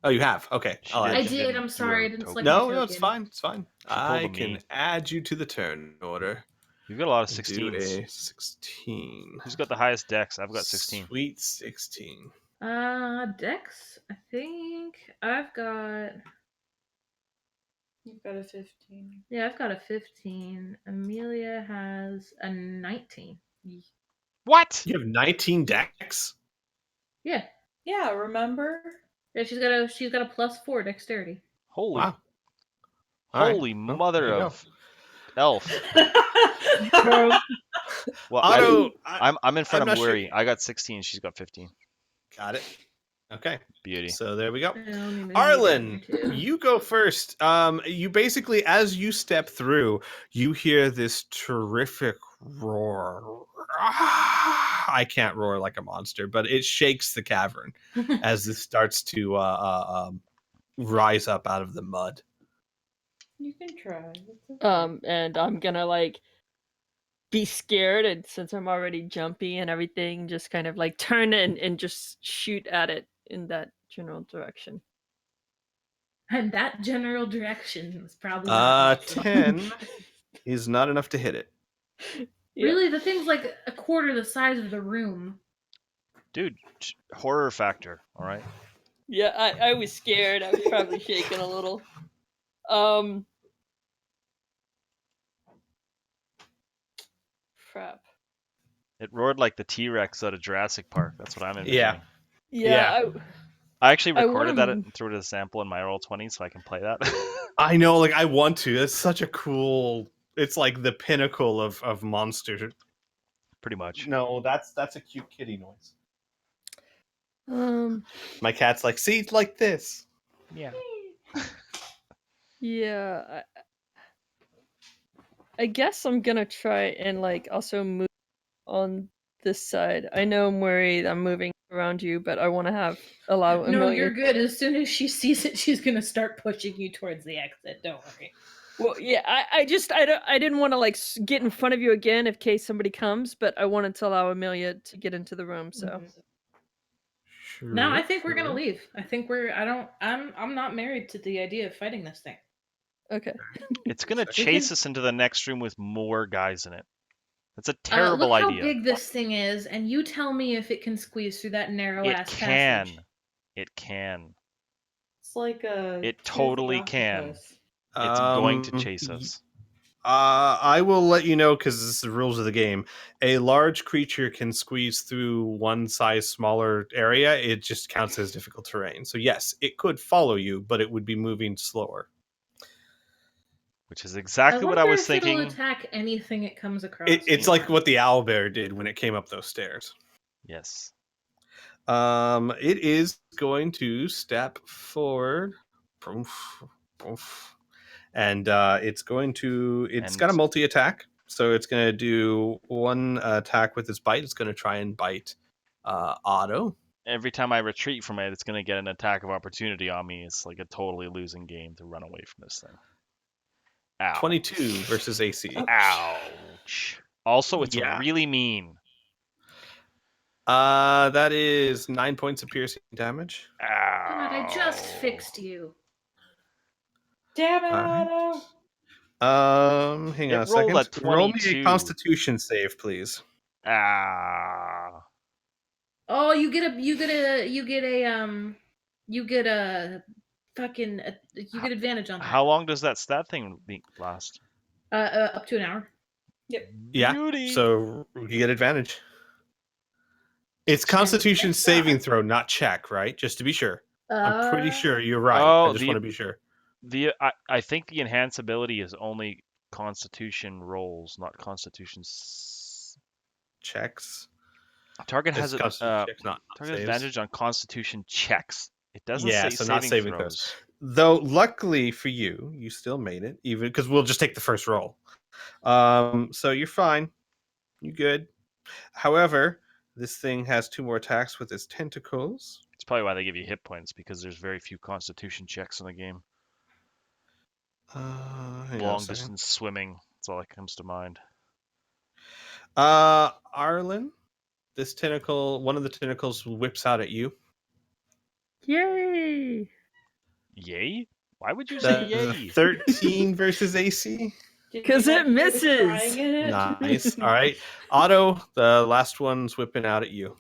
Oh, you have. Okay. She I'll did. add I you. She did. didn't I'm do sorry. her I didn't token. select my No, token. no, it's fine. It's fine. I pulled a can me. add you to the turn order. We've got a lot of And do 16s. a 16. Who's got the highest dex? I've got 16. Sweet 16. Dex. I think I've got. You've got a 15. Yeah, I've got a 15. Amelia has a 19. What? You have 19 decks? Yeah. Yeah, remember? Yeah, she's got a +4 dexterity. Holy, Wow. All right. holy Well, mother there you of elf. Well, Otto, I'm in front I'm of not sure- Worry. I got 16. She's got 15. got it. Okay. Beauty. So there we go. Let me move you down Arlen, here, too. you go first. You basically, as you step through, you hear this terrific roar. I can't roar like a monster, but it shakes the cavern as this starts to rise up out of the mud. You can try. It's okay. And I'm gonna like be scared, and since I'm already jumpy and everything, just kind of like turn and just shoot at it in that general direction. And that general direction was probably not helpful. 10 is not enough to hit it. Yeah. Really, the thing's like a quarter the size of the room. Dude, horror factor. All right. Yeah, I was scared. I was probably shaking a little. Crap. It roared like the T-Rex out of Jurassic Park. That's what I'm envisioning. Yeah. Yeah. I actually I recorded that wanna- and threw it as a sample in my Roll20 so I can play that. I know, like I want to. That's such a cool. It's like the pinnacle of monster. Pretty much. No, that's a cute kitty noise. Um. My cat's like, see, it's like this. Yeah. Yeah, I guess I'm gonna try and like also move on this side. I know, Murray, I'm moving around you, but I want to allow No, Amelia. you're good. As soon as she sees it, she's gonna start pushing you towards the exit. Don't worry. Well, yeah, I didn't want to like get in front of you again in case somebody comes, but I wanted to allow Amelia to get into the room. So Sure. No, I think we're gonna sure. leave. I think I'm not married to the idea of fighting this thing. okay. It's gonna We chase us into the next room with more guys in it. That's a Look terrible how idea. big this thing is, and you tell me if it can squeeze through that narrow It ass can. passage. It can. It's like a It toothy totally can. octopus. It's going to Um, chase us. I will let you know because this is the rules of the game. A large creature can squeeze through one size smaller area. It just counts as difficult terrain. So yes, it could follow you, but it would be moving slower. Which is I exactly what wonder I was if it'll thinking. attack anything it comes across. It's Yeah. like what the owlbear did when it came up those stairs. Yes. It is going to step forward. Poof, poof. And it's got a And multi-attack. So it's going to do one attack with its bite. It's going to try and bite Otto. every time I retreat from it, it's going to get an attack of opportunity on me. It's like a totally losing game to run away from this thing. Ow. 22 versus AC. Ouch. Also, it's Yeah. really mean. That is 9 points of piercing damage. Ow. God, I just fixed you. Damn it, Alright. Otto! Hang It on a rolled a second. Roll me a 22. Constitution save, please. Ah. Oh, you get advantage on that. How long does that stat thing last? Up to an hour. Yeah. Beauty. So you get advantage. It's And Constitution thank saving God. throw, not check, right? Just to be sure. I'm pretty sure you're right. Oh, I just want to be sure. I think the enhance ability is only Constitution rolls, not Constitution. Checks. Target has It's Constitution checks, not target has saves. advantage on Constitution checks. It doesn't Yeah, say so not saving saving throws. throws. Though, luckily for you, you still made it, even because we'll just take the first roll. So you're fine. You good. However, this thing has 2 more attacks with its tentacles. It's probably why they give you hit points, because there's very few Constitution checks in the game. Hang on a Long second. distance swimming. That's all that comes to mind. Arlen, this tentacle, one of the tentacles whips out at you. Yay! Yay? Why would you say That's a yay? 13 versus AC. Did 'Cause you it not hear the misses. crying in it? Nice. All right. Otto, the last one's whipping out at you.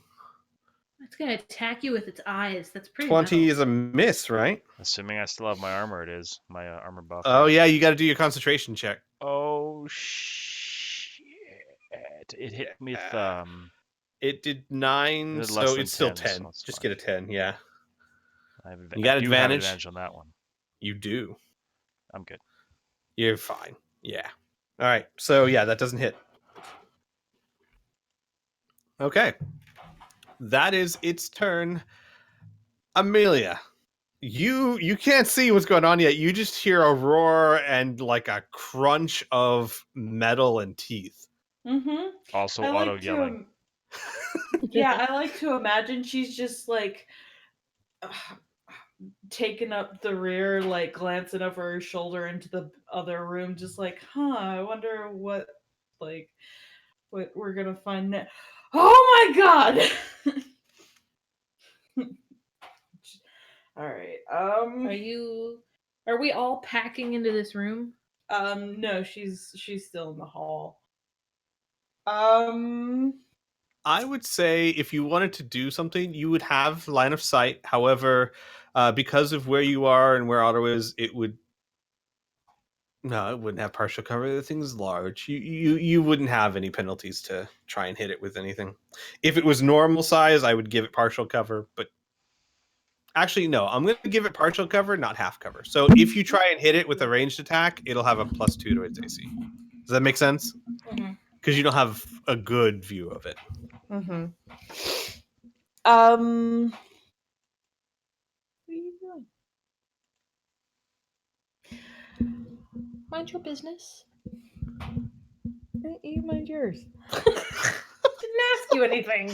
It's gonna attack you with its eyes. That's pretty 20 metal. is a miss, right? Assuming I still have my armor, it is. My armor buff. Oh, yeah, you got to do your concentration check. Oh, shit. It hit me with, It did 9, It did so less than it's still 10, 10. so it's Just fine. get a 10, yeah. I You got do have advantage? advantage on that one. You do. I'm good. You're fine. Yeah. All right. So, yeah, that doesn't hit. Okay. That is its turn. Amelia, you can't see what's going on yet. You just hear a roar and like a crunch of metal and teeth. Mm-hmm. Also, I auto like to, yelling. yeah, I like to imagine she's just like taking up the rear, like glancing over her shoulder into the other room, just like, I wonder what we're gonna find next. Oh my god! All right. Are we all packing into this room? No, she's still in the hall. I would say if you wanted to do something, you would have line of sight. However, because of where you are and where Otto is, it wouldn't have partial cover. The thing's large. You wouldn't have any penalties to try and hit it with anything. If it was normal size, I would give it partial cover, but actually no, I'm going to give it partial cover, not half cover. So if you try and hit it with a ranged attack, it'll have a +2 to its AC. Does that make sense? Mm-hmm. Because you don't have a good view of it. Mm-hmm. Where are you going? Mind your business. You mind yours. Didn't ask you anything.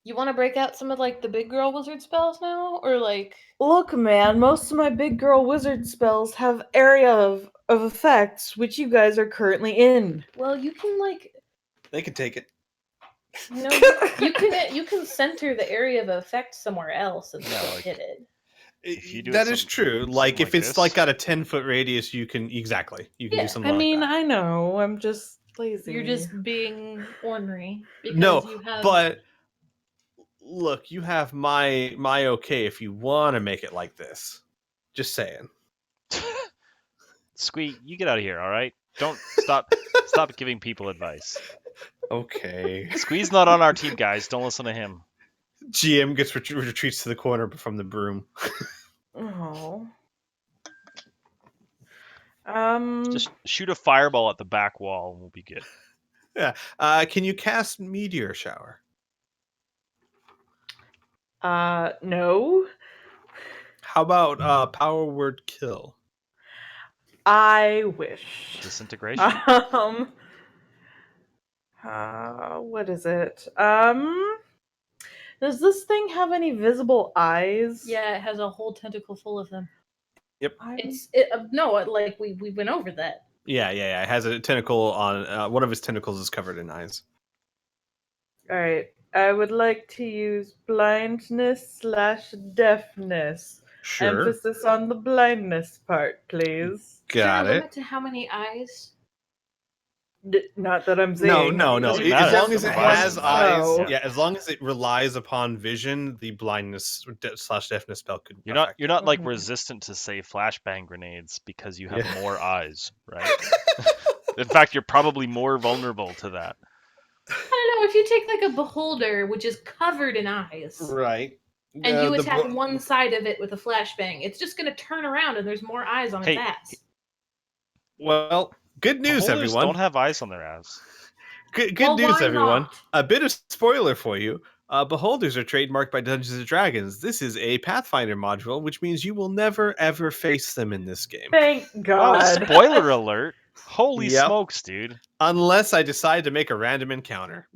You want to break out some of like the big girl wizard spells now, or like? Look, man, most of my big girl wizard spells have area of effects, which you guys are currently in. Well, you can like. They can take it. No, you can center the area of effect somewhere else and still like- hit it. If you do That it is some- true. something Like if like it's this. like got a 10-foot radius, you can exactly. You can Yeah, do something I mean, like that. I know. I'm just lazy. You're just being ornery because No, you have. but look, you have my okay if you want to make it like this. Just saying. Squee, you get out of here, all right? Don't stop giving people advice. Okay. Squee's not on our team, guys. Don't listen to him. GM gets retreats to the corner from the broom. Oh. Just shoot a fireball at the back wall and we'll be good. Yeah. Can you cast Meteor Shower? No. How about Power Word Kill? I wish. Disintegration? What is it? Does this thing have any visible eyes? Yeah, it has a whole tentacle full of them. I'm- Like we went over that. Yeah. It has a tentacle on one of his tentacles is covered in eyes. All right. I would like to use blindness/deafness. Sure. Emphasis on the blindness part, please. Is there Got a it. limit to how many eyes? Not that I'm No. saying. Doesn't As matter. long as it Provides has some eyes, eyes. yeah. As long as it relies upon vision, the blindness/deafness spell could. You're not like Mhm. resistant to say flashbang grenades because you have Yeah. more eyes, right? In fact, you're probably more vulnerable to that. I don't know. If you take like a beholder, which is covered in eyes, Right. and you attack one side of it with a flashbang, it's just going to turn around and there's more eyes on its Hey, ass. Well, good news, Beholders everyone. don't have eyes on their ass. Good Well, news, why everyone. not? A bit of spoiler for you. Beholders are trademarked by Dungeons and Dragons. This is a Pathfinder module, which means you will never ever face them in this game, Thank Oh, God. spoiler alert! Holy Yep. smokes, dude! unless I decide to make a random encounter.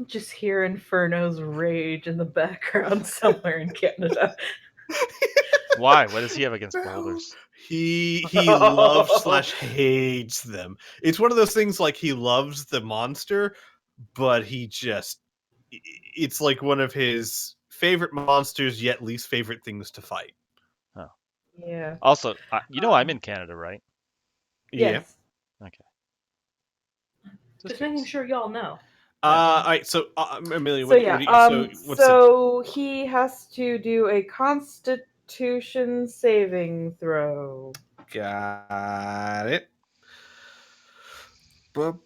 Just hear Inferno's rage in the background somewhere in Canada. Why? What does he have against beholders? He loves/hates them. It's one of those things like he loves the monster, but it's like one of his favorite monsters yet least favorite things to fight. Yeah. Also, I'm in Canada, right? Yes. Just making sure y'all know. All right. So, Amelia, So yeah. what's the So he has to do a Constitution saving throw. got it? Nope.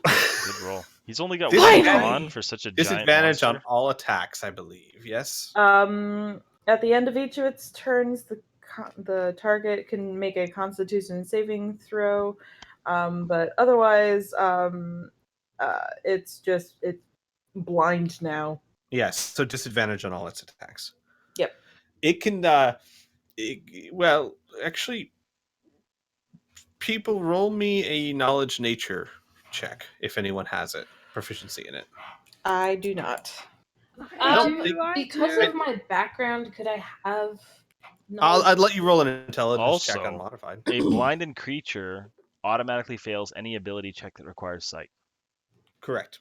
Good roll. He's only got one Disadvantage. on for such a giant Disadvantage on monster. all attacks, I believe. Yes. At the end of each of its turns, the target can make a Constitution saving throw, but otherwise, it's blind now. Yes. So disadvantage on all its attacks. Yep. It can. Well, actually, people roll me a knowledge nature check if anyone has it. Proficiency in it. I do not. I don't think- Because of my background, could I have? I'd let you roll an intelligence check Also, unmodified. A blinded creature automatically fails any ability check that requires sight. Correct.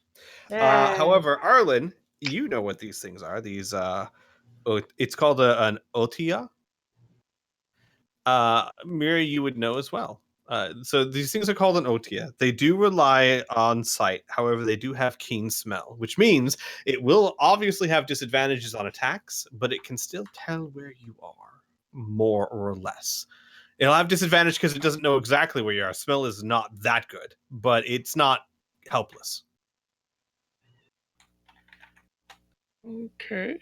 Yeah. However, Arlen, you know what these things are. These it's called an otia. Miri, you would know as well. So these things are called an otia. They do rely on sight. However, they do have keen smell, which means it will obviously have disadvantages on attacks, but it can still tell where you are, more or less. It'll have disadvantage because it doesn't know exactly where you are. Smell is not that good, but it's not helpless. Okay.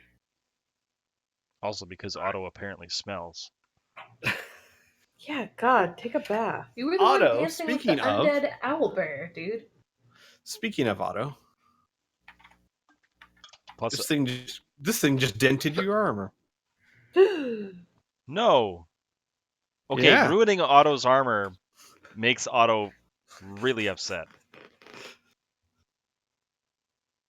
Also, because Otto apparently smells. Yeah, God, take a bath. You were the Otto, one dancing with the speaking of- undead owlbear, dude. Speaking of Otto, Plus, This thing just dented your armor. no. Okay, Yeah. ruining Otto's armor makes Otto really upset.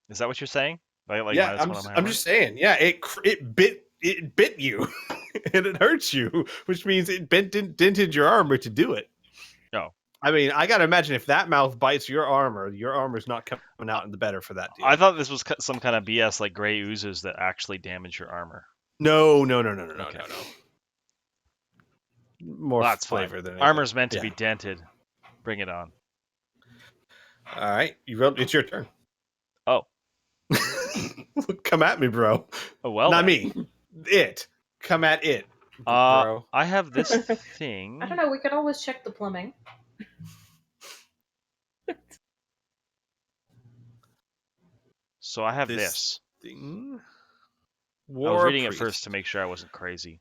Is that what you're saying? Like Yeah, minus one on my I'm armor? just saying. Yeah, it bit you, and it hurts you, which means it dented your armor to do it. No. I mean, I gotta imagine if that mouth bites your armor's not coming out in the better for that deal. I thought this was some kind of BS, like gray oozes that actually damage your armor. No. Okay. More Well, that's flavor fine. than anything. Armor's meant to Yeah. be dented. Bring it on. All right, you rolled. It's your turn. Oh. Come at me, bro. Oh well. Not then. me. It. Come at it, bro. I have this thing. I don't know. We could always check the plumbing. So I have This this. thing. I was reading it first to make sure I wasn't crazy.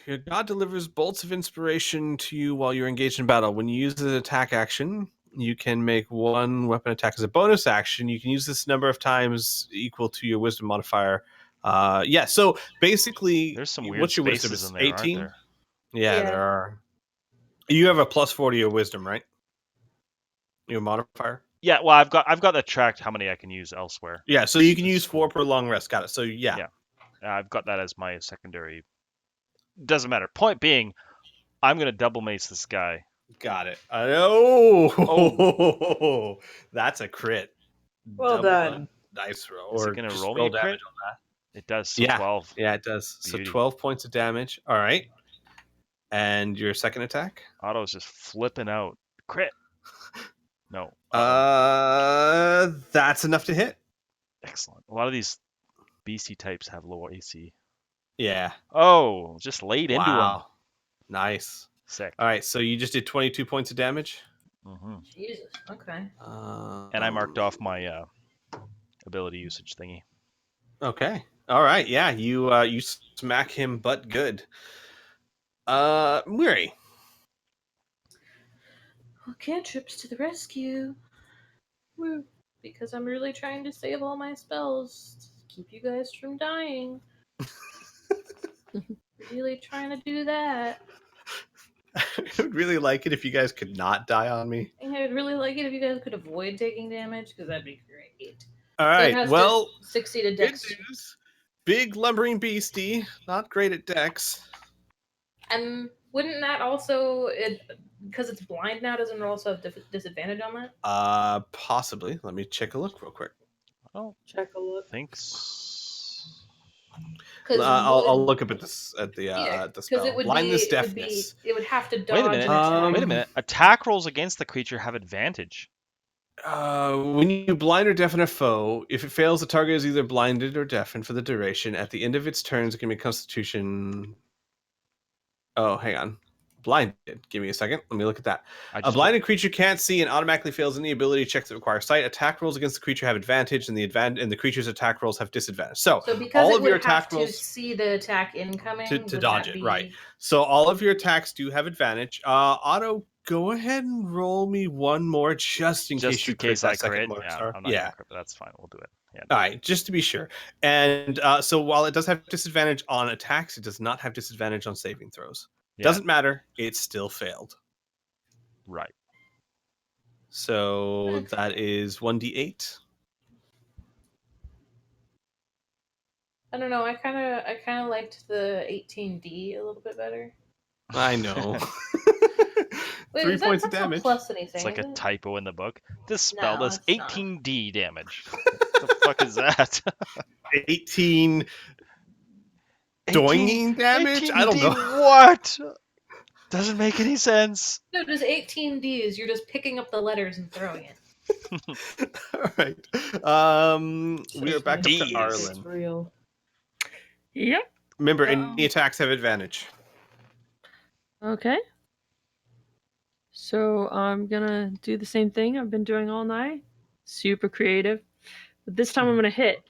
Your god delivers bolts of inspiration to you while you're engaged in battle. When you use an attack action, you can make one weapon attack as a bonus action. You can use this number of times equal to your wisdom modifier. Yeah, so basically, There's some weird what's your wisdom? spaces It's in there, aren't 18? there? Yeah, there are. You have a +4 to your wisdom, right? Your modifier? Yeah, well, I've got that tracked how many I can use elsewhere. Yeah, so you can use 4 per long rest. Got it. So yeah. I've got that as my secondary. Doesn't matter. Point being, I'm gonna double mace this guy. Got it. Oh, that's a crit. Well Double done. Dice roll. Is Or it gonna just roll me a damage crit? on that. It does. So Yeah. 12. Yeah, it does. Beauty. So 12 points of damage. All right. And your second attack? Otto's just flipping out. Crit. No. That's enough to hit. Excellent. A lot of these BC types have low AC. Yeah. Oh, just laid into him. Nice. Sick. All right, so you just did 22 points of damage. Hmm. Jesus. Okay. And I marked off my ability usage thingy. Okay. All right. Yeah, you smack him, but good. Muri. Well, cantrips to the rescue. Woo. Because I'm really trying to save all my spells to keep you guys from dying. Really trying to do that. I would really like it if you guys could not die on me. And I'd really like it if you guys could avoid taking damage, because that'd be great. All It right. has Well, to succeed at good Dex. news. Big lumbering beastie, not great at Dex. And wouldn't that also, because it's blind now, doesn't it also have disadvantage on that? Possibly. Let me check a look real quick. Oh, Check a look. thinks. I'll look up at the spell. Because it would Blindness, be, deafness. it would have to dodge Wait a minute. an attack. Wait a minute. Attack rolls against the creature have advantage. When you blind or deafen a foe, if it fails, the target is either blinded or deafened for the duration. At the end of its turns, it can be Constitution. Oh, hang on. Blinded. Give me a second. Let me look at that. A blinded creature can't see and automatically fails any ability checks that require sight. Attack rolls against the creature have advantage, and the creature's attack rolls have disadvantage. So because all it of your would have attack to rolls see the attack incoming to would dodge that it, be... right? So all of your attacks do have advantage. Otto, go ahead and roll me one more, just in case you crit that second Morning Star. I'm not gonna crit, but that's fine. We'll do it. Yeah. All right, just to be sure. And so while it does have disadvantage on attacks, it does not have disadvantage on saving throws. Yeah. Doesn't matter. It still failed. Right. So that is 1d8. I don't know. I kind of liked the 18D a little bit better. I know. Wait, 3 points of that's not damage. plus anything. It's like is a it? typo in the book. This spell No, does it's not. 18d damage. What the fuck is that? 18 doinging damage? 18d I don't know. What? Doesn't make any sense. No, just 18Ds. You're just picking up the letters and throwing it. All right. We are back up Ds. to Arlen. It's real. Yep. Remember, any attacks have advantage. Okay. So I'm gonna do the same thing I've been doing all night. Super creative. But this time I'm gonna hit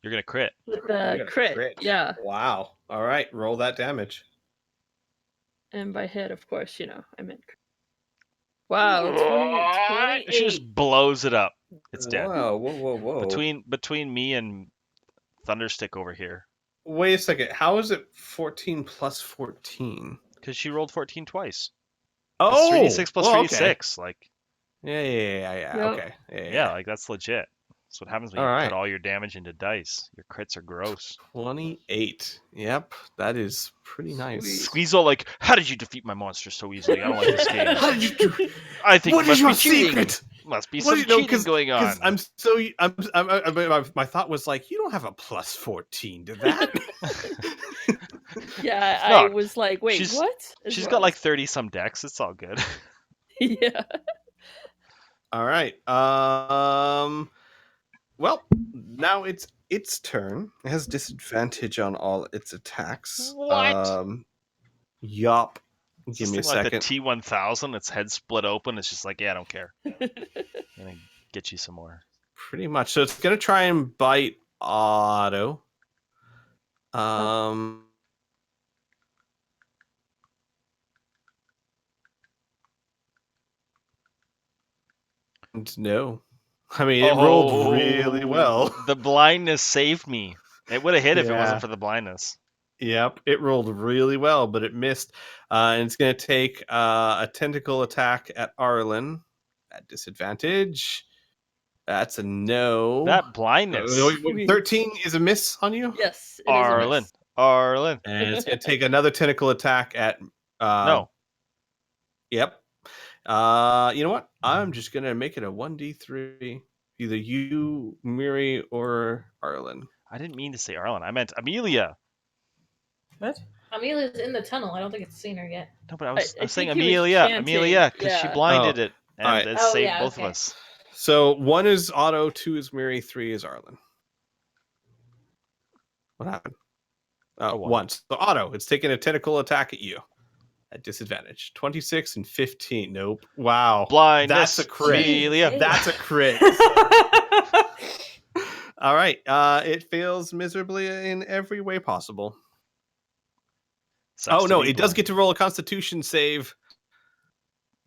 You're gonna crit. with the crit. Yeah. Wow. All right. Roll that damage. And by hit, of course, I meant. Wow, 28. She just blows it up. It's dead. Wow. Whoa. Between me and thunderstick over here Wait a second. How is it 14 plus 14? because she rolled 14 twice. It's Oh, 3d6 plus well, 3d6. Like, Yeah. Yep. Okay. yeah, like that's legit. That's what happens when All you right. put all your damage into dice. Your crits are gross. 28. Yep, that is pretty nice. Squeezel, like, how did you defeat my monster so easily? I don't like this game. How did you do? I think What it is must your be cheating. secret? Must be What some do you know? cheating going on. Because my thought was like, you don't have a plus 14 to that. Yeah, No, I was like, wait, she's- what? As She's well. got like 30 some decks. It's all good. Yeah. All right. Well, now it's its turn. It has disadvantage on all its attacks. What? Yup. It's Give this me a thing like the second. T1000. Its head split open. It's just like, yeah, I don't care. I'm gonna get you some more. Pretty much. So it's gonna try and bite Otto. No. I mean, it rolled really well. The blindness saved me. It would have hit if it Yeah. wasn't for the blindness. Yep, it rolled really well, but it missed. And it's going to take a tentacle attack at Arlen at disadvantage. That's a no. That blindness. 13 is a miss on you? Yes. It is a Arlen. miss. Arlen. And it's going to take another tentacle attack at. No. Yep. You know what? I'm just going to make it a 1d3. Either you, Miri, or Arlen. I didn't mean to say Arlen. I meant Amelia. What? Amelia's in the tunnel. I don't think it's seen her yet. No, but I was I saying think he was Amelia. chanting, Amelia, because she yeah. blinded Oh, it and alright. it Oh, saved yeah, both okay. of us. So 1 is Otto, 2 is Miri, 3 is Arlen. What happened? A one. 1. So Otto, it's taking a tentacle attack at you at disadvantage. 26 and 15. Nope. Wow. Blindness. That's a crit. Amelia. That's a crit. All right. It fails miserably in every way possible. Sucks Oh to no, be it does blind. get to roll a Constitution save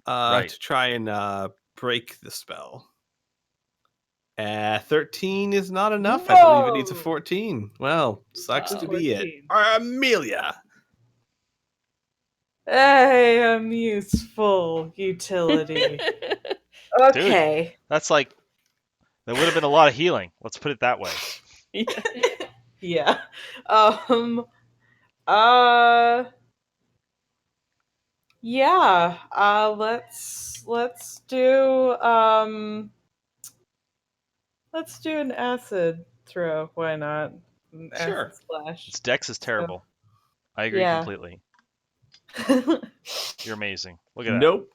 Right. to try and break the spell. 13 is not enough. I believe it needs a No! 14. Well, sucks Wow. to be it. 14. Amelia. I am useful utility. Okay. That's like, there would have been a lot of healing. Let's put it that way. Yeah. Uh. Yeah. Let's do Let's do an acid throw. Why not? An Sure. acid splash. Its dex is terrible. I agree Yeah. completely. You're amazing. Look at that. Nope.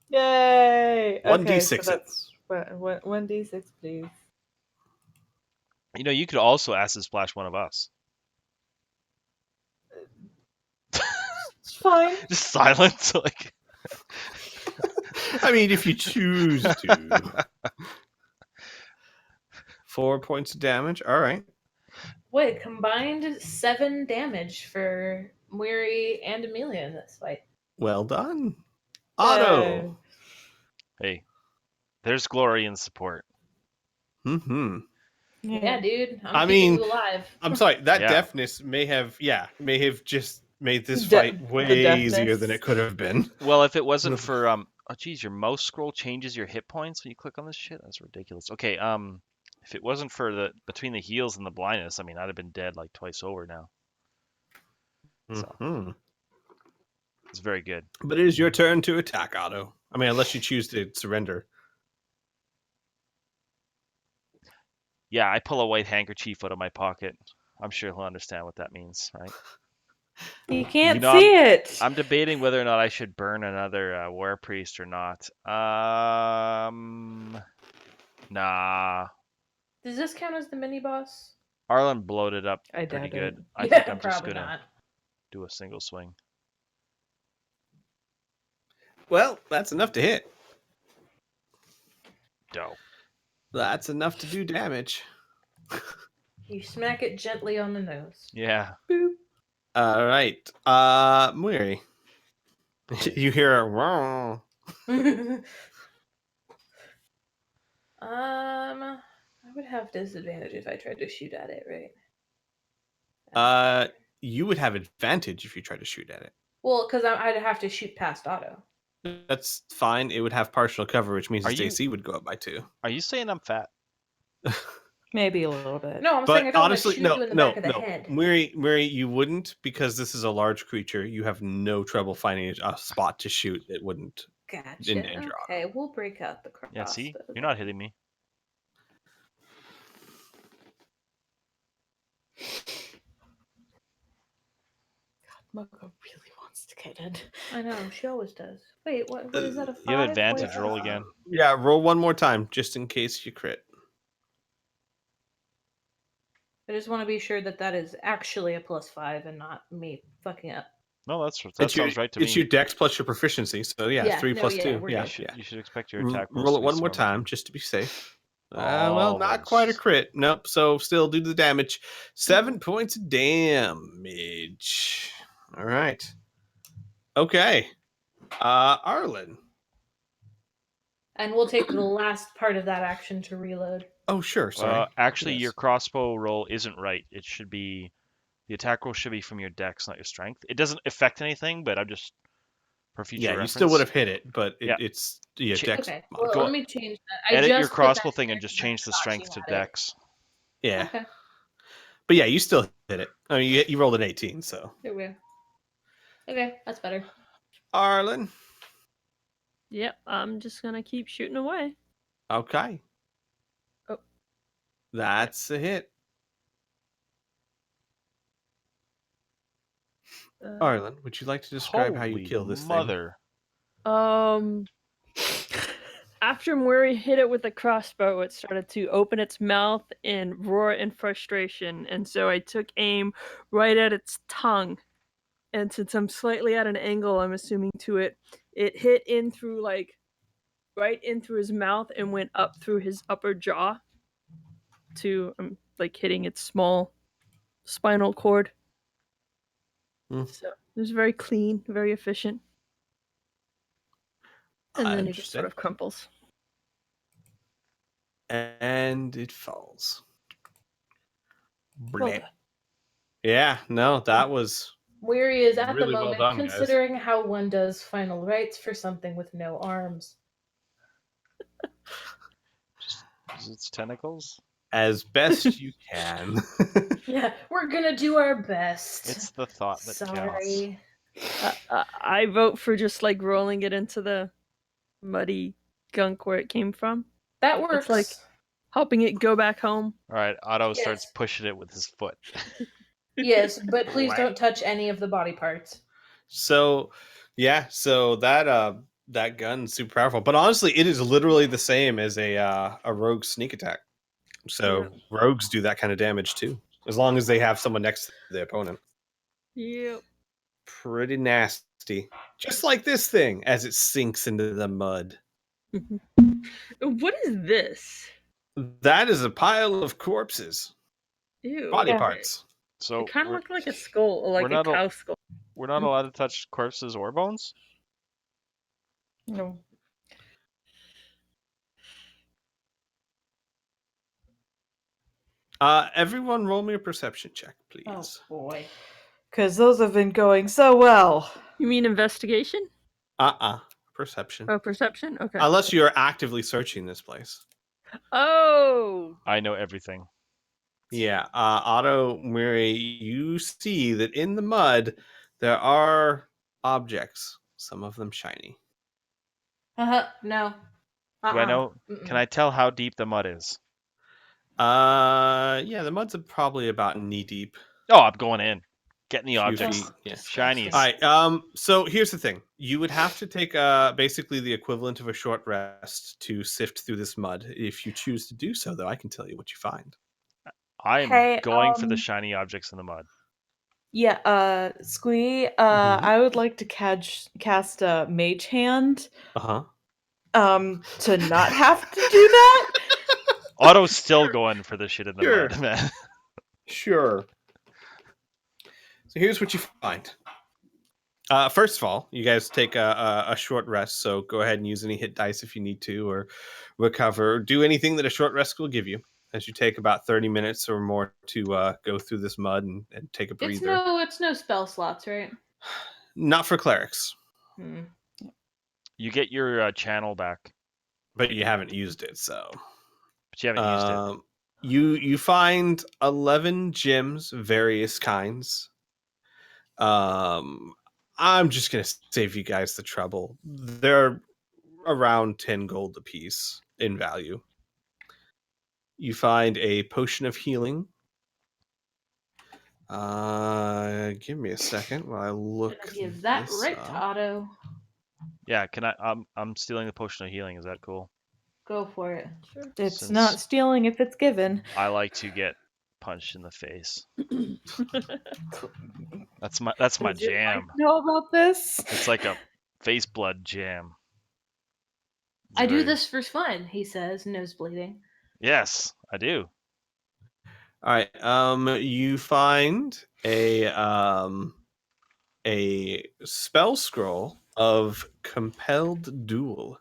Yay! 1d6 it. So that's 1d6, please. You know, you could also acid splash one of us. It's fine. Just silence. Like, I mean, if you choose to. 4 points of damage. All right. Wait, combined 7 damage for Miri and Amelia in this fight. Well done. Otto. hey, there's glory in support. Mm-hmm. Yeah, dude. I'm I keeping mean, you alive. I'm sorry. That Yeah. deafness may have just made this De- fight the way deafness. easier than it could have been. Well, if it wasn't for oh geez, your mouse scroll changes your hit points when you click on this shit. That's ridiculous. Okay, if it wasn't for the between the heals and the blindness, I mean, I'd have been dead like twice over now. So. Mhm. It's very good. But it is your turn to attack, Otto. I mean, unless you choose to surrender. Yeah, I pull a white handkerchief out of my pocket. I'm sure he'll understand what that means, right? You can't You know, see it. I'm debating whether or not I should burn another war priest or not. Nah. Does this count as the mini boss? Arlen bloated up I pretty doubt good. it. I think I'm just Probably gonna not. do a single swing. Well, that's enough to hit. Dope. That's enough to do damage. You smack it gently on the nose. Yeah. Boop. All right. Muiri. You hear a I would have disadvantage if I tried to shoot at it, right? You would have advantage if you try to shoot at it. Well, because I'd have to shoot past Otto. That's fine. It would have partial cover, which means Are its you- AC would go up by 2. Are you saying I'm fat? Maybe a little bit. No, I'm saying I But don't honestly, want to shoot no, you in the no, back of the no. head. Mary, you wouldn't, because this is a large creature. You have no trouble finding a spot to shoot that wouldn't. Gotcha. in danger, Okay, we'll break out the crossbow. Yeah, see? You're not hitting me. Moko really wants to get in. I know, she always does. Wait, what is that, a 5? You have advantage. Wait, Roll again. Yeah, roll one more time, just in case you crit. I just want to be sure that that is actually a +5 and not me fucking up. No, that It's sounds right to me. It's your dex plus your proficiency, so yeah, Yeah, 3 no, plus yeah, 2. we're Yeah, good. yeah. You should expect your attack rolls Roll to it be one more similar. time, just to be safe. Well, not Always. quite a crit. Nope. So still do the damage. 7 points of damage. All right. Okay. Arlen. And we'll take the last part of that action to reload. Oh, sure. Sorry. Actually, Yes. your crossbow roll isn't right. It should be the attack roll should be from your dex, not your strength. It doesn't affect anything, but I'm just for future Yeah, you reference. still would have hit it, but Yeah. it's dex. Okay, well, Go- let me change that. I Edit just your put crossbow that thing there and just because I change the thought strength you to had it. dex. Yeah, Okay, but yeah, you still hit it. I mean, you rolled an 18, so there we go. Okay, that's better. Arlen. Yep, I'm just gonna keep shooting away. Okay. Oh. That's a hit. Arlen, would you like to describe how you Holy kill this mother. After Murray hit it with a crossbow, it started to open its mouth and roar in frustration, and so I took aim right at its tongue. And since I'm slightly at an angle, I'm assuming to it, it hit in through right in through his mouth and went up through his upper jaw to hitting its small spinal cord. Hmm. So it was very clean, very efficient. And then it just sort Understood. of crumples. And it falls. Well Bleh. done. Yeah, no, that was Weary is at Really the well moment done, guys. considering how one does final rites for something with no arms. Just use its tentacles. as best you can. Yeah, we're gonna do our best. It's the thought that counts. Sorry. I vote for just rolling it into the muddy gunk where it came from, That works. like- helping it go back home. All right, Otto Yes. starts pushing it with his foot. Yes, but please Wow. don't touch any of the body parts. So yeah, so that gun's super powerful. But honestly, it is literally the same as a rogue sneak attack. So rogues do that kind of damage too, as long as they have someone next to the opponent. Yep. Pretty nasty. Just like this thing as it sinks into the mud. What is this? That is a pile of corpses. Ew. Body Yeah. parts. So It kind of we're, looked like a skull, like we're a not al- cow skull. we're not allowed to touch corpses or bones? No. Everyone roll me a perception check, please. Oh boy. Because those have been going so well. You mean investigation? Perception. Oh, perception? Okay. Unless you're actively searching this place. Oh! I know everything. Yeah, Otto, Mary, you see that in the mud there are objects, some of them shiny. No. Do I know? Can I tell how deep the mud is? Yeah, the mud's probably about knee deep. Oh, I'm going in. Getting the Few objects. feet, yeah. Shinies. All right. So here's the thing: you would have to take basically the equivalent of a short rest to sift through this mud. If you choose to do so, though, I can tell you what you find. I'm Hey, going for the shiny objects in the mud. Yeah, Squee, I would like to cast a Mage Hand, to not have to do that. Otto's still going for the shit in the Sure. mud, man. Sure. So here's what you find. First of all, you guys take a short rest, so go ahead and use any hit dice if you need to, or recover. Do anything that a short rest will give you. as you take about 30 minutes or more to go through this mud and take a breather. It's no spell slots, right? Not for clerics, You get your channel back, but you haven't used it, so. but you haven't used it. You find 11 gems, various kinds. I'm just gonna save you guys the trouble. They're around 10 gold apiece in value. You find a potion of healing. Give me a second while I look. Is that this right, up. Otto? Yeah, can I? I'm stealing the potion of healing. Is that cool? Go for it. Sure. It's Since- not stealing if it's given. I like to get punched in the face. That's my Does your jam. wife know about this? It's like a face blood jam. It's I do very- this for fun, he says, nose bleeding. Yes, I do. All right. You find a spell scroll of compelled duel.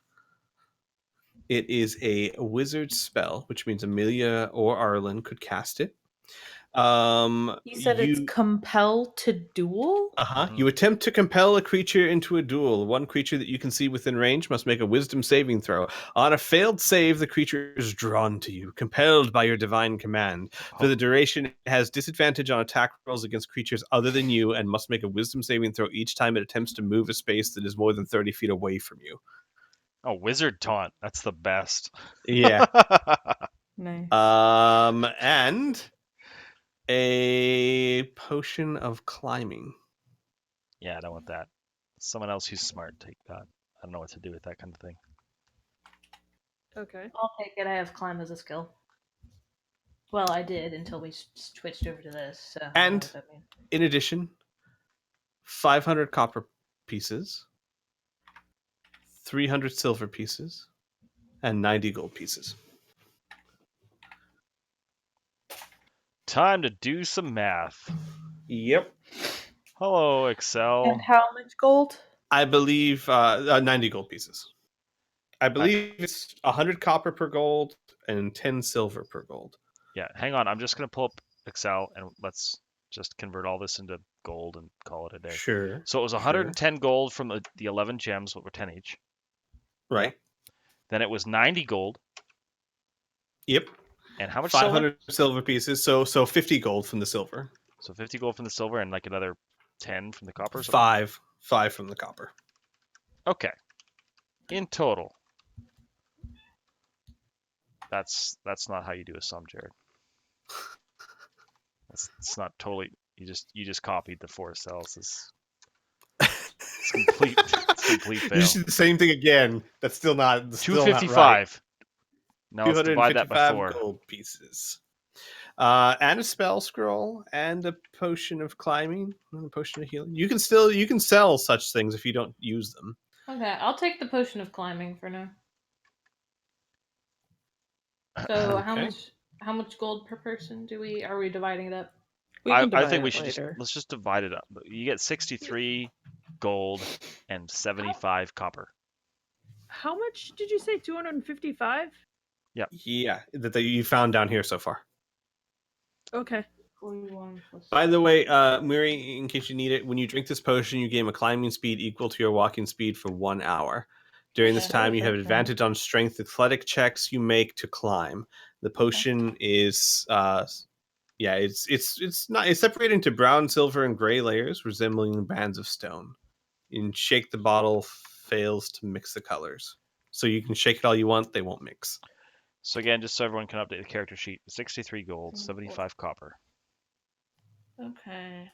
It is a wizard spell, which means Amelia or Arlen could cast it. You said it's compelled to duel? Mhm. You attempt to compel a creature into a duel. One creature that you can see within range must make a wisdom saving throw. On a failed save, the creature is drawn to you, compelled by your divine command. For the duration, it has disadvantage on attack rolls against creatures other than you and must make a wisdom saving throw each time it attempts to move a space that is more than 30 feet away from you. Oh, wizard taunt. That's the best. Yeah. Nice. And a potion of climbing. Yeah, I don't want that. Someone else who's smart take that. I don't know what to do with that kind of thing. Okay. I'll take it. I have climb as a skill. Well, I did until we switched over to this. So I don't know And- what that means. In addition, 500 copper pieces, 300 silver pieces, and 90 gold pieces. Time to do some math. Yep. Hello, Excel. And how much gold? I believe 90 gold pieces. I believe it's 100 copper per gold and 10 silver per gold. Yeah, hang on. I'm just gonna pull up Excel and let's just convert all this into gold and call it a day. Sure. So it was 110 gold from the 11 gems, what were 10 each. Right. Then it was 90 gold. Yep. And how much silver? 500 silver pieces. So 50 gold from the silver. So 50 gold from the silver and like another 10 from the copper. or something? 5 from the copper. Okay. In total. That's not how you do a sum, Jared. It's not totally. You just copied the 4 cells. It's complete. It's complete fail. You just did the same thing again. That's still not. That's still not right. 255. Now let's divide that by 255 4. gold pieces. And a spell scroll and a potion of climbing and a potion of healing. You can sell such things if you don't use them. Okay, I'll take the potion of climbing for now. So Okay. how much gold per person are we dividing it up? We can I divide think we it should later. let's just divide it up. You get 63 gold and 75 copper. How much did you say? 255? Yeah, that you found down here so far. Okay. 41 plus. By the way, Muri, in case you need it, when you drink this potion, you gain a climbing speed equal to your walking speed for 1 hour. During this Okay, time, you have perfect. advantage on strength athletic checks you make to climb. The potion is, it's separated into brown, silver, and gray layers, resembling bands of stone. And shake the bottle fails to mix the colors, so you can shake it all you want; they won't mix. So again, just so everyone can update the character sheet, 63 gold, 75 copper. Okay.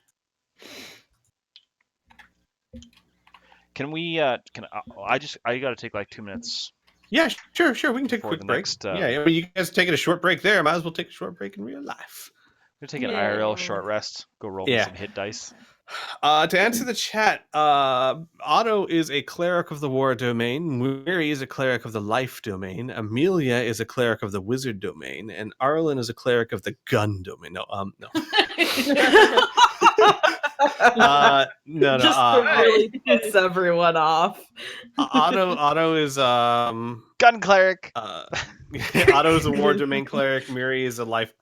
Can we? I got to take like 2 minutes. Yeah, sure. We can take a For quick the break. next, Yeah, well, you guys taking a short break there. Might as well take a short break in real life. I'm gonna take an Yeah. IRL short rest. Go roll me Yeah. some hit dice. To answer the chat, Otto is a cleric of the war domain. Muri is a cleric of the life domain. Amelia is a cleric of the wizard domain, and Arlen is a cleric of the gun domain. No. No. Just to really piss everyone off. Otto is Gun cleric. Otto is a war domain cleric. Miri is a life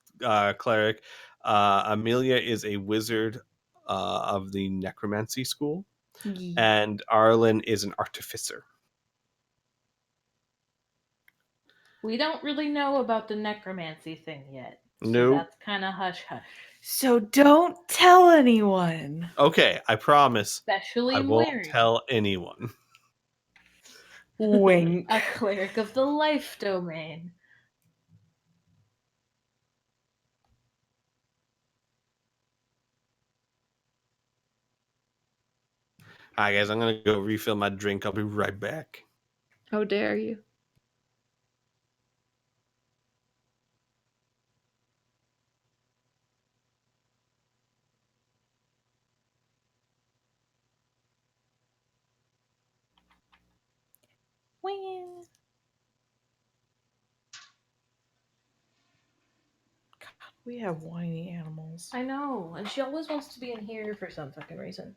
cleric. Amelia is a wizard of the necromancy school, and Arlen is an artificer. We don't really know about the necromancy thing yet. So No. that's kind of hush hush. So don't tell anyone. Okay, I promise. Especially I won't Larry, tell anyone. Wink. a cleric of the life domain. All right, guys, I'm gonna go refill my drink. I'll be right back. How dare you? God, we have whiny animals. I know, and she always wants to be in here for some fucking reason.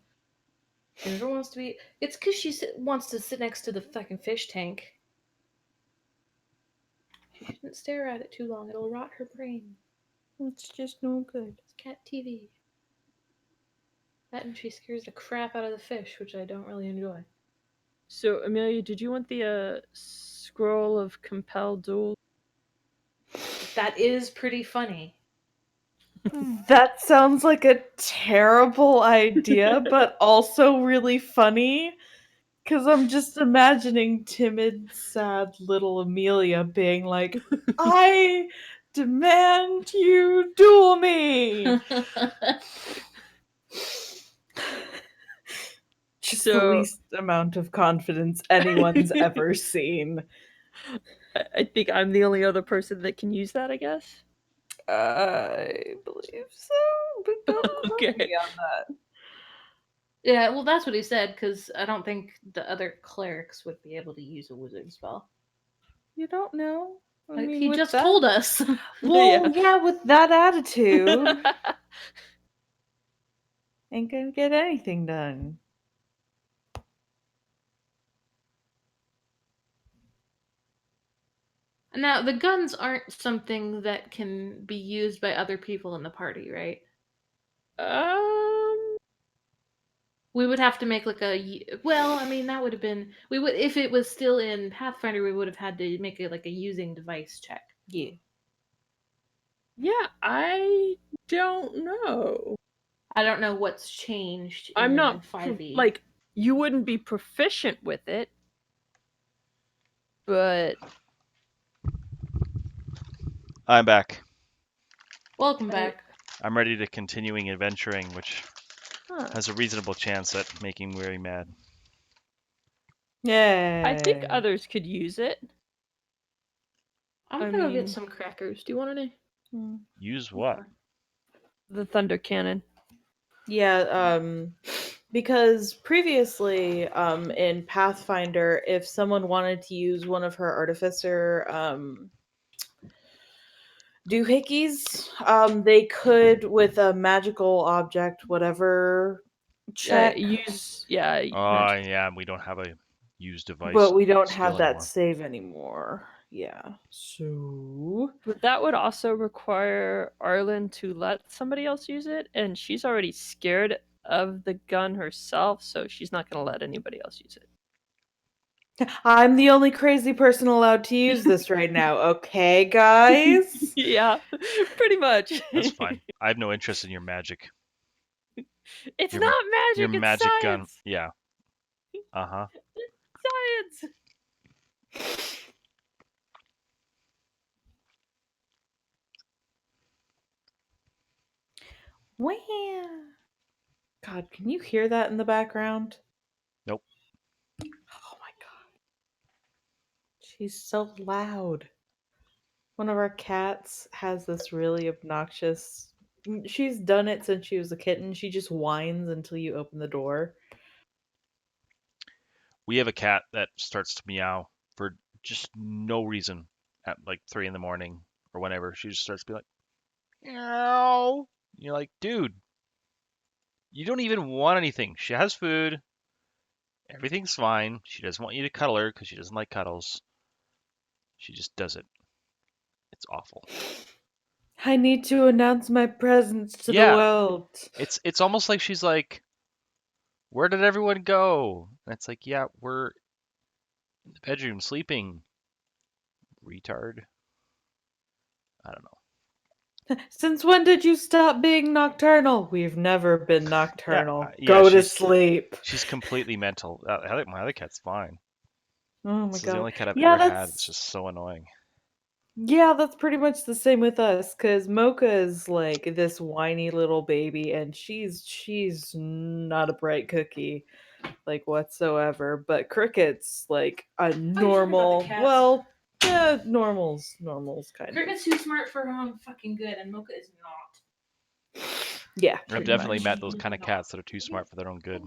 She never wants to be. It's because she wants to sit next to the fucking fish tank. She shouldn't stare at it too long; it'll rot her brain. It's just no good. It's cat TV. That and she scares the crap out of the fish, which I don't really enjoy. So, Amelia, did you want the scroll of compel duel? That is pretty funny. That sounds like a terrible idea, but also really funny. Because I'm just imagining timid, sad little Amelia being like, I demand you duel me! Just the So- least amount of confidence anyone's ever seen. I think I'm the only other person that can use that, I guess. I believe so, but don't quote Okay. me on that. Yeah, well, that's what he said, because I don't think the other clerics would be able to use a wizard spell. You don't know. I Like, mean, he with just that- told us. Well, yeah, with that attitude, ain't gonna get anything done. Now, the guns aren't something that can be used by other people in the party, right? We would have to make like well, I mean that would have been we would if it was still in Pathfinder, we would have had to make it like a using device check. Yeah. Yeah, I don't know. I don't know what's changed. I'm in not 5e. like you wouldn't be proficient with it, but I'm back. Welcome back. I'm ready to continuing adventuring, which huh. has a reasonable chance at making Weary mad. Yeah. I think others could use it. I'm I gonna go mean- get some crackers. Do you want any? Use what? The thunder cannon. Yeah, because previously, in Pathfinder, if someone wanted to use one of her artificer, doohickeys, they could with a magical object, whatever check. Use Oh, magic. yeah, we don't have a use device. But we don't skill have that anymore. save anymore. Yeah. So But that would also require Arlen to let somebody else use it, and she's already scared of the gun herself, so she's not going to let anybody else use it. I'm the only crazy person allowed to use this right now, okay, guys? Yeah, pretty much. That's fine. I have no interest in your magic. It's Your- not magic, Your it's magic gun. science. Yeah. Uh-huh. Science. Wow. God, can you hear that in the background? Nope. Oh my god. She's so loud. One of our cats has this really obnoxious. She's done it since she was a kitten. She just whines until you open the door. We have a cat that starts to meow for just no reason at like 3 in the morning or whenever. She just starts to be like, meow. You're like, dude, You don't even want anything. She has food. Everything's fine. She doesn't want you to cuddle her because she doesn't like cuddles. She just does it. It's awful. I need to announce my presence to the Yeah. world. It's almost like she's like, where did everyone go? And it's like, yeah, we're in the bedroom sleeping. Retard. I don't know. Since when did you stop being nocturnal? We've never been nocturnal. Yeah, Go to she's sleep. she's completely mental. My other cat's fine. Oh my This is the god. only cat I've Yeah, ever had. that's It's just so annoying. yeah, that's pretty much the same with us. Cause Mocha is like this whiny little baby, and she's not a bright cookie, like whatsoever. But Cricket's like a normal. cats. Well, yeah, normal's kind of. Cricket's too smart for her own fucking good, and Mocha is not. Yeah, I've pretty definitely much. met those kind of cats that are too smart for their own good.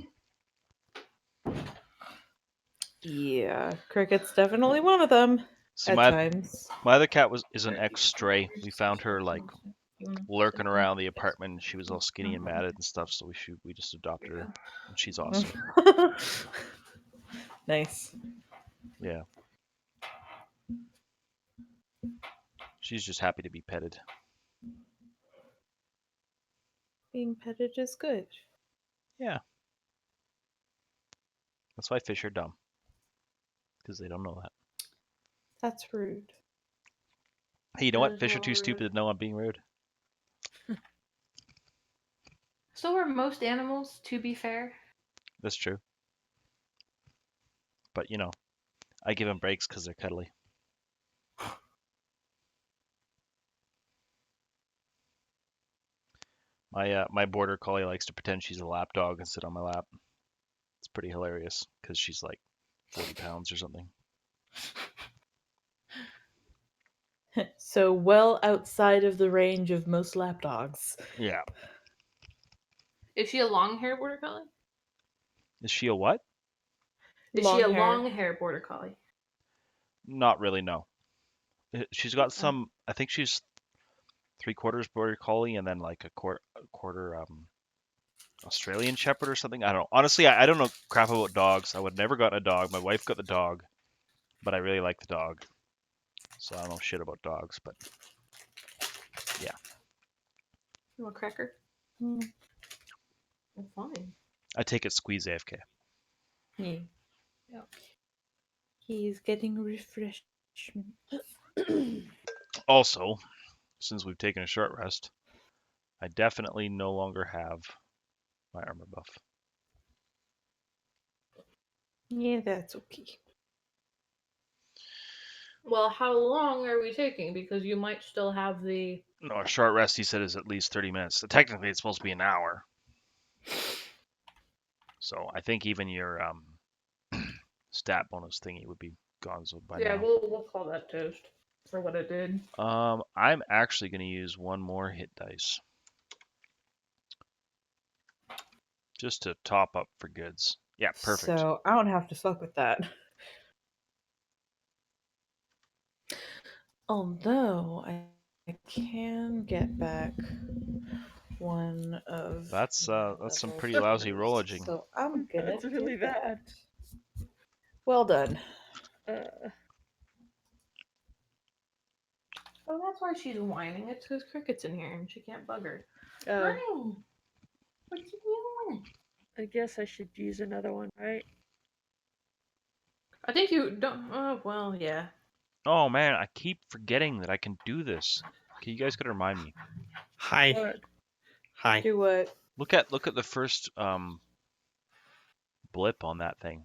Yeah, Cricket's definitely one of them. See, At my times. other cat is an ex-stray. We found her like lurking around the apartment. And she was all skinny and matted and stuff, so we just adopted her. And she's awesome. Nice. Yeah. She's just happy to be petted. Being petted is good. Yeah. That's why fish are dumb. Because they don't know that. That's rude. Hey, you know That what? is Fish are real too rude. stupid to know I'm being rude. So are most animals, to be fair. That's true. But, you know, I give them breaks because they're cuddly. My border collie likes to pretend she's a lap dog and sit on my lap. It's pretty hilarious because she's like 40 pounds or something. So well outside of the range of most lapdogs. Yeah. Is she a long-haired border collie? Is she a what? Is she a Long hair. long-haired border collie? Not really, no. She's got some, I think she's 3/4 border collie and then like a quarter Australian Shepherd or something. I don't know. Honestly, I don't know crap about dogs. I would never got a dog. My wife got the dog, but I really like the dog. So I don't know shit about dogs, but yeah. You want a cracker? Hmm. Well, fine. I take it squeeze AFK. Yeah. Yeah. He's getting refreshment. Also, since we've taken a short rest, I definitely no longer have my armor buff. Yeah, that's okay. Well, how long are we taking? Because you might still have the... No, a short rest, he said, is at least 30 minutes. So technically, it's supposed to be an hour. So I think even your stat bonus thingy would be gone by Yeah, now. we'll call that toast for what it did. I'm actually going to use one more hit dice. Just to top up for goods. Yeah, perfect. So I don't have to fuck with that. Although I can get back one of That's some level pretty lousy fours, rollaging. So I'm gonna That's really do that. bad. Well done. Oh, that's why she's whining. It's because Cricket's in here and she can't bug her. Oh, Right. What you doing? I guess I should use another one, right? I think you don't... Oh, well, yeah. Oh man, I keep forgetting that I can do this. Okay, you guys gotta remind me. Hi. What? Hi. do what? Look at the first blip on that thing.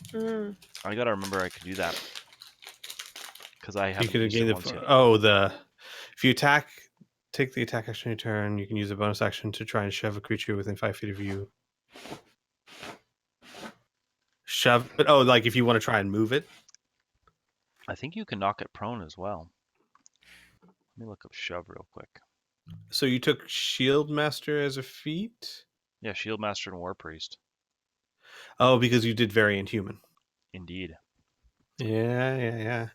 Mm. I gotta remember I could do that because I You haven't could have used it gained once yet. if you take the attack action on your turn, you can use a bonus action to try and shove a creature within 5 feet of you. Shove, but like if you want to try and move it. I think you can knock it prone as well. Let me look up shove real quick. So you took Shield Master as a feat? Yeah, Shield Master and War Priest. Oh, because you did Variant Human. Indeed. Yeah.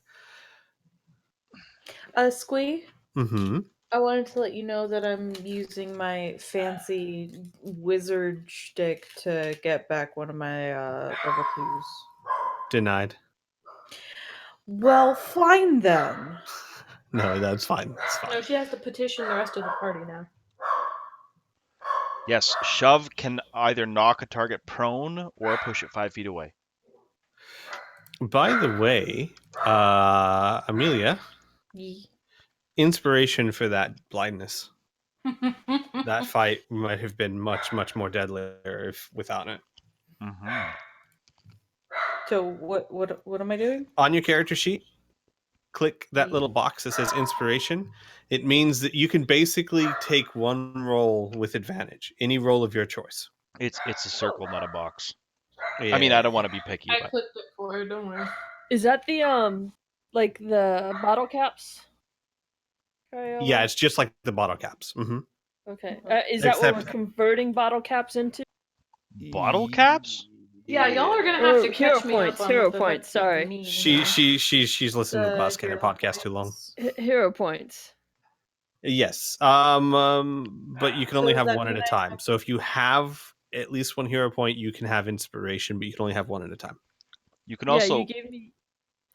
Squee, Mm-hmm. I wanted to let you know that I'm using my fancy wizard shtick to get back one of my level 2s. Denied. Well, fine then. No, that's fine. That's No, fine. she has to petition the rest of the party now. Yes, shove can either knock a target prone or push it 5 feet away. By the way, Amelia, inspiration for that blindness. That fight might have been much, much more deadlier if without it. Mm-hmm. So what am I doing? On your character sheet, click that little box that says inspiration. It means that you can basically take one roll with advantage, any roll of your choice. It's a circle, not a box. Yeah. I mean, I don't want to be picky, I but clicked it for her, don't worry. Is that the like the bottle caps? Yeah, it's just like the bottle caps. Mm-hmm. Okay. Is that what we're Except- converting bottle caps into? bottle caps? Yeah, y'all are gonna have to Hero catch me points, up on hero what the points, heck sorry. you mean She's listening to the The Glass Cannon hero podcast too long. points. Hero points. Yes. But you can only does have that one at mean a I time. So if you have at least one hero point, you can have inspiration, but you can only have one at a time. You can Yeah, also you gave me.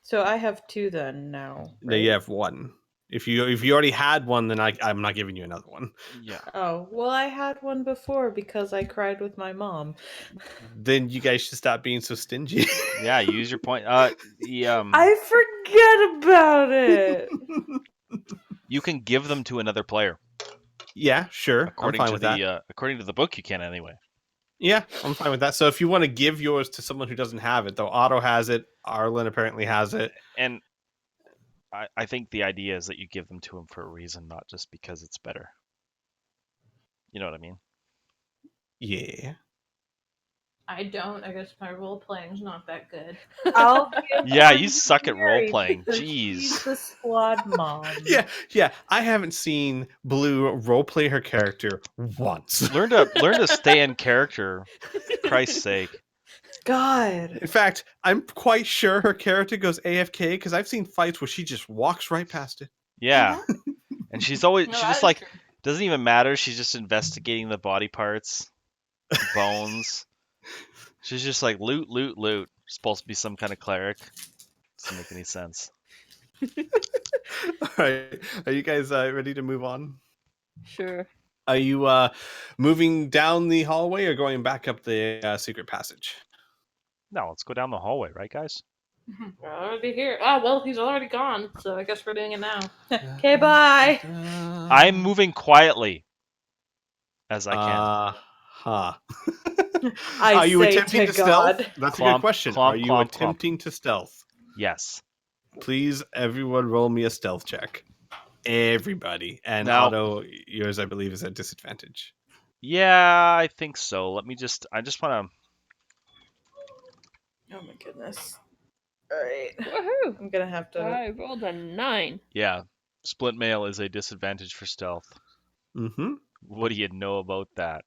So I have 2 then now. No, you right? have one. If you already had one, then I'm not giving you another one. yeah. Oh, well, I had one before because I cried with my mom. Then you guys should stop being so stingy. Yeah, use your point. I forget about it. You can give them to another player. Yeah, sure. According I'm fine to with the that. according to the book, you can anyway. Yeah, I'm fine with that. So if you want to give yours to someone who doesn't have it, though, Otto has it, Arlen apparently has it. And I think the idea is that you give them to him for a reason, not just because it's better. You know what I mean? Yeah. I don't. I guess my role playing's not that good. I'll give Yeah, one you to suck at Mary role-playing. because Jeez. She's the squad mom. Yeah. I haven't seen Blue roleplay her character once. Learn to stay in character, for Christ's sake. God. In fact, I'm quite sure her character goes AFK because I've seen fights where she just walks right past it. Yeah. And she's always No, she's that just is like true. doesn't even matter. She's just investigating the body parts, bones. She's just like loot, loot, loot. Supposed to be some kind of cleric. Doesn't make any sense. All right. Are you guys ready to move on? Sure. Are you moving down the hallway or going back up the secret passage? No, let's go down the hallway, right, guys? We're already here. Ah, well, he's already gone, so I guess we're doing it now. Okay, bye. I'm moving quietly as I can. Huh. I Are you say attempting to to stealth? God. That's a Clomp, good question. clomp, Are you clomp, clomp. attempting to stealth? Yes. Please, everyone, roll me a stealth check. Everybody. And Now- Otto, yours, I believe, is at disadvantage. Yeah, I think so. I just want Oh my goodness. Alright. Woohoo! I'm gonna have to. I rolled a 9. to. Yeah. Split mail is a disadvantage for stealth. Mm-hmm. What do you know about that?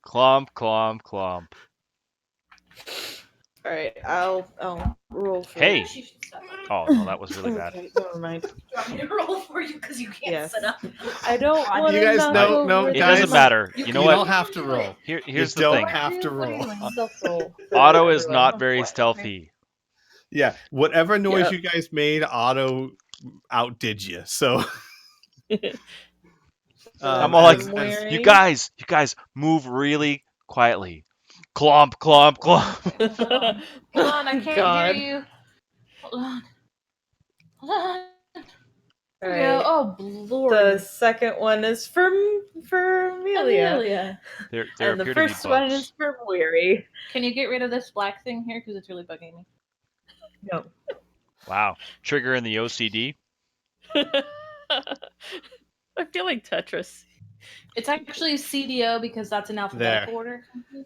Clomp, clomp, clomp. Alright, I'll roll for Hey. it. She should stop. Oh, no, that was really bad. Okay, never mind. Do you want me to roll for you because you can't Yes. sit up? I don't God. want You to guys knock know- over no, It the guys, doesn't matter. You You know You what? don't have to roll. Here's you the don't thing. have to roll. Stealth roll. for Otto is everyone. not very What? stealthy. Yeah, whatever noise Yeah. you guys made, Otto outdid you. So I'm all like, wearing- You guys, move really quietly. Clomp, clomp, clomp. Hold on, I can't God. hear you. Hold on. Hold on. There we Alright. go. Oh, Lord. The second one is for Amelia. Amelia. There And the appear to be first one bugs. is for Weary. Can you get rid of this black thing here? Because it's really bugging me. No. Wow. Trigger in the OCD. I feel like Tetris. It's actually CDO because that's an alphabetical There. order.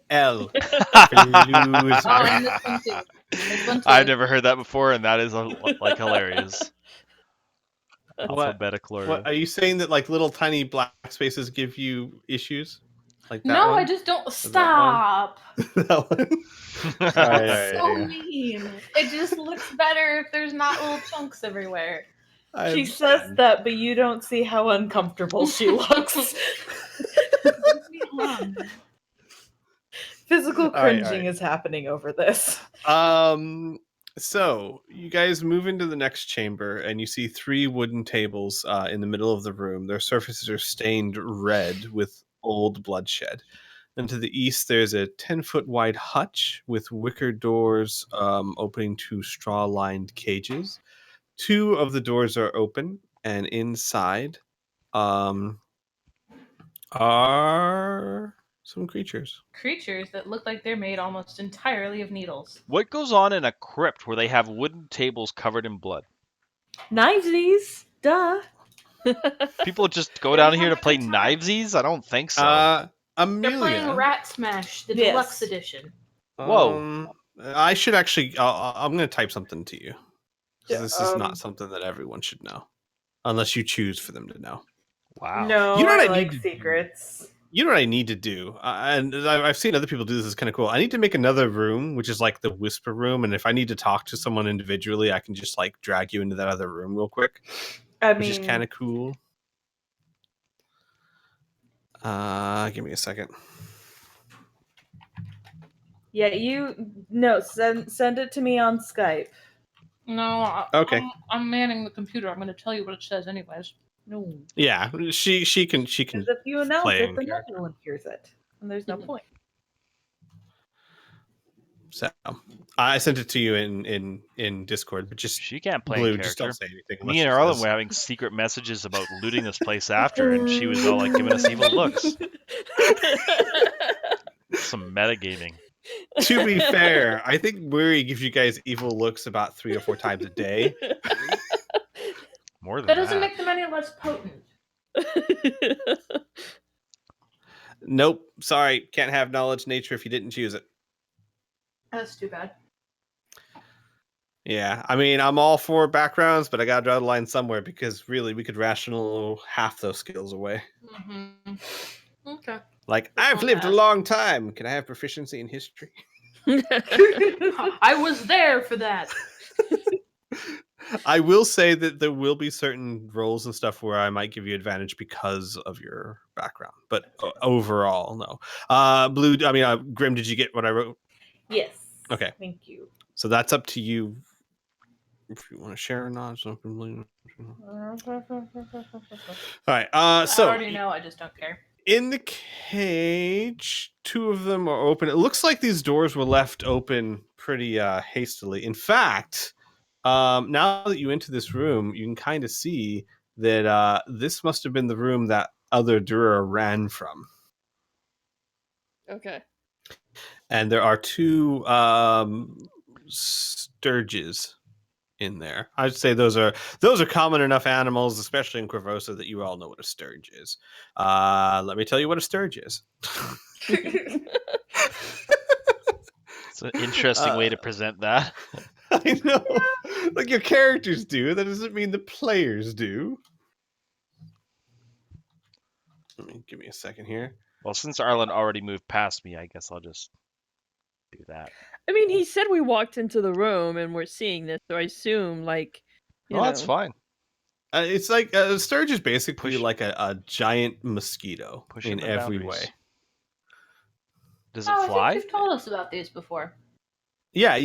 L. Oh, and this one too. This one too. I've never heard that before, and that is like hilarious. Alphabetical order. What are you saying that like little tiny black spaces give you issues? Like that No, one? I just don't. that Stop. that one? Alright, So yeah. mean. It just looks better if there's not little chunks everywhere. I She says understand. that, but you don't see how uncomfortable she looks. Leave me alone. Physical All right. cringing is happening over this. So you guys move into the next chamber, and you see 3 wooden tables in the middle of the room. Their surfaces are stained red with old bloodshed. And to the east, there's a 10-foot wide hutch with wicker doors opening to straw-lined cages. 2 of the doors are open, and inside are some creatures. Creatures that look like they're made almost entirely of needles. What goes on in a crypt where they have wooden tables covered in blood? Knivesies, duh. People just go They're down here to having a play good time. Knivesies? I don't think so. They're playing Amelia. Rat Smash, the Yes. deluxe edition. Whoa. I should actually. I'm going to type something to you. 'Cause this is Um, not something that everyone should know, unless you choose for them to know. Wow. No, You know what I I need like to do? secrets. You know what I need to do, and I've seen other people do this. It's kind of cool. I need to make another room, which is like the whisper room, and if I need to talk to someone individually, I can just like drag you into that other room real quick, I which is mean, kind of cool. Give me a second. yeah, send it to me on Skype. No, Okay. I'm manning the computer. I'm going to tell you what it says anyways. No, Yeah, she can because if you announce play it, in then character. everyone hears it, and there's no point. So I sent it to you in Discord, but just She can't play Blue, in just character. don't say anything. Me and unless she Arlen says- were having secret messages about looting this place after, and she was all like giving us evil looks. Some metagaming. To be fair, I think Murray gives you guys evil looks about 3 or 4 times a day. More than That doesn't that. make them any less potent. Nope, sorry, can't have knowledge nature if you didn't choose it. That's too bad. Yeah, I mean, I'm all for backgrounds, but I gotta draw the line somewhere because really, we could rational half those skills away. Mm-hmm. Okay. Like, That's I've not lived a bad. long time. Can I have proficiency in history? I was there for that. I will say that there will be certain roles and stuff where I might give you advantage because of your background, but overall, no. Blue, I mean, Grim, did you get what I wrote? Yes. Okay. Thank you. So that's up to you if you want to share or not. All right. I So already know. I just don't care. in the cage, 2 of them are open. It looks like these doors were left open pretty hastily. In fact, now that you enter this room, you can kind of see that this must have been the room that other Dura ran from. Okay. And there are 2 sturges in there. I'd say those are common enough animals, especially in Corvosa, that you all know what a sturge is. Let me tell you what a sturge is. It's an interesting way to present that. I know. Like your characters do. That doesn't mean the players do. Give me a second here. Well, since Arlen already moved past me, I guess I'll just do that. I mean, he said we walked into the room and we're seeing this, so I assume, like, you Oh, know. that's fine. It's like a sturge is basically Push- like a giant mosquito Pushing in the every boundaries. way. Does it Oh, I fly? think you've told us about these before. Yeah.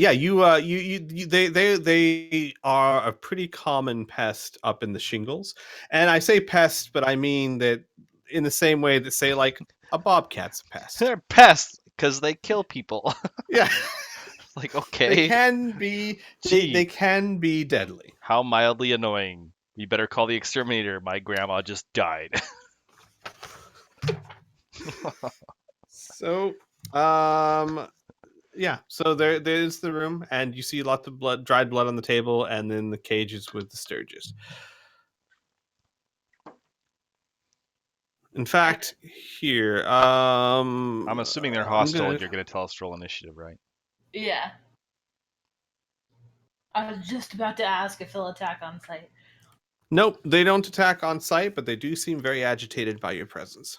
They are a pretty common pest up in the shingles, and I say pest, but I mean that in the same way that say like a bobcat's a pest. They're pests because they kill people. Yeah, Like, they okay, can be. Gee. They can be deadly. how mildly annoying. You better call the exterminator. My grandma just died. So, yeah. So there's the room, and you see lots of blood, dried blood on the table, and then the cages with the sturges. In fact, here, I'm assuming they're hostile, and you're going to tell us to roll initiative, right? Yeah. I was just about to ask if they'll attack on sight. Nope, they don't attack on sight, but they do seem very agitated by your presence,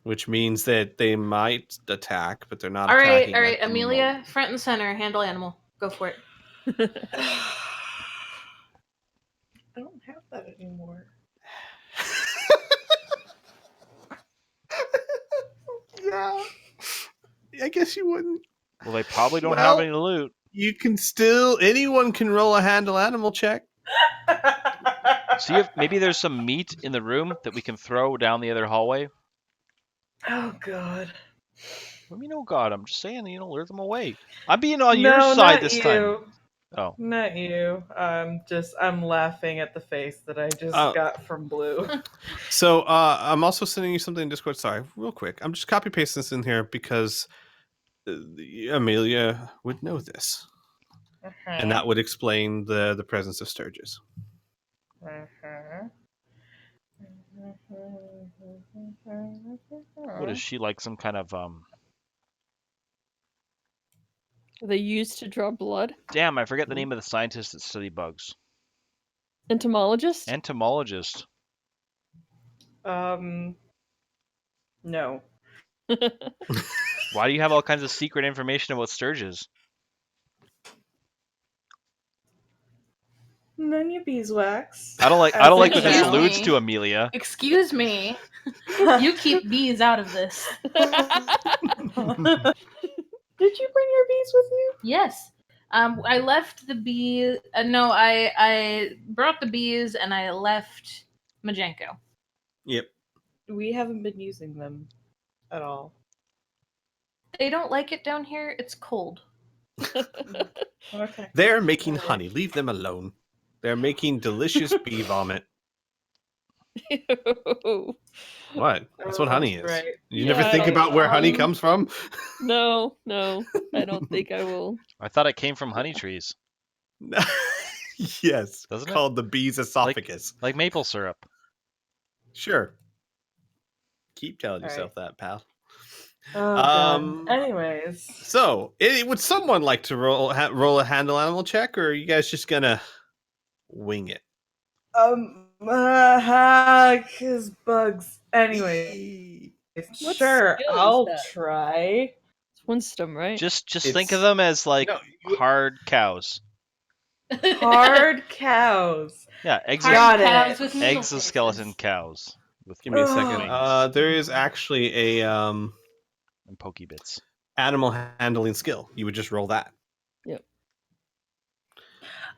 which means that they might attack, but they're not. All right, attacking all right, at the Amelia, moment. front and center, handle animal. Go for it. I don't that anymore. Yeah. I guess you wouldn't. Well, they probably don't have Well- any loot. You can still, anyone can roll a handle animal check. See if maybe there's some meat in the room that we can throw down the other hallway. Oh God. What do you mean, oh God? I'm just saying, lure them away. I'm being on your side this time. Oh, Not you. I'm laughing at the face that I just got from Blue. So I'm also sending you something in Discord. Sorry, real quick. I'm just copy pasting this in here because Amelia would know this, and that would explain the presence of Sturges. what is she like? Some kind of They used to draw blood. Damn, I forget the name of the scientist that study bugs. Entomologist. Entomologist. No. Why do you have all kinds of secret information about Sturges? None of your beeswax. I don't like As what in this now. alludes to, Amelia. Excuse me. You keep bees out of this. Did you bring your bees with you? Yes. I left the bee. No, I brought the bees and I left Majenko. Yep. We haven't been using them at all. They don't like it down here. It's cold. Okay. They're making honey. Leave them alone. They're making delicious bee vomit. Ew. What? That's what honey is. Right. You Yeah, never think about where honey comes from? No, I don't think I will. I thought it came from honey trees, Yes. Doesn't it? Called the bee's esophagus. like maple syrup. Sure. Keep telling All yourself that, pal. Oh, God. Anyways. So, would someone like to roll a handle animal check, or are you guys just gonna wing it? Cause bugs. Anyway. What Sure, skill is I'll that? try. It's wisdom, right? Just It's- think of them as like No, hard cows. Hard cows. Yeah, Got it. cows with needle exoskeleton faces. cows with Give me a Oh. second. wings There is actually a and pokey bits. animal handling skill. You would just roll that.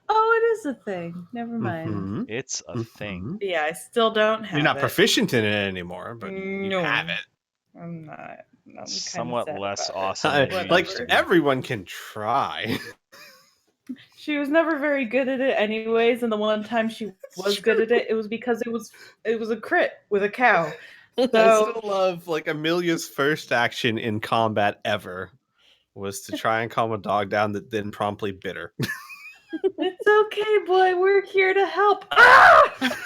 Oh, it is a thing. Never mind. Mhm. It's a thing. Mhm. Yeah, I still don't have You're not it. proficient in it anymore, but you No. have it. I'm not. I'm kinda Somewhat sad less about it. awesome than Whatever. you Like used to be. everyone can try. She was never very good at it anyways, and the one time she was good at it, it was because it was a crit with a cow. I So still love like Amelia's first action in combat ever was to try and calm a dog down that then promptly bit her. it's okay, boy. We're here to help. Ah!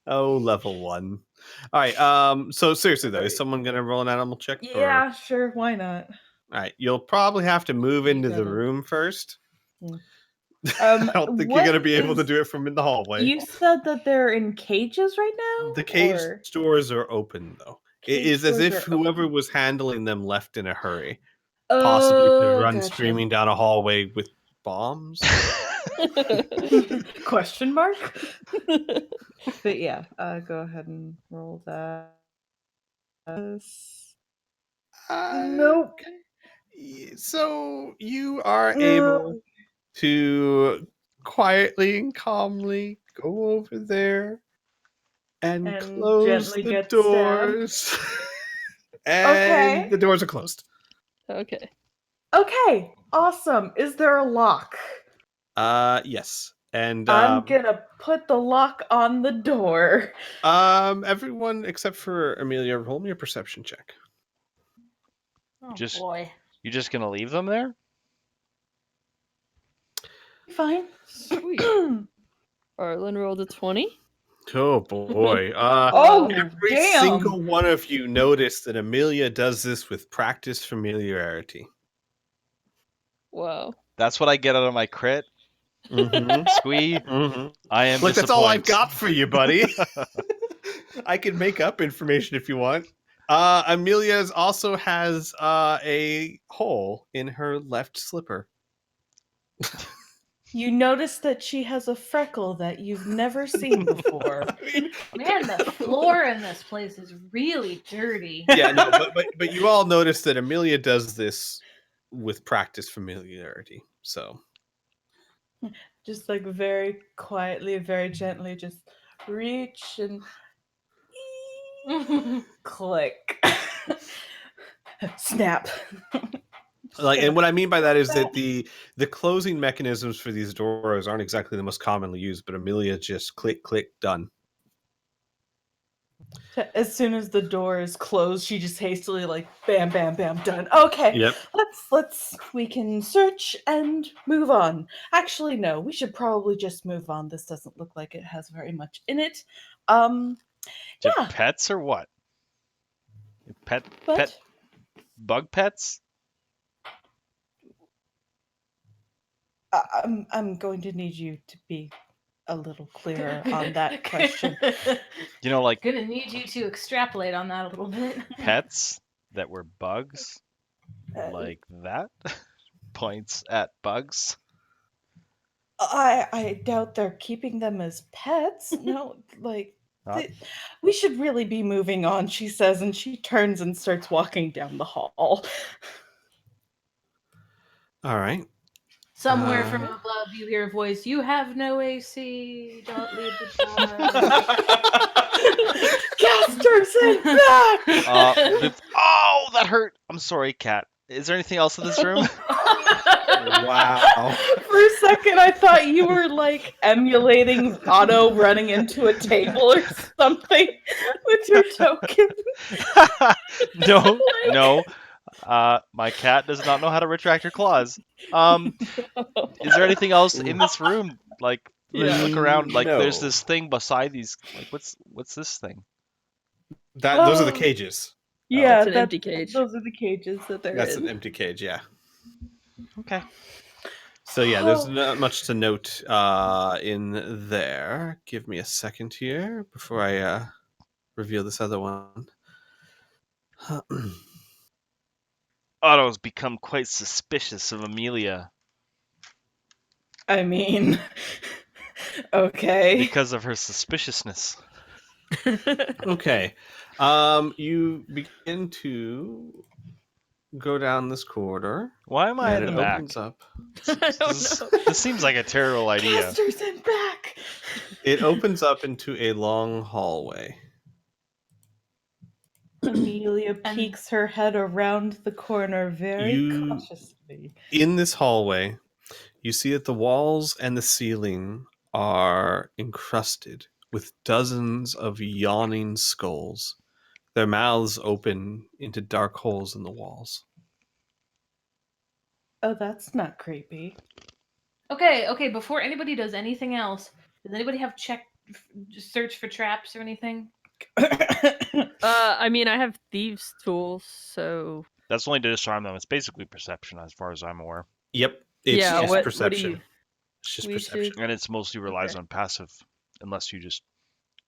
Oh, level 1. All right. So seriously though, is someone gonna roll an animal check? Yeah, sure. Why not? All right. You'll probably have to move into the gotta- room first. I don't think you're what gonna be able to is- do it from in the hallway. You said that they're in cages right now. The cage or- doors are open though. It Cage is as doors if are whoever open. was handling them left in a hurry, possibly to Oh, run gotcha. screaming down a hallway with bombs. Question mark? But yeah, go ahead and roll that. Nope. So you are able to quietly and calmly go over there and And close gently the get doors. And Okay. the doors are closed. Okay. Okay, awesome. Is there a lock? Yes. And I'm gonna put the lock on the door. everyone except for Amelia, roll me a perception check. Oh Just- boy. You just gonna leave them there? Fine. Sweet. Arlen rolled a 20. Oh boy. Oh, Every damn. single one of you noticed that Amelia does this with practiced familiarity. Wow. That's what I get out of my crit. Mm-hmm. Squee, I am Look, that's all I've disappointed. got for you, buddy. I can make up information if you want. Amelia's also has a hole in her left slipper. You notice that she has a freckle that you've never seen before. Man, the floor in this place is really dirty. Yeah, no, but you all notice that Amelia does this with practice familiarity. So Just like very quietly, very gently, just reach and click. Snap. and what I mean by that is that the closing mechanisms for these doors aren't exactly the most commonly used, but Amelia just click, click, done. As soon as the door is closed, she just hastily like bam, bam, bam, done. Okay, Yep. we can search and move on. Actually, no, we should probably just move on. This doesn't look like it has very much in it. Do you Yeah. have pets or what? Pet But bug pets? I'm going to need you to be a little clearer on that question. You know, like Gonna need you to extrapolate on that a little bit. pets that were bugs, like that. Points at bugs. I doubt they're keeping them as pets. No, like Not- we should really be moving on, she says, and she turns and starts walking down the hall. All right. Somewhere from above, you hear a voice. You have no AC. Don't leave the door. Casters and back. Oh, that hurt. I'm sorry, cat. Is there anything else in this room? Wow. For a second, I thought you were like emulating Otto running into a table or something with your token. No. My cat does not know how to retract her claws. Is there anything else in this room? Like, let's look around. Like, there's No. this thing beside these. Like, what's this thing? Those are the cages. Yeah, That's an empty cage. Those are the cages that they're That's in. an empty cage. Yeah. Okay. So yeah, there's not much to note in there. Give me a second here before I reveal this other one. Otto's become quite suspicious of Amelia I mean, okay. because of her suspiciousness. Okay. You begin to go down this corridor. Why am I And in it the back? opens up. I don't know. This seems like a terrible idea. Casters and back. It opens up into a long hallway. Amelia peeks her head around the corner very cautiously. In this hallway, you see that the walls and the ceiling are encrusted with dozens of yawning skulls, their mouths open into dark holes in the walls. Oh, that's not creepy. Okay. Before anybody does anything else, does anybody have search for traps or anything? I mean, I have thieves' tools, so That's only to disarm them. It's basically perception, as far as I'm aware, Yep. It's yeah. just What perception. do you? It's just we perception. should- and it's mostly relies Okay. on passive, unless you just.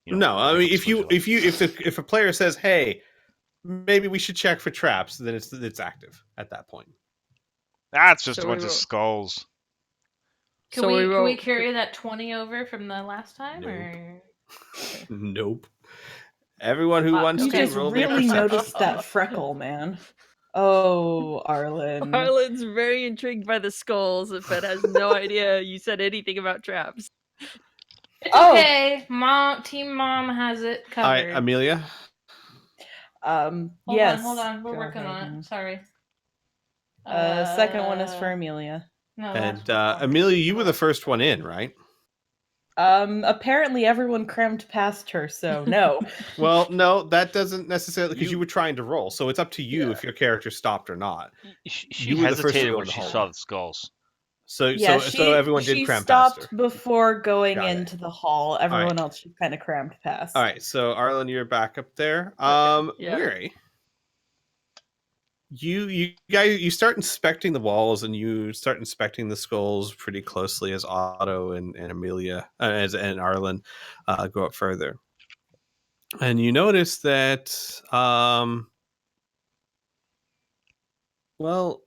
No, I mean pick up if a player says, "Hey, maybe we should check for traps," then it's active at that point. That's just So a bunch we of roll- skulls. Can we carry that 20 over from the last time? Nope. Or Nope. Everyone who wants You to just roll their really perception. noticed that freckle, man. Oh, Arlen. Arlen's very intrigued by the skulls, but has no idea you said anything about traps. it's okay. Team Mom has it All right, covered. Amelia. Yes. Hold on. We're Go working ahead. on it. Sorry. Second one is for Amelia. No, And that's wrong. Amelia, you were the first one in, right? Apparently everyone crammed past her, so no. Well, no, that doesn't necessarily because You- you were trying to roll. So it's up to you if your character stopped or not. She You were the first to hesitated go when in the she hallway. saw the skulls. So Yeah, so everyone did she cram past stopped her. before going Got it. into the hall. Everyone else she kind of crammed past. All right, so Arlen, you're back up there. Okay, yeah. Weary. You guys, you start inspecting the walls and you start inspecting the skulls pretty closely as Otto and Amelia and Arlen go up further, and you notice that well,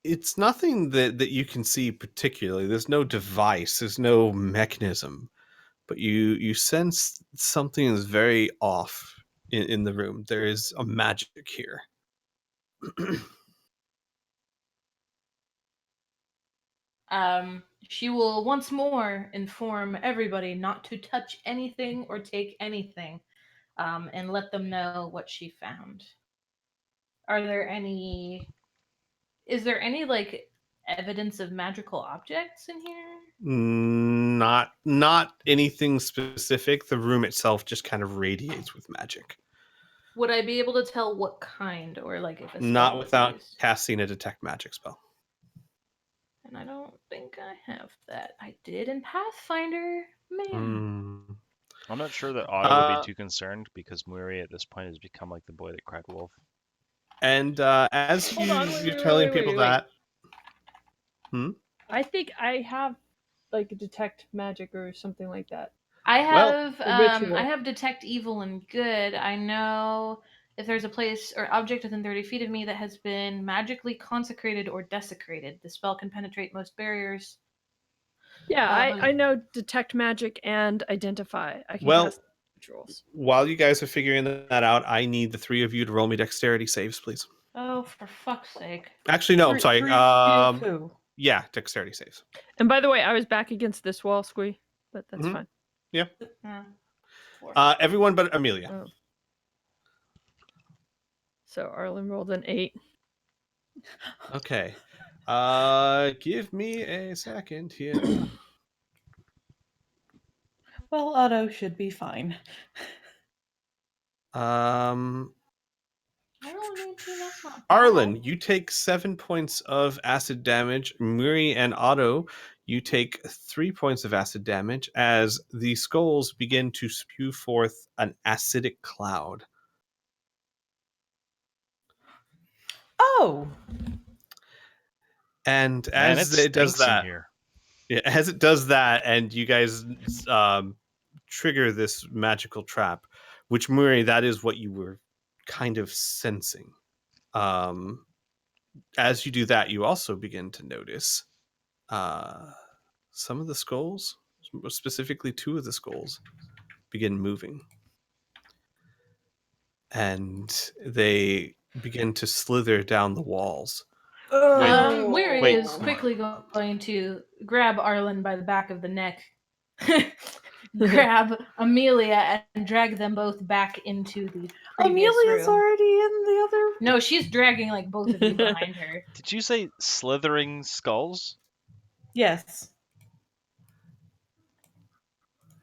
It's nothing that you can see particularly. There's no device. There's no mechanism. But you sense something is very off in the room. There is a magic here. She will once more inform everybody not to touch anything or take anything, and let them know what she found. Are there any? Is there any like evidence of magical objects in here? Not anything specific. The room itself just kind of radiates with magic. Would I be able to tell what kind, or like if a spell Not was without used? casting a detect magic spell. And I don't think I have that. I did in Pathfinder, man. I'm not sure that Otto would be Uh, too concerned because Muri at this point has become like the boy that cried wolf. And as Hold on, you're telling people wait. that, I think I have like a detect magic or something like that. I Well, have a ritual. I have detect evil and good. I know if there's a place or object within 30 feet of me that has been magically consecrated or desecrated, the spell can penetrate most barriers. Yeah, Um, I know detect magic and identify. I can Well- cast rituals. while you guys are figuring that out, I need the three of you to roll me dexterity saves, please. Oh, for fuck's sake. Actually, no, I'm sorry. Who? Yeah, dexterity saves. And by the way, I was back against this wall, Squee, but that's Mhm. fine. Four. Everyone but Amelia. Oh. So Arlen rolled an 8. Okay. Give me a second here. Well, Otto should be fine. Um, I rolled an 18, that's not bad. Arlen, you take 7 points of acid damage. Muri and Otto, you take 3 points of acid damage as the skulls begin to spew forth an acidic cloud. Oh, And Man, as it it does stinks in that, here. yeah, as it does that, and you guys trigger this magical trap, which Muri, that is what you were kind of sensing. As you do that, you also begin to notice some of the skulls, specifically 2 of the skulls, begin moving. And they begin to slither down the walls. Weary Wait. is quickly going to grab Arlen by the back of the neck, grab Amelia, and drag them both back into the previous Amelia's room. already in the other. No, she's dragging like both of you behind her. Did you say slithering skulls? Yes.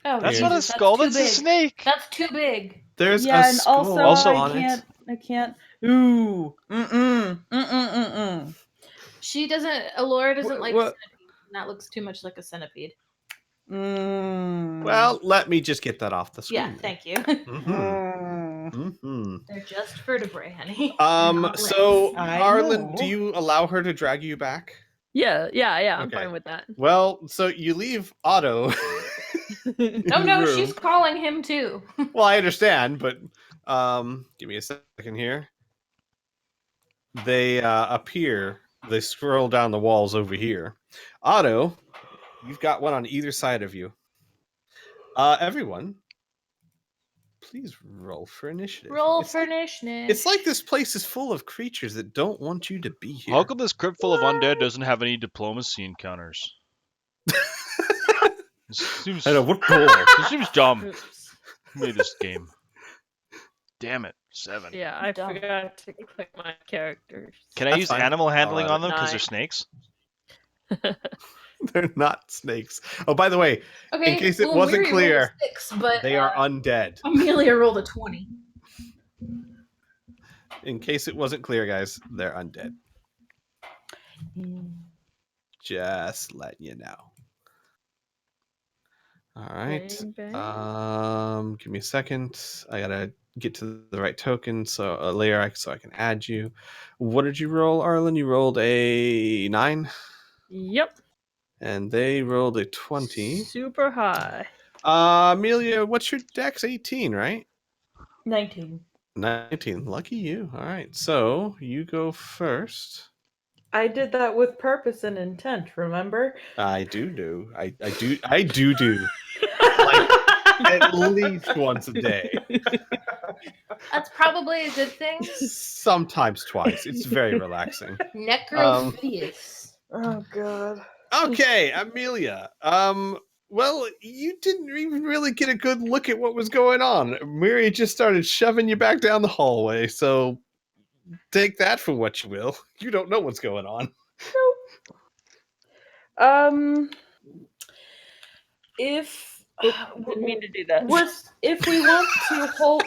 Oh, That's Here. not a Jesus, skull. That's That's too a big. snake. That's too big. There's Yeah, a and skull also on I it. can't. Ooh. Mm-mm. She doesn't. Allura doesn't like what- centipedes, and that looks too much like a centipede. Well, let me just get that off the screen. Yeah, thank you. They're just vertebrae, honey. not So legs. I Arlen, know. do you allow her to drag you back? Yeah, I'm Okay. fine with that. Well, so you leave Otto. Oh in no, the she's room. calling him too. Well, I understand, but give me a second here. They appear. They scroll down the walls over here. Otto, you've got one on either side of you. Everyone, please roll for initiative. Roll It's for like, initiative. it's like this place is full of creatures that don't want you to be here. How come this crypt full of undead doesn't have any diplomacy encounters? This seems, I know what goal? this seems dumb. Oops. Who made this game? Damn it, 7. Yeah, I Dumb. forgot to click my characters. Can I That's use fine. animal handling I'll add on them because they're 9. snakes? They're not snakes. Oh, by the way, Okay, in case it well, wasn't Weary rolled clear, a 6, but they are undead. Amelia rolled a 20. In case it wasn't clear, guys, they're undead. Just letting you know. All right. Bang, bang. Give me a second. I gotta get to the right token, so a layer, so I can add you. What did you roll, Arlen? You rolled a 9, Yep. and they rolled a 20. Super high. Amelia, what's your dex? 18, right? 19. 19. Lucky you. All right. So you go first. I did that with purpose and intent, remember? I do. I do. Like, at least once a day. That's probably a good thing. Sometimes twice. It's very relaxing. Necrophilia. Oh god. Okay, Amelia. Well, you didn't even really get a good look at what was going on. Miri just started shoving you back down the hallway, so take that for what you will. You don't know what's going on. If Didn't mean to do that. if we want to hold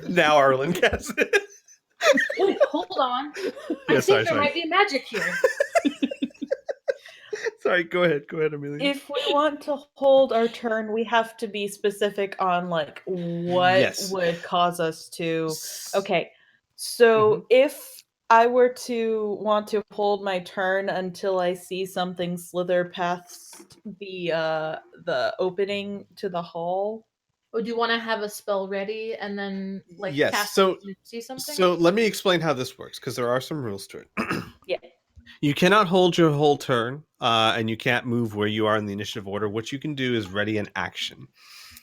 Now Arlen gets it. Wait, hold on. Yeah, I think there sorry. might be magic here. Sorry, go ahead, Amelia. if we want to hold our turn, we have to be specific on like what Yes. would cause us to. Okay, so if I were to want to hold my turn until I see something slither past the opening to the hall. Or do you want to have a spell ready and then like Yes, cast so- it to see something? So let me explain how this works, because there are some rules to it. Yeah. You cannot hold your whole turn, and you can't move where you are in the initiative order. What you can do is ready an action.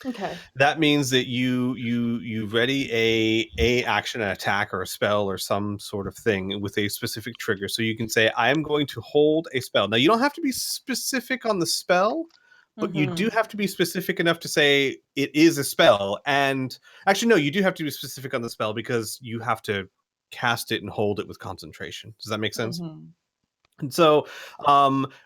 Okay. That means that you ready a action, an attack, or a spell, or some sort of thing with a specific trigger. So you can say, I am going to hold a spell. Now, you don't have to be specific on the spell, but you do have to be specific enough to say it is a spell. And actually, no, you do have to be specific on the spell because you have to cast it and hold it with concentration. Does that make sense? And so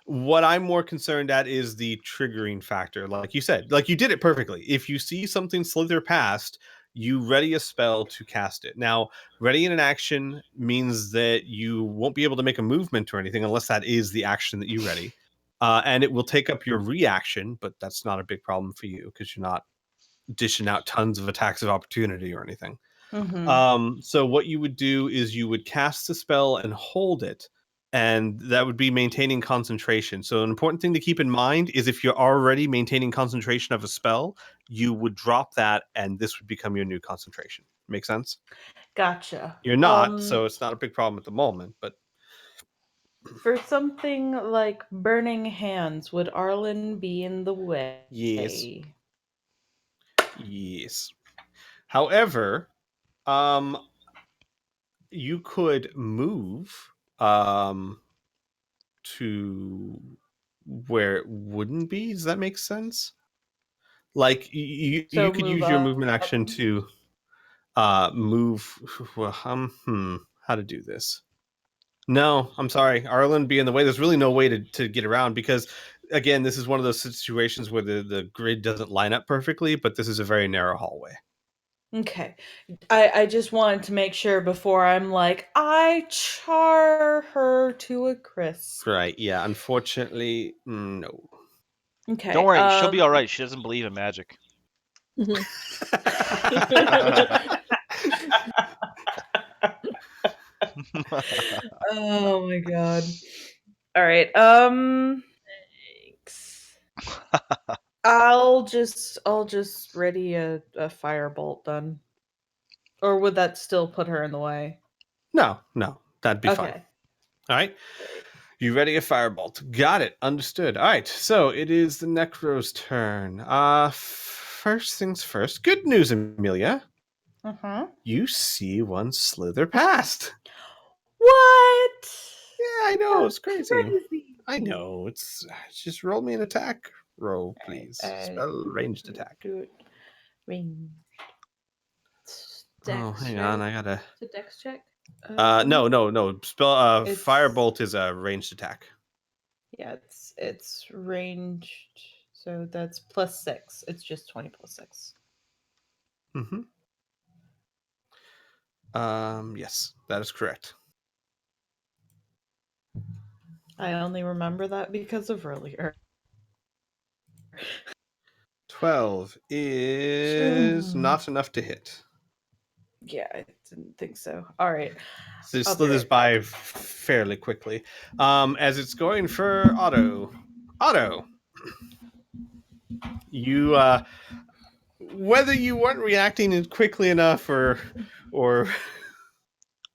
what I'm more concerned at is the triggering factor. Like you said, like you did it perfectly. If you see something slither past, you ready a spell to cast it. Now, readying an action means that you won't be able to make a movement or anything unless that is the action that you ready. And it will take up your reaction, but that's not a big problem for you because you're not dishing out tons of attacks of opportunity or anything. So what you would do is you would cast the spell and hold it, and that would be maintaining concentration. So an important thing to keep in mind is if you're already maintaining concentration of a spell, you would drop that and this would become your new concentration. Make sense? Gotcha. You're not, so it's not a big problem at the moment, but For something like burning hands, would Arlen be in the way? Yes. However, you could move to where it wouldn't be. Does that make sense? Like you could move use your up. movement action to move. Well, how to do this? No, I'm sorry. Arlen be in the way. There's really no way to get around because, again, this is one of those situations where the grid doesn't line up perfectly, but this is a very narrow hallway. Okay. I just wanted to make sure before I'm like, I char her to a crisp. Right. Yeah. Unfortunately, no. Okay. Don't worry, she'll be all right. She doesn't believe in magic. Oh my god. All right. Thanks. I'll just ready a firebolt then. Or would that still put her in the way? No, that'd be fine. Okay. All right. You ready a firebolt? Got it. Understood. All right. So it is the Necro's turn. First things first. Good news, Amelia. You see one slither past. What? Yeah, I know. It's crazy. Crazy. I know. It's just roll me an attack roll, please. Spell ranged attack. Do it. Ring. Oh, hang on. I gotta. It's a dex check. No. Spell. It's- Firebolt is a ranged attack. Yeah, it's ranged, so that's +6. It's just 20 + 6. Mm-hmm. Yes, that is correct. I only remember that because of earlier. 12 is not enough to hit. Yeah, I didn't think so. All right. So it I'll be slithers right by back. fairly quickly. As it's going for Otto. Otto, you whether you weren't reacting quickly enough or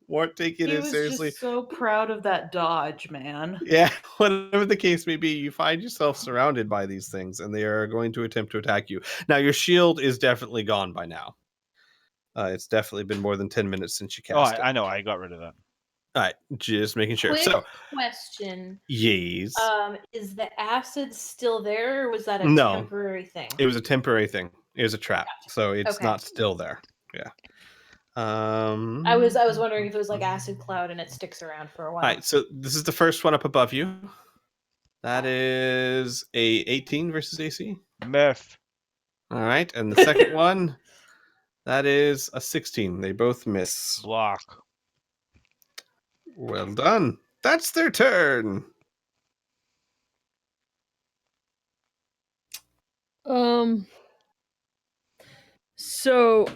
weren't taking He it was seriously. just so proud of that dodge, man. Yeah, whatever the case may be, you find yourself surrounded by these things, and they are going to attempt to attack you. Now, your shield is definitely gone by now. It's definitely been more than 10 minutes since you Oh, cast it. I know. I got rid of that. All right, just making sure. Quick So, question. yes. Is the acid still there, or was that a No. temporary thing? It was a temporary thing. It was a trap, so it's Okay. not still there. Yeah. I was wondering if it was like acid cloud and it sticks around for a while. All right, so this is the first one up above you. That is a 18 versus AC. Meth. All right, and the second one, that is a 16. They both miss. Block. Well done. That's their turn. So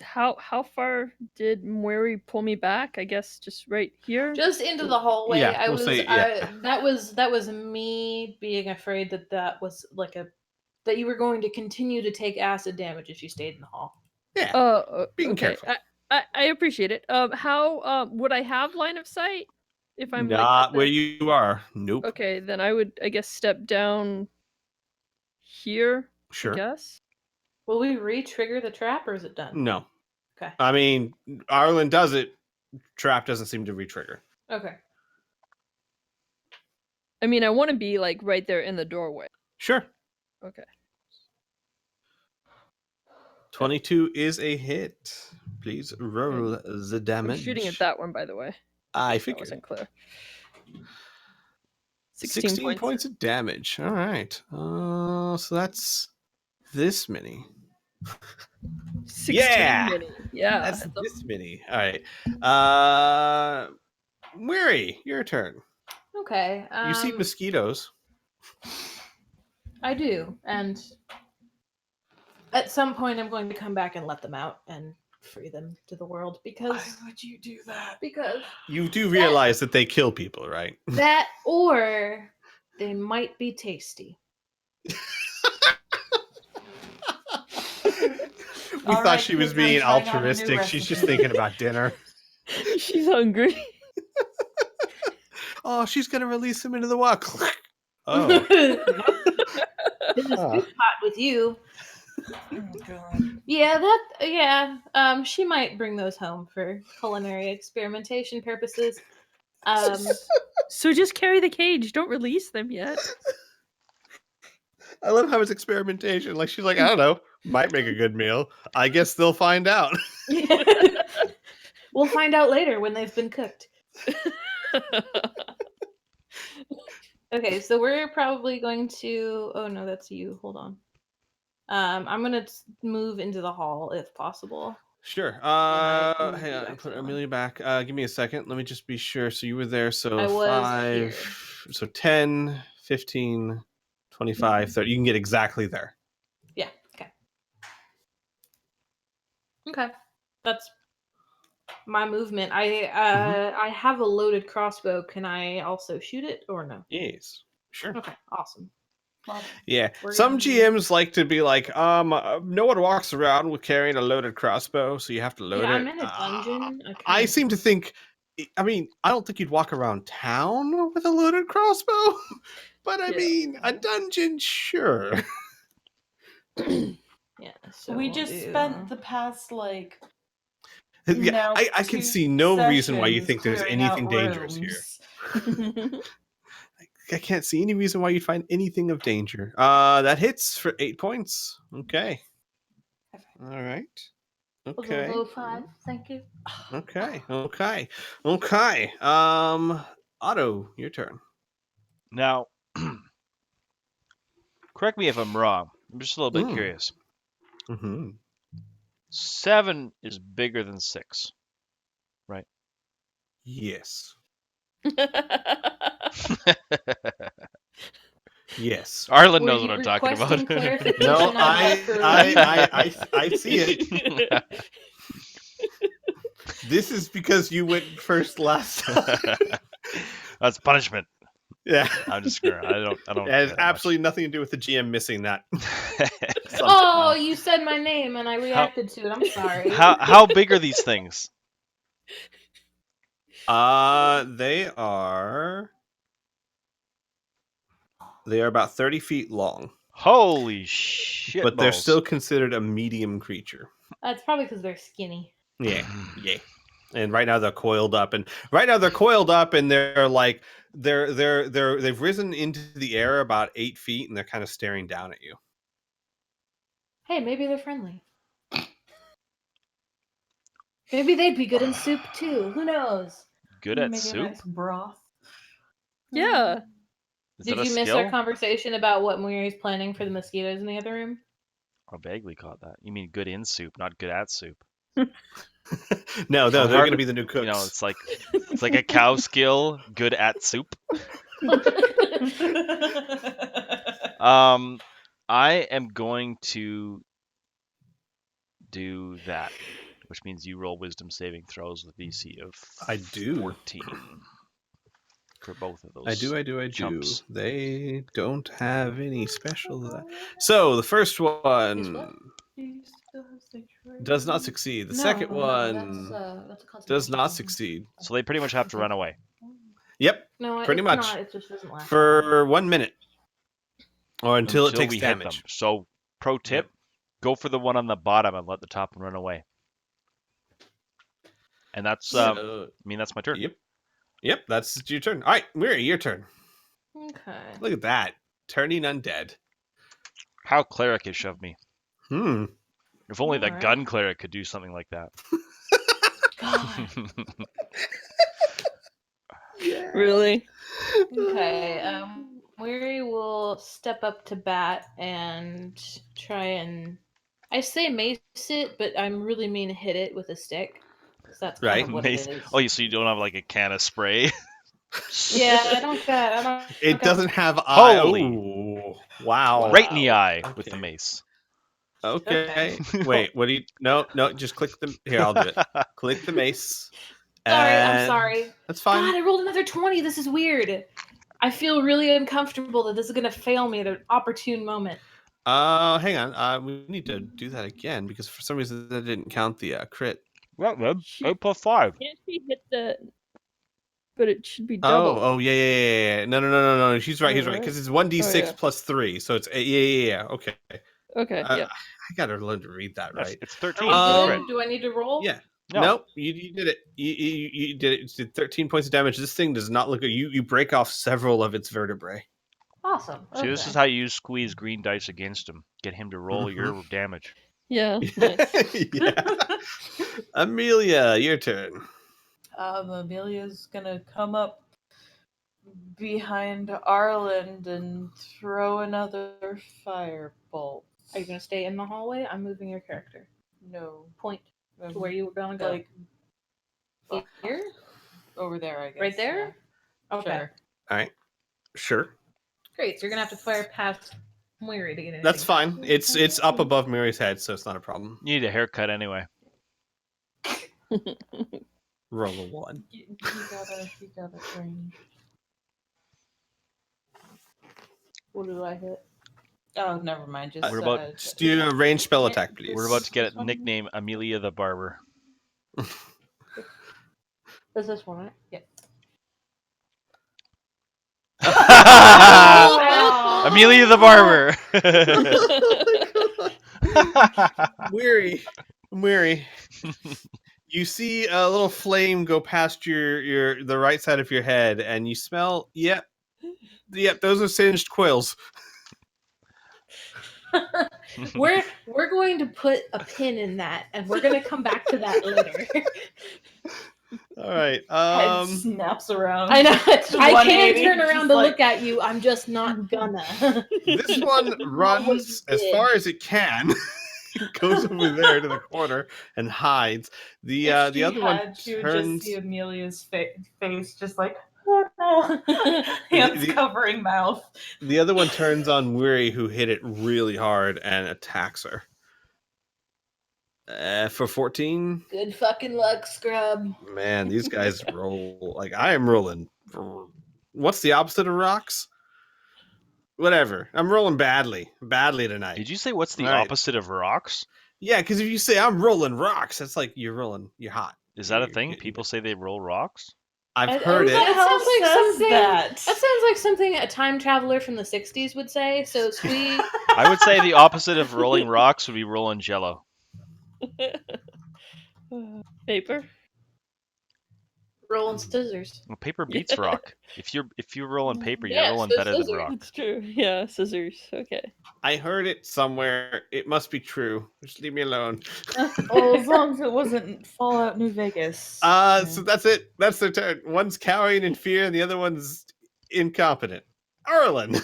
how far did Mori pull me back? I guess just right here. Just into the hallway. Yeah, we'll say, yeah. That was me being afraid that was like that you were going to continue to take acid damage if you stayed in the hall. Yeah. Being okay. careful. I appreciate it. How would I have line of sight if I'm not where you are? Nope. Okay, then I would, I guess, step down here. Sure. I guess. Will we re-trigger the trap, or is it done? No. Okay. I mean, Arlen does it. Trap doesn't seem to re-trigger. Okay. I mean, I want to be like right there in the doorway. Sure. Okay. 22 is a hit. Please roll the damage. I'm shooting at that one, by the way. I That figured. wasn't clear. 16 points of damage. All right. So that's this many. 16 Yeah! mini. Yeah. That's this many. All right. Weary, your turn. Okay. You see mosquitoes. I do, and at some point I'm going to come back and let them out and free them to the world because. Why would you do that? Because You do realize that they kill people, right? that, or they might be tasty. We All thought right, she was kids, being I'm trying out a new altruistic. She's just recipe. thinking about dinner. She's hungry. Oh, she's gonna release him into the wild. Oh, In the soup pot with you. Oh god. Yeah, she might bring those home for culinary experimentation purposes. So just carry the cage. Don't release them yet. I love how it's experimentation. Like she's like, I don't know, might make a good meal. I guess they'll find out. We'll find out later when they've been cooked. Okay, so we're probably going to. Oh no, that's you. Hold on. I'm gonna move into the hall if possible. Sure. I moved Hang you on. back Put to Amelia back. Give me a second. Let me just be sure. So you were there. So I was 5. So 10, 15, 25, 30. You can get exactly there. Yeah. Okay. Okay. That's my movement. I have a loaded crossbow. Can I also shoot it or no? Yes. Sure. Okay. Awesome. Well, Yeah. We're Some gonna- GMs like to be like, no one walks around with carrying a loaded crossbow, so you have to load yeah, it. I'm in a dungeon. I seem to think. I mean, I don't think you'd walk around town with a loaded crossbow, but I Yeah. mean, a dungeon, sure. Yeah. So We we'll just do- spent the past like Yeah, now I can 2 see no reason why you sessions think there's clearing out anything dangerous here. rooms. I can't see any reason why you'd find anything of danger. That hits for 8 points. Okay. All right. Was a Okay. low 5. Thank you. Okay. Otto, your turn. Now, correct me if I'm wrong. I'm just a little bit curious. Mm-hmm. 7 is bigger than 6. Yes. Yes. Arlen Were knows you what I'm talking requesting about. clarification No, on that for I see it. This is because you went first last time. That's punishment. Yeah. I'm just screwing. I don't. It has absolutely nothing to do with the GM missing that. Oh, you said my name and I reacted to it. I'm sorry. How big are these things? They are about 30 feet long, Holy shit but they're balls. still considered a medium creature. That's probably because they're skinny. Yeah. And right now they're coiled up, and they're like they've risen into the air about 8 feet, and they're kind of staring down at you. Hey, maybe they're friendly. Maybe they'd be good in soup too. Who knows? Good at Make a soup? nice broth. Yeah. Is Did that a you miss skill? our conversation about what Muri's planning for the mosquitoes in the other room? I vaguely caught that. You mean good in soup, not good at soup. No, So they're hard going to to- be the new cooks. You know, it's like a cow skill, good at soup. I am going to do that, which means you roll wisdom saving throws with VC of I do. 14 for both of those. I do. Chumps. They don't have any special. So the first one does not succeed. The second one that's a does not concentration. succeed. So they pretty much have to run away. Yep, No, pretty it's much. Not, it just doesn't last. For 1 minute, or until it takes we hit them. damage. So pro tip, go for the one on the bottom and let the top one run away. And that's that's my turn. Yep, that's your turn. All right, Miri, your turn. Okay. Look at that, turning undead. How cleric-ish of me. If only the Alright. gun cleric could do something like that. God. Really? Okay. Weary will step up to bat and try and. I say mace it, but I'm really mean hit it with a stick. 'Cause that's kind Right. of what Mace. it is. Oh, so you don't have like a can of spray? Yeah, I don't got. It doesn't have Holy. Ooh, wow. Right in the eye with the Okay. mace. Okay. Wait, what do you? No, just click the. Here, I'll do it. Click the mace. Sorry, I'm and- sorry. That's fine. God, I rolled another 20. This is weird. I feel really uncomfortable that this is gonna fail me at an opportune moment. Hang on. We need to do that again because for some reason that didn't count the crit. Well, then, She- 8 plus 5. Can't she hit the? But it should be double. Oh, yeah. No. He's right. Oh, He's right right. because it's 1d6 yeah. plus 3, so it's yeah. Okay. Okay. Yeah. I gotta learn to read that right. It's 13. Oh, crit. do I need to roll? Yeah. No. Nope. You did it. You did it. You did 13 points of damage. This thing does not look at you. You break off several of its vertebrae. Awesome. See, this okay. is how you squeeze green dice against him. Get him to roll your damage. Yeah. Nice. Yeah. Amelia, your turn. Amelia's gonna come up behind Arland and throw another firebolt. Are you gonna stay in the hallway? I'm moving your character. No, Point to where you were gonna go. like Here? over there, I guess. Right there? Yeah. Okay. Sure. All right. Sure. Great. So you're gonna have to fire past Moiri to get anything. That's fine. It's up above Mary's head, so it's not a problem. You need a haircut anyway. Roll a 1. You gotta range. What do I hit? Oh, never mind. Just What about- Just do a ranged spell attack, please. We're about to get a nickname Amelia the Barber. Is this one right? Yeah. Amelia the Barber. Weary. You see a little flame go past the right side of your head, and you smell. Yep. Those are singed quills. We're going to put a pin in that, and we're gonna come back to that later. All right. Head snaps around. I know. I can't 180, turn around just to like- look at you. I'm just not gonna. This one runs as far as it can. It goes over there to the corner and hides. The If she other one had, you would turns. just see Amelia's face, just like, oh no, hands The- covering mouth. The other one turns on Weary, who hit it really hard and attacks her. For 14. Good fucking luck, scrub. Man, these guys roll like I am rolling. What's the opposite of rocks? Whatever. I'm rolling badly tonight. Did you say what's the All right. opposite of rocks? Yeah, because if you say I'm rolling rocks, that's like you're hot. Is that a thing? People say they roll rocks? I've heard Who the it. hell sounds like says something- that? That sounds like something a time traveler from the 60s would say. So sweet. I would say the opposite of rolling rocks would be rolling jello. Paper. Rolling scissors. Well, paper beats Yeah. rock. If you're rolling paper, you're Yeah, rolling so better than scissors. rock. It's true. Yeah, scissors. Okay. I heard it somewhere. It must be true. Just leave me alone. Well, as long as it wasn't Fallout New Vegas. So that's it. That's their turn. One's cowering in fear, and the other one's incompetent. Arlen.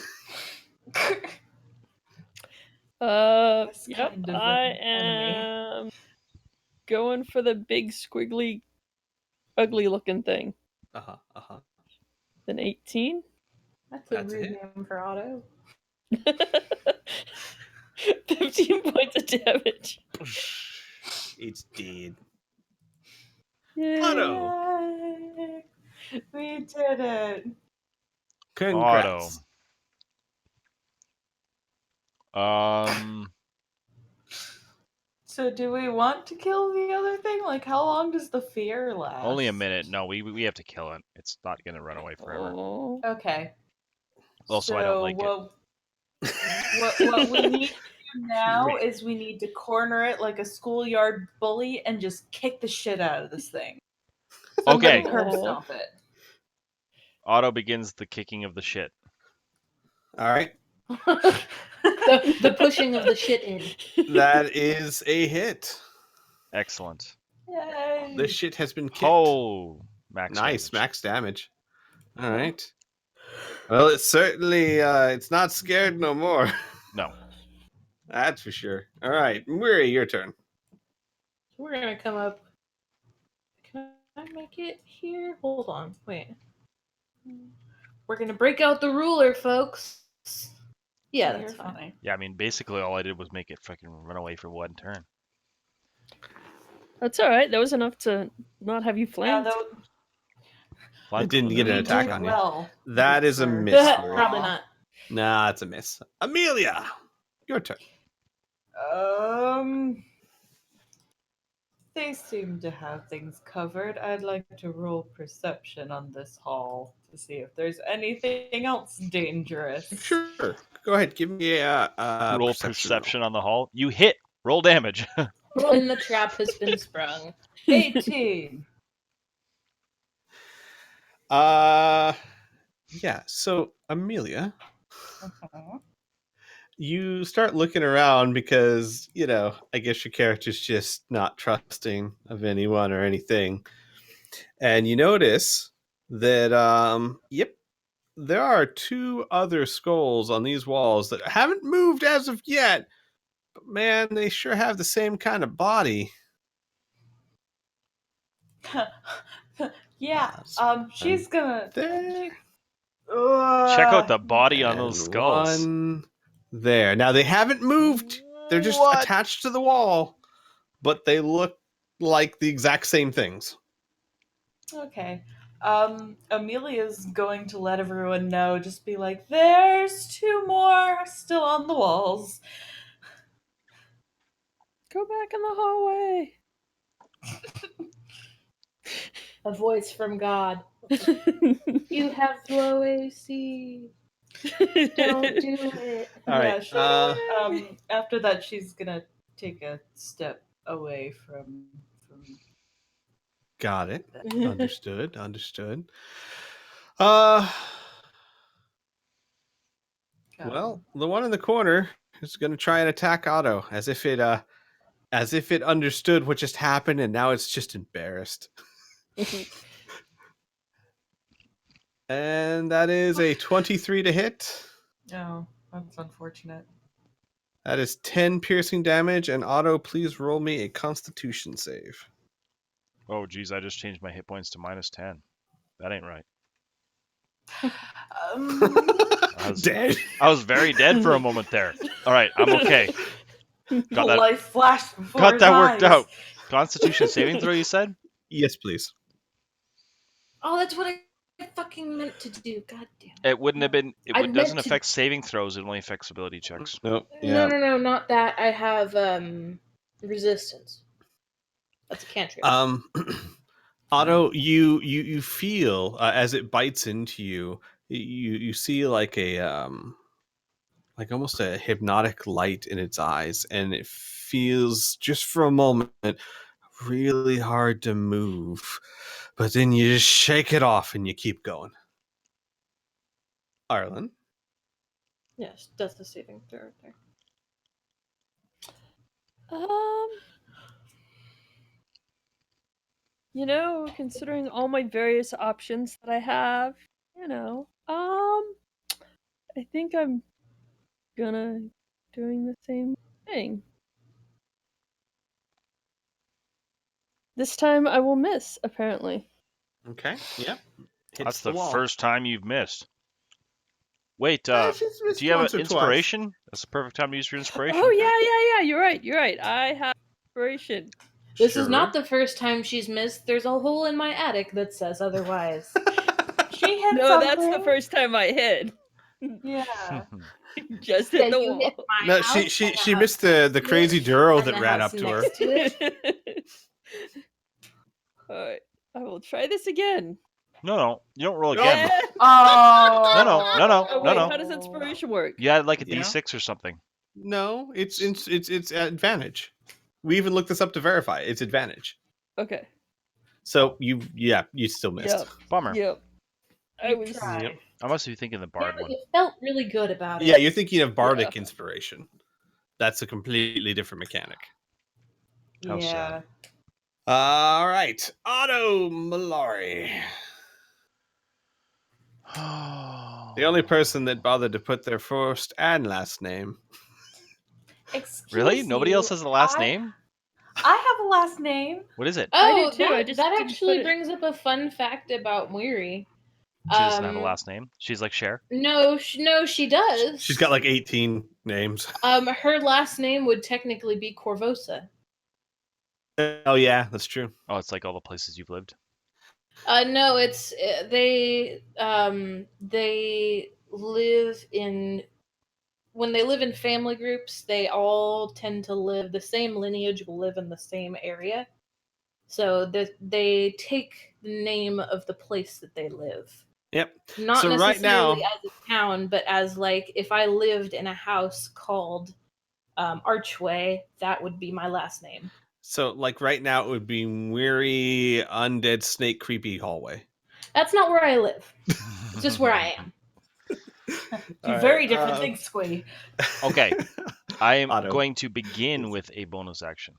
That's Yep. kind of I an enemy. am going for the big squiggly, ugly-looking thing. Uh-huh. An 18. That's That's a a rude hit. name for Otto. 15 points of damage. It's dead. Yay. Otto. Yay! We did it. Congrats. So do we want to kill the other thing? Like, how long does the fear last? Only a minute. No, we have to kill it. It's not gonna run away forever. Oh. Okay. Also, I don't like it. What we need to do now is we need to corner it like a schoolyard bully and just kick the shit out of this thing. Okay. Curb stomp it. Otto begins the kicking of the shit. All right. the pushing of the shit in. That is a hit. Excellent. Yay! The shit has been kicked. Oh, max. Nice, damage. max damage. All right. Well, it's certainly it's not scared no more. No. That's for sure. All right, Murray, your turn. We're gonna come up. Can I make it here? Hold on. Wait. We're gonna break out the ruler, folks. Yeah, that's You're fine. funny. Yeah, I mean, basically all I did was make it fucking run away for one turn. That's all right. That was enough to not have you Yeah, flanked. It didn't get an we attack did on you. well. That is a Sir. miss. Probably not. Nah, it's a miss. Amelia, your turn. They seem to have things covered. I'd like to roll perception on this hall to see if there's anything else dangerous. Sure. Go ahead. Give me a Roll perception. perception on the hall. You hit. Roll damage. And the trap has been sprung. 18. Yeah. So Amelia, you start looking around because, I guess your character's just not trusting of anyone or anything. And you notice that, there are 2 other skulls on these walls that haven't moved as of yet. But man, they sure have the same kind of body. Yeah. She's gonna There. Check out the body on those And skulls. one there. Now they haven't moved. They're just What? attached to the wall, but they look like the exact same things. Okay. Amelia's going to let everyone know, just be like, there's 2 more still on the walls. Go back in the hallway. A voice from God. You have low AC. Don't do it. All right. After that, she's gonna take a step away from Got it. Understood. Well, the one in the corner is going to try and attack Otto as if it understood what just happened and now it's just embarrassed. And that is a 23 to hit. Oh, that's unfortunate. That is 10 piercing damage, and Otto, please roll me a Constitution save. Oh, geez, I just changed my hit points to -10. That ain't right. Dead. I was very dead for a moment there. All right, I'm okay. Got that. Life flashed before Got his that worked eyes. out. Constitution saving throw, you said? Yes, please. Oh, that's what I fucking meant to do. God damn. It wouldn't have been. I It doesn't meant to- affect saving throws. It only affects ability checks. Nope. Yeah. No, not that. I have resistance. That's a cantrip. Otto, you feel as it bites into you. You see like like almost a hypnotic light in its eyes, and it feels just for a moment really hard to move, but then you just shake it off and you keep going. Arlen, Yes, does the saving throw right there. Um, considering all my various options that I have, I think I'm gonna doing the same thing. This time I will miss, apparently. okay, yep, hits That's the the wall. first time you've missed. Wait, She's missed do you have once an or twice. inspiration? That's the perfect time to use your inspiration. Oh yeah. You're right. I have inspiration. This is not the first time she's missed. There's a hole in my attic that says otherwise. She hit No, something. that's the first time I hit. Yeah. Just hit the you wall. hit my No, house, she and she house missed the next to crazy it, Duro and that the ran house up to her. next to it. Alright, I will try this again. No, you don't roll No. again. Oh. No. Oh wait, how does inspiration work? You had like a Yeah. D6 or something. No, it's advantage. We even looked this up to verify. It's advantage. Okay. So you still missed. Yep. Bummer. Yep. I You was tried. Yep. I must be thinking the Yeah, bard but one. you felt really good about it. Yeah, you're thinking of bardic inspiration. That's a completely different mechanic. How Yeah. All right, Otto Malari, the only person that bothered to put their first and last name. Excuse Really? Nobody else you, has a last I- name? I have a last name. What is it? I Oh, do too, I that, just that didn't actually put it- brings up a fun fact about Muiri. She doesn't have a last name. She's like Cher. No, she does. She's got like 18 names. Her last name would technically be Corvosa. Oh yeah, that's true. Oh, it's like all the places you've lived. No, it's they live in when they live in family groups, they all tend to live the same lineage will live in the same area. So they take the name of the place that they live. Yep. Not So necessarily right now, as a town, but as like if I lived in a house called Archway, that would be my last name. so like right now, it would be weary, undead, snake, creepy hallway. That's not where I live. It's just where I am. Two very different things, Squiddy. Okay. I am Otto. going to begin with a bonus action.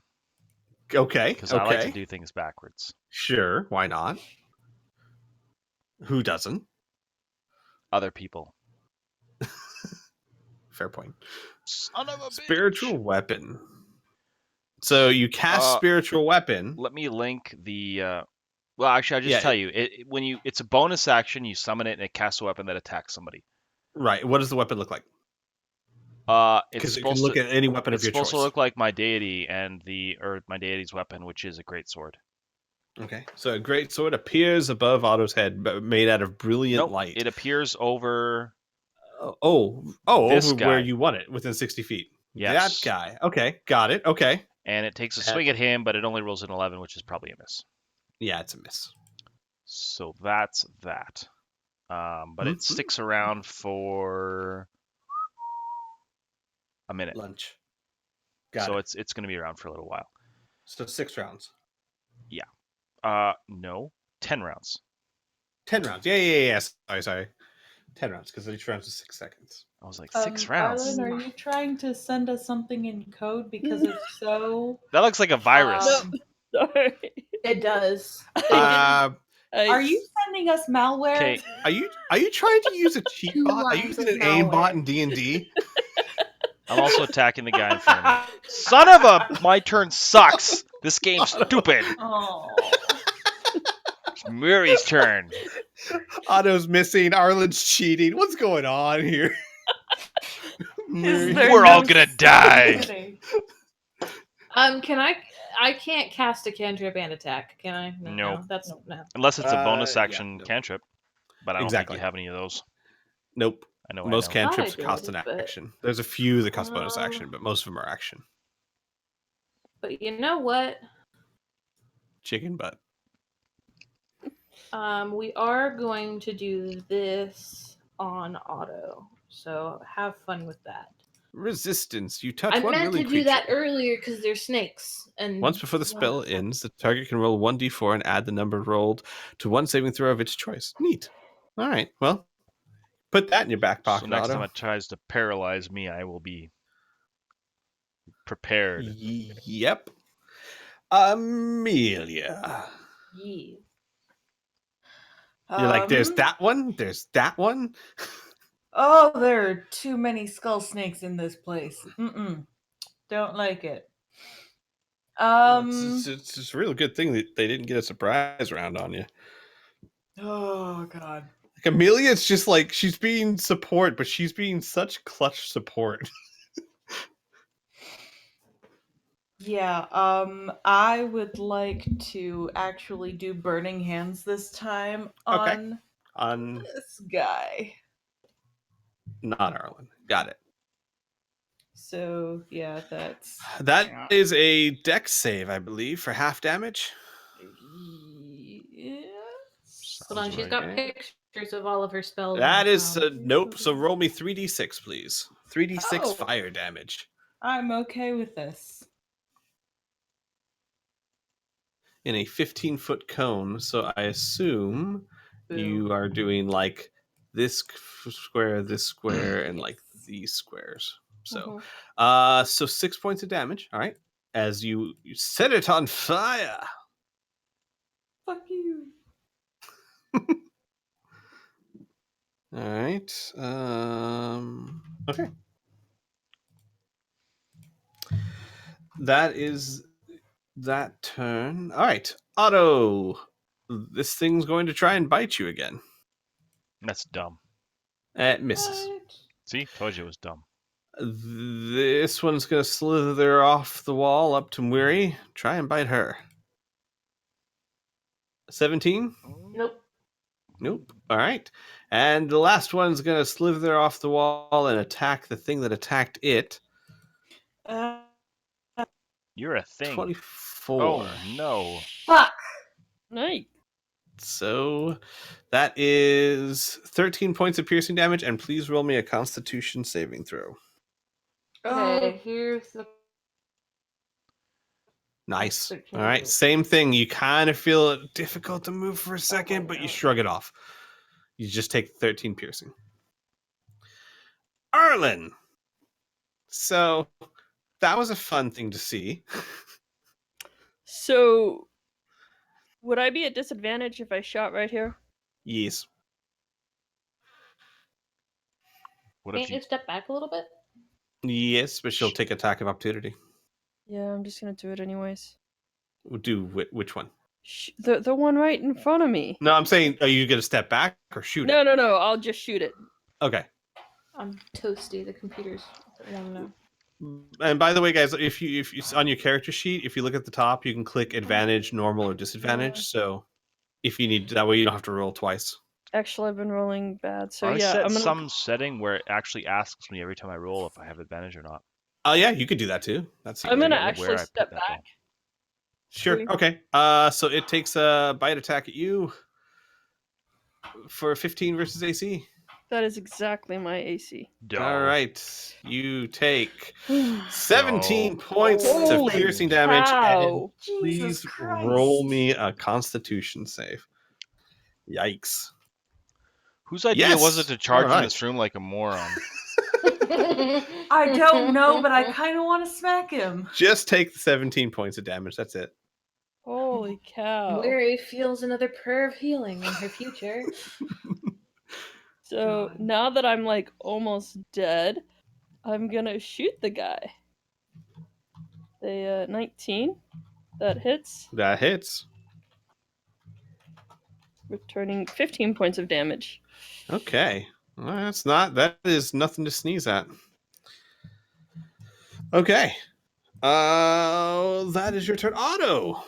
Okay. Because I like to do things backwards. Sure, why not? Who doesn't? Other people. Fair point. Son of a Spiritual weapon. So you cast spiritual weapon. Let me link the. Well, actually, I'll just Yeah. tell you. It's a bonus action. You summon it and it casts a weapon that attacks somebody. Right. What does the weapon look like? It's Because you can supposed look to. at any weapon It's of your supposed choice. to look like my deity or my deity's weapon, which is a great sword. Okay. So a great sword appears above Otto's head, but made out of brilliant Nope, light. it appears over. This This over guy. where you want it, within 60 feet. Yes. That guy. Okay, got it. Okay. And it takes a swing at him, but it only rolls an 11, which is probably a miss. Yeah, it's a miss. So that's that. But it sticks around for a minute. Lunch. So it's going to be around for a little while. So 6 rounds. No, 10 rounds. 10 rounds. Yeah. Sorry. 10 rounds, because each round is 6 seconds. I was like, 6 rounds. Arlen, are you trying to send us something in code? Because if so, That looks like a virus. Sorry. It does. are you sending us malware? Okay, Are you trying to use a cheat 2 bot? Are you lines using an of aim malware. bot in D&D? I'm also attacking the guy in front of me. Son of a... My turn sucks. This game's stupid. Oh. It's Muri's turn. Otto's missing. Arlen's cheating. What's going on here? Is there We're no all gonna die. Can I can't cast a cantrip and attack, can I? Nope. That's no. Unless it's a bonus Yeah, action no. cantrip. But I don't Exactly. think you have any of those. Nope. I know. Most cantrips I cost did, an but- action. There's a few that cost bonus action, but most of them are action. But you know what? Chicken butt. We are going to do this on auto, so have fun with that. Resistance. You touch I one meant to willing do that creature. earlier because they're snakes. And Once before the spell ends, the target can roll 1d4 and add the number rolled to one saving throw of its choice. Neat. All right. Well, put that in your back So pocket, next time Otto. it tries to paralyze me, I will be prepared. Yep. Amelia. Yeah. You're like, there's that one. There's that one. Oh, there are too many skull snakes in this place. Don't like it. It's a real good thing that they didn't get a surprise round on you. Oh god. Like Amelia's just like she's being support, but she's being such clutch support. Yeah, I would like to actually do burning hands this time Okay. on On this guy. not Arlen. Got it. So yeah, that's That is a dex save, I believe, for half damage. yes. Hold on, Sounds she's right. got Okay. pictures of all of her spells. That on is her nope. So roll me 3d6, please. 3d6 Oh. fire damage I'm okay with this. in a 15-foot cone. So I assume you are doing like this square, and like these squares. So, so 6 points of damage. All right, as you set it on fire. Fuck you. All right. Okay. That is that turn. All right, Otto. This thing's going to try and bite you again. That's dumb. It misses. What? See, told you it was dumb. This one's going to slither off the wall up to Mwiri. Try and bite her. 17? Nope. Nope. All right. And the last one's going to slither off the wall and attack the thing that attacked it. Uh, You're a thing. 24. Oh no. fuck. Nice. So that is 13 points of piercing damage, and please roll me a Constitution saving throw. Okay, here's the. Nice. 13. All right, same thing. You kind of feel it difficult to move for a second, my but you God. shrug it off. You just take 13 piercing. Arlen. So that was a fun thing to see. So, would I be at disadvantage if I shot right here? Yes. What if Can't you you step back a little bit? Yes, but she'll take attack of opportunity. Yeah, I'm just gonna do it anyways. Do which one? The one right in front of me. No, I'm saying, are you going to step back or shoot No, it? no, I'll just shoot it. Okay. I'm toasty. The computer's. I don't know. And by the way, guys, if you on your character sheet, if you look at the top, you can click advantage, normal, or disadvantage. Yeah. So if you need, that way you don't have to roll twice. Actually, I've been rolling bad, so I yeah, set I'm gonna. some setting where it actually asks me every time I roll if I have advantage or not. Oh yeah, you could do that too. That's I'm gonna I don't know actually where I put step that, back. sure. Scream. Okay. So it takes a bite attack at you for 15 versus AC. That is exactly my AC. Doe. All right, you take Holy 17 points of Holy piercing damage, and cow. please Jesus Christ. roll me a Constitution save. Yikes! Whose idea was it Yes! to charge in Alright. this room like a moron? I don't know, but I kind of want to smack him. Just take the 17 points of damage. That's it. Holy cow. Mary feels another prayer of healing in her future. So God. now that I'm like almost dead, I'm gonna shoot the guy. The 19 that hits, That hits. returning 15 points of damage. Okay. Well, that is nothing to sneeze at. Okay. That is your turn. Otto.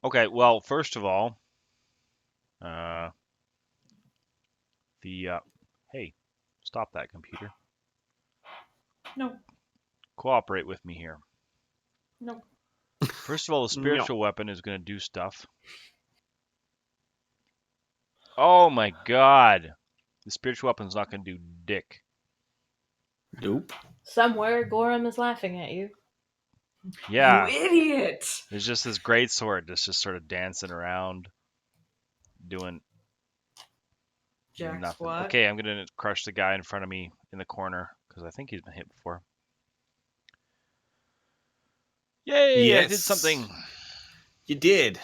Okay, well, first of all, hey, stop that computer. No. Cooperate with me here. No. First of all, the spiritual weapon is going to do stuff. Oh my god. The spiritual weapon's not going to do dick. Nope. Somewhere, Gorham is laughing at you. Yeah. You idiot! There's just this great sword that's just sort of dancing around, doing Jack nothing. squat. Okay, I'm going to crush the guy in front of me in the corner because I think he's been hit before. Yay, I did Yes. something. You did.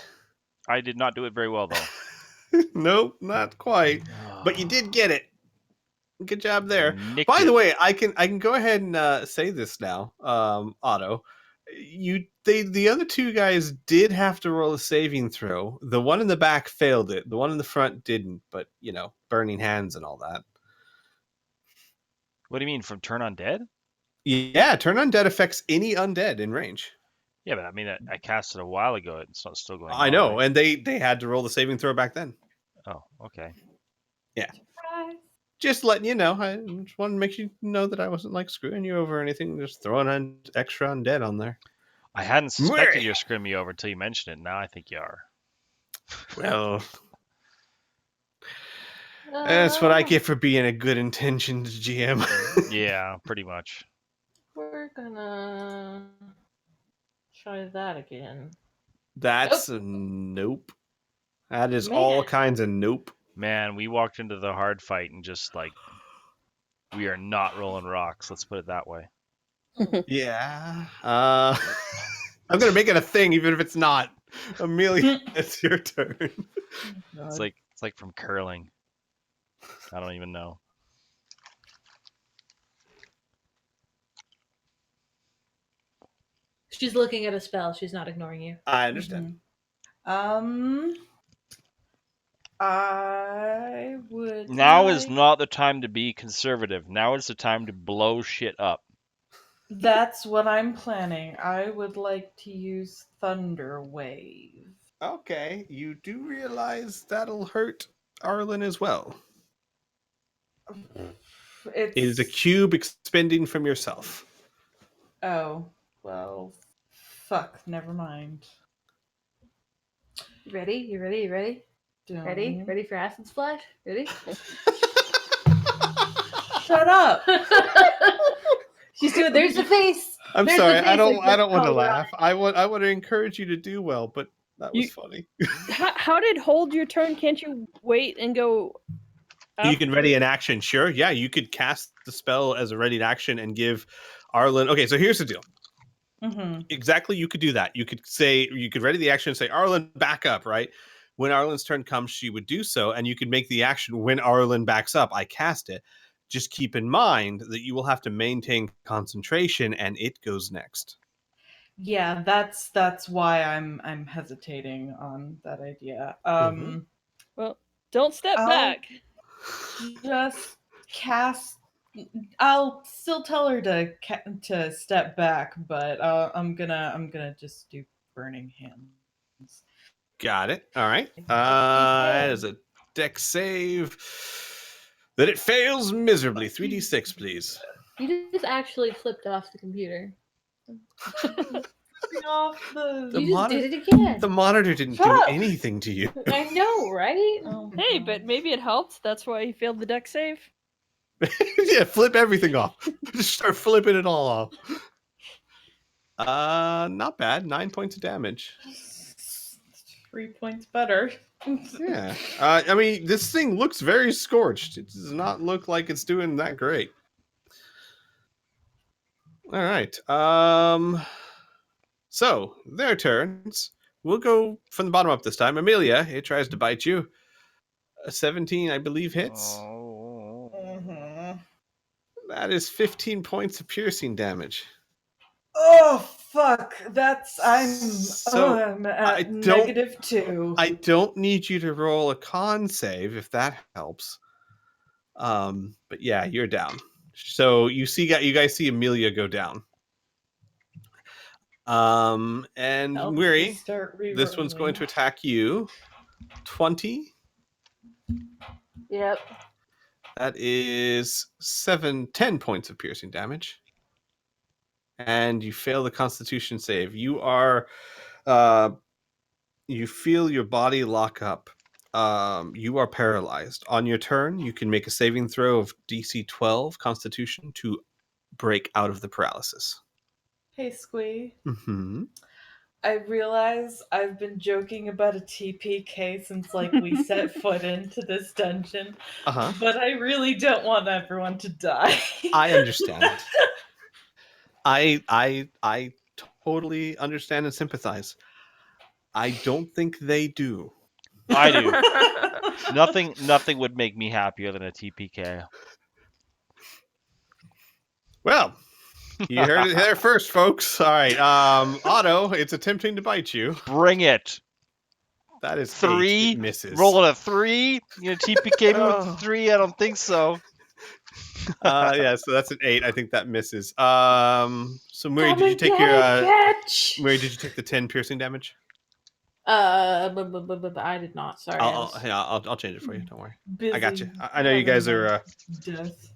I did not do it very well, though. Nope, not quite. But you did get it. Good job there. Nicked By the it. way, I can go ahead and say this now, Otto. The other two guys did have to roll a saving throw. The one in the back failed it. The one in the front didn't. But burning hands and all that. What do you mean, from turn undead? Yeah, turn undead affects any undead in range. Yeah, but I mean, I cast it a while ago. It's not still going on. I know, right? and they had to roll the saving throw back then. Oh, okay. Surprise. Just letting you know. I just wanted to make you know that I wasn't like screwing you over or anything. Just throwing an extra undead on there. I hadn't suspected Murray. you were screwing me over until you mentioned it. Now I think you are. Well, that's what I get for being a good intentioned GM. Yeah, pretty much. We're gonna try that again. That's a nope. That is all Man. kinds of nope. Man, we walked into the hard fight and just like, we are not rolling rocks. Let's put it that way. Yeah. I'm gonna make it a thing, even if it's not. Amelia, it's your turn. It's like from curling. I don't even know. She's looking at a spell. She's not ignoring you. I understand. I would. Now is like- not the time to be conservative. Now is the time to blow shit up. That's what I'm planning. I would like to use Thunder Wave. Okay, you do realize that'll hurt Arlen as well. It's... It is a cube expending from yourself. Oh, well, fuck, never mind. You ready? You ready? You ready? Ready? Don't- Ready for acid splash? Ready? Shut up! She's doing. There's the face. I'm There's sorry, the face I don't that want to color on laugh. I want to encourage you to do well, but that was You- funny. How did hold your turn? Can't you wait and go? You can ready an action, sure. Yeah, you could cast the spell as a ready action and give Arlen. Okay, so here's the deal. Mm-hmm. Exactly, you could do that. You could ready the action and say, Arlen, back up, right? When Arlen's turn comes, she would do so, and you could make the action when Arlen backs up. I cast it. Just keep in mind that you will have to maintain concentration, and it goes next. Yeah, that's why I'm hesitating on that idea. Well, don't step I'll- back. Just cast. I'll still tell her to step back, but I'm gonna just do burning hands. Got it. All right. That is a dex save that it fails miserably. 3d6, please. You just actually flipped off the computer. Off The the. You just monitor- did it again. The monitor didn't Shut do up. anything to you. I know, right? Oh my Hey, God. but maybe it helped. That's why he failed the deck save. Yeah, flip everything off. Just start flipping it all off. Not bad. 9 points of damage. 3 points better. Yeah. I mean, this thing looks very scorched. It does not look like it's doing that great. All right. So their turns. We'll go from the bottom up this time. Amelia, it tries to bite you. A 17, I believe, hits. Oh. Mhm. That is 15 points of piercing damage. Oh fuck! I'm So, at I don't- -2. I don't need you to roll a con save if that helps. But yeah, you're down. So you guys see Amelia go down. And I'll Weary, just start this one's going to rerolling. attack you. 20. Yep. That is 10 points of piercing damage. And you fail the Constitution save. You are, you feel your body lock up. you are paralyzed. On your turn, you can make a saving throw of DC 12 Constitution to break out of the paralysis. Hey, Squee. Mm-hmm. I realize I've been joking about a TPK since like we set foot into this dungeon, Uh-huh. but I really don't want everyone to die. I understand. I totally understand and sympathize. I don't think they do. I do. Nothing would make me happier than a TPK. Well, you heard it there first, folks. All right. Otto, it's attempting to bite you. Bring it. That is 3. 8. It misses. Rolling a 3. You know, TPK me Oh. with 3. I don't think so. Yeah, so that's an 8. I think that misses. So Mary, did you take your catch? Mary, did you take the 10 piercing damage? I did not. Sorry. I'll change it for you. Don't worry. Busy I got you. I know you guys having are. death.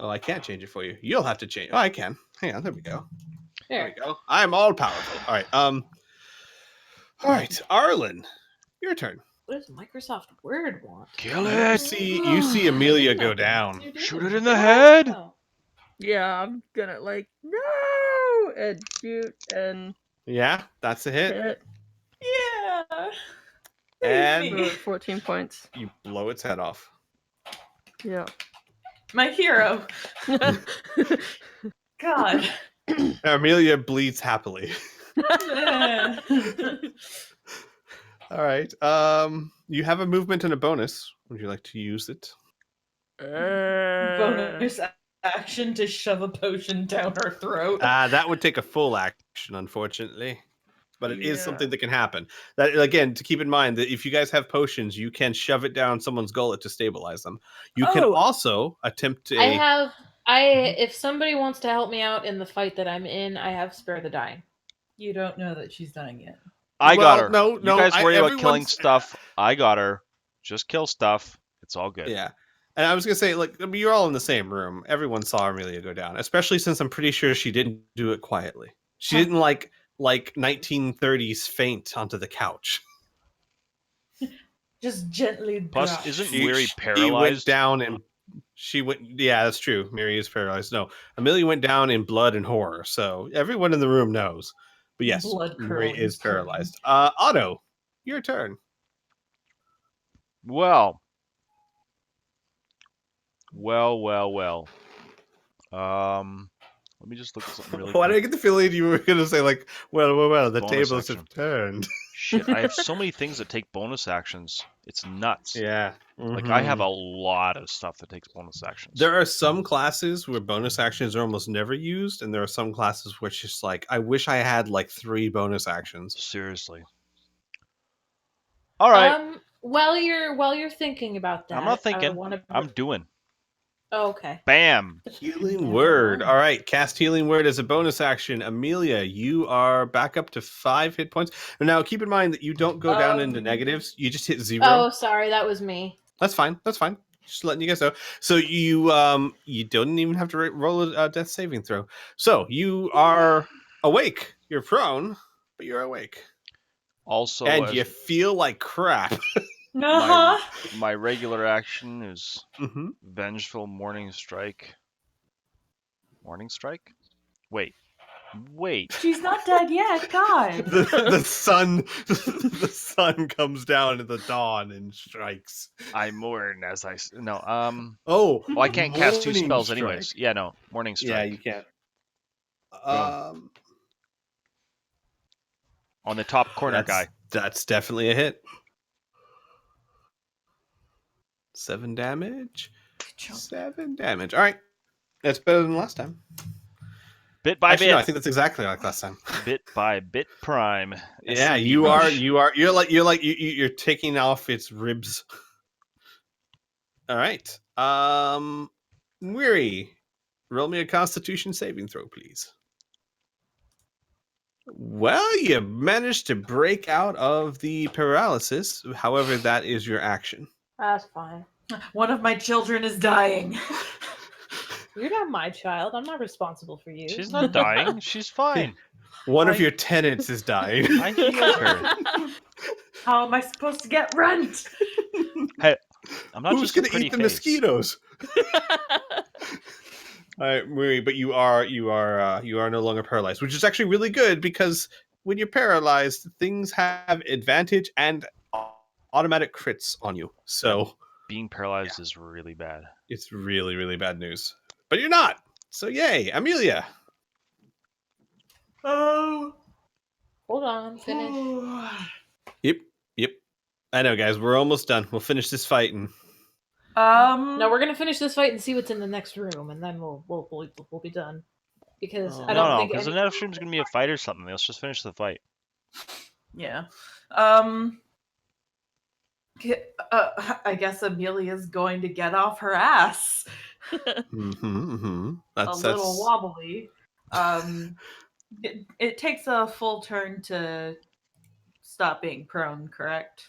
Oh, I can't change it for you. You'll have to change. Oh, I can. Hang on. There we go. There we There. go. I'm all powerful. All right. All right, Arlen, your turn. What does Microsoft Word want? Kill You it. see Amelia go down. Shoot it in the head. Oh. Yeah, I'm gonna like no and shoot and Yeah, that's a hit. hit. Yeah. And Me. 14 points. you blow its head off. Yeah. My hero. God. Amelia bleeds happily. All right. You have a movement and a bonus. Would you like to use it? Bonus action to shove a potion down her throat. That would take a full action, unfortunately. But it is Yeah. something that can happen. That again, to keep in mind that if you guys have potions, you can shove it down someone's gullet to stabilize them. You can Oh. also attempt a. If somebody wants to help me out in the fight that I'm in, I have Spare the Dying. You don't know that she's dying yet. I Well, got her. no, You no, guys worry about killing everyone's- stuff. I got her. Just kill stuff. It's all good. Yeah. And I was gonna say, like, I mean, you're all in the same room. Everyone saw Amelia go down, especially since I'm pretty sure she didn't do it quietly. She didn't like 1930s faint onto the couch. Just gently. Plus, drop. isn't She- Weary She went paralyzed? down and she went. Yeah, that's true. Mary is paralyzed. No, Amelia went down in blood and horror. So everyone in the room knows. But yes, Blood Mary curdling is scream. paralyzed. Otto, your turn. Well. Let me just look at something really Why did I quick. get the feeling you were going to say like, well, the Bonus tables action. have turned. Shit, I have so many things that take bonus actions. It's nuts. Yeah. Like, I have Mhm. a lot of stuff that takes bonus actions. There are some classes where bonus actions are almost never used, and there are some classes where it's just like, I wish I had like 3 bonus actions. Seriously. All right. While you're thinking about that, I'm not I thinking. wanna- I'm doing. Oh, okay. Bam. Healing Word. All right, cast Healing Word as a bonus action. Amelia, you are back up to 5 hit points. And now keep in mind that you don't go down into negatives. You just hit 0. Oh, sorry, that was me. That's fine. That's fine. Just letting you guys know. So you don't even have to roll a death saving throw. So you are awake. You're prone, but you're awake. Also, And as you feel like crap. Uh-huh. my regular action is Mm-hmm. Vengeful Morning Strike. Morning Strike? Wait. She's not dead yet. God. The sun comes down at the dawn and strikes. I mourn as I no. Oh, Well, I can't cast 2 Morning spells Strike. anyways. Yeah, no. Morning Strike. Yeah, you can't. On the top corner guy. That's definitely a hit. 7 damage. 7 damage. All right, that's better than last time. Bit by Actually, bit. no, I think that's exactly like last time. Bit by bit prime. Yeah, SCB you rush. you're taking off its ribs. All right. Weary, roll me a Constitution saving throw, please. Well, you managed to break out of the paralysis. However, that is your action. That's fine. One of my children is dying. You're not my child. I'm not responsible for you. She's not dying. She's fine. One of your tenants is dying. I healed her. How am I supposed to get rent? Hey, I'm not Who's just a gonna pretty eat the face. mosquitoes? All right, Marie, but you are no longer paralyzed, which is actually really good because when you're paralyzed, things have advantage and automatic crits on you. So Being paralyzed is really bad. it's really, really bad news. But you're not. So yay, Amelia. Oh. Hold on, finish. Yep. I know, guys. We're almost done. We'll finish this fight and. No, we're gonna finish this fight and see what's in the next room, and then we'll be done. Because Oh. I don't No, think because the next room's gonna be a fight or something. Let's just finish the fight. Yeah. I guess Amelia's going to get off her ass. That's a little wobbly. It takes a full turn to stop being prone, correct?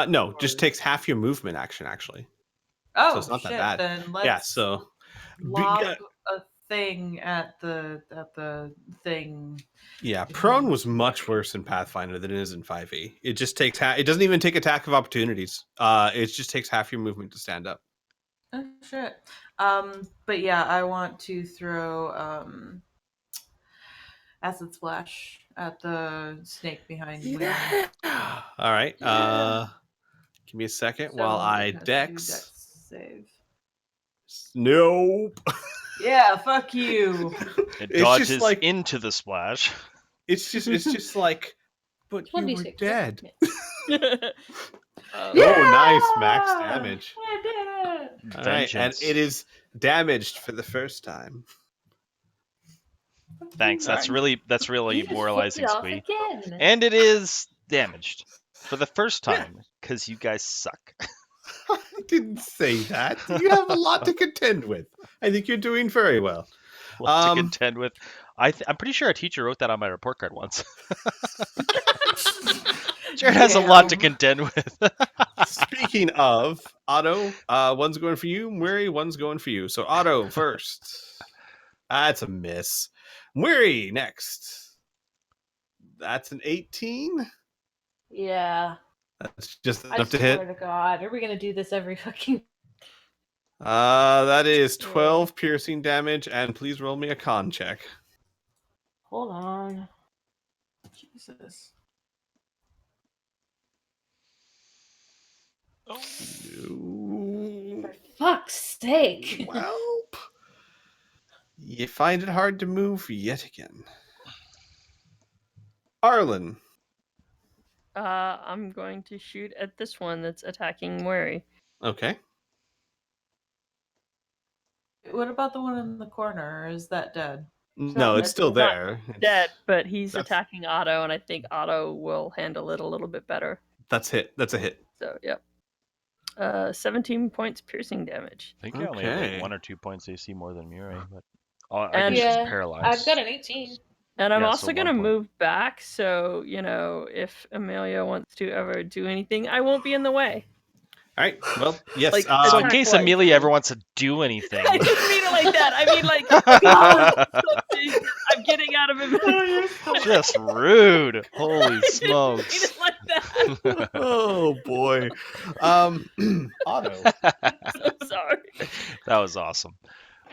No, just takes half your movement action actually. Oh, So it's not shit, that bad. then let's Yeah, so lob a thing at the thing. yeah, prone was much worse in Pathfinder than it is in 5e. It just takes it doesn't even take attack of opportunities. It just takes half your movement to stand up. Oh shit. But yeah, I want to throw acid splash at the snake behind me. All right. Give me a second while I dex. Save. Nope. Yeah, fuck you. It It's dodges just like- into the splash. It's just like, but you were 1d6. dead. Yeah. Oh, nice max damage. I did it. All right, and Vengeance. it is damaged for the first time. Thanks. That's really demoralizing, Squee. Again. And it is damaged for the first time because you guys suck. I didn't say that. You have a lot to contend with. I think you're doing very well. What to contend with. I'm pretty sure a teacher wrote that on my report card once. Jared has a lot to contend with. Speaking of, Otto, one's going for you. Mwiri, one's going for you. So Otto first. That's a miss. Mwiri next. That's an 18. Yeah. That's just I enough to hit. swear to God, are we gonna do this every fucking? That is 12 piercing damage, and please roll me a con check. Hold on. Jesus. No. For fuck's sake. Welp. You find it hard to move yet again. Arlen. I'm going to shoot at this one that's attacking Mwiri. Okay. What about the one in the corner? Is that dead? No, it's still there. Dead, but he's That's- attacking Otto, and I think Otto will handle it a little bit better. That's a hit. So, yep. 17 points piercing damage. I think I only have Okay. like 1 or 2 points AC more than Murray, but I And- guess she's Yeah, paralyzed. I've got an 18. And I'm Yeah, also so going to 1 point. move back, so, if Amelia wants to ever do anything, I won't be in the way. All right. Well, yes. Like, So in attack case life. Amelia ever wants to do anything. I didn't mean it like that. I mean, like, I'm getting out of it. Just rude. Holy I didn't mean smokes. it like that. Oh boy. Otto. So sorry. That was awesome.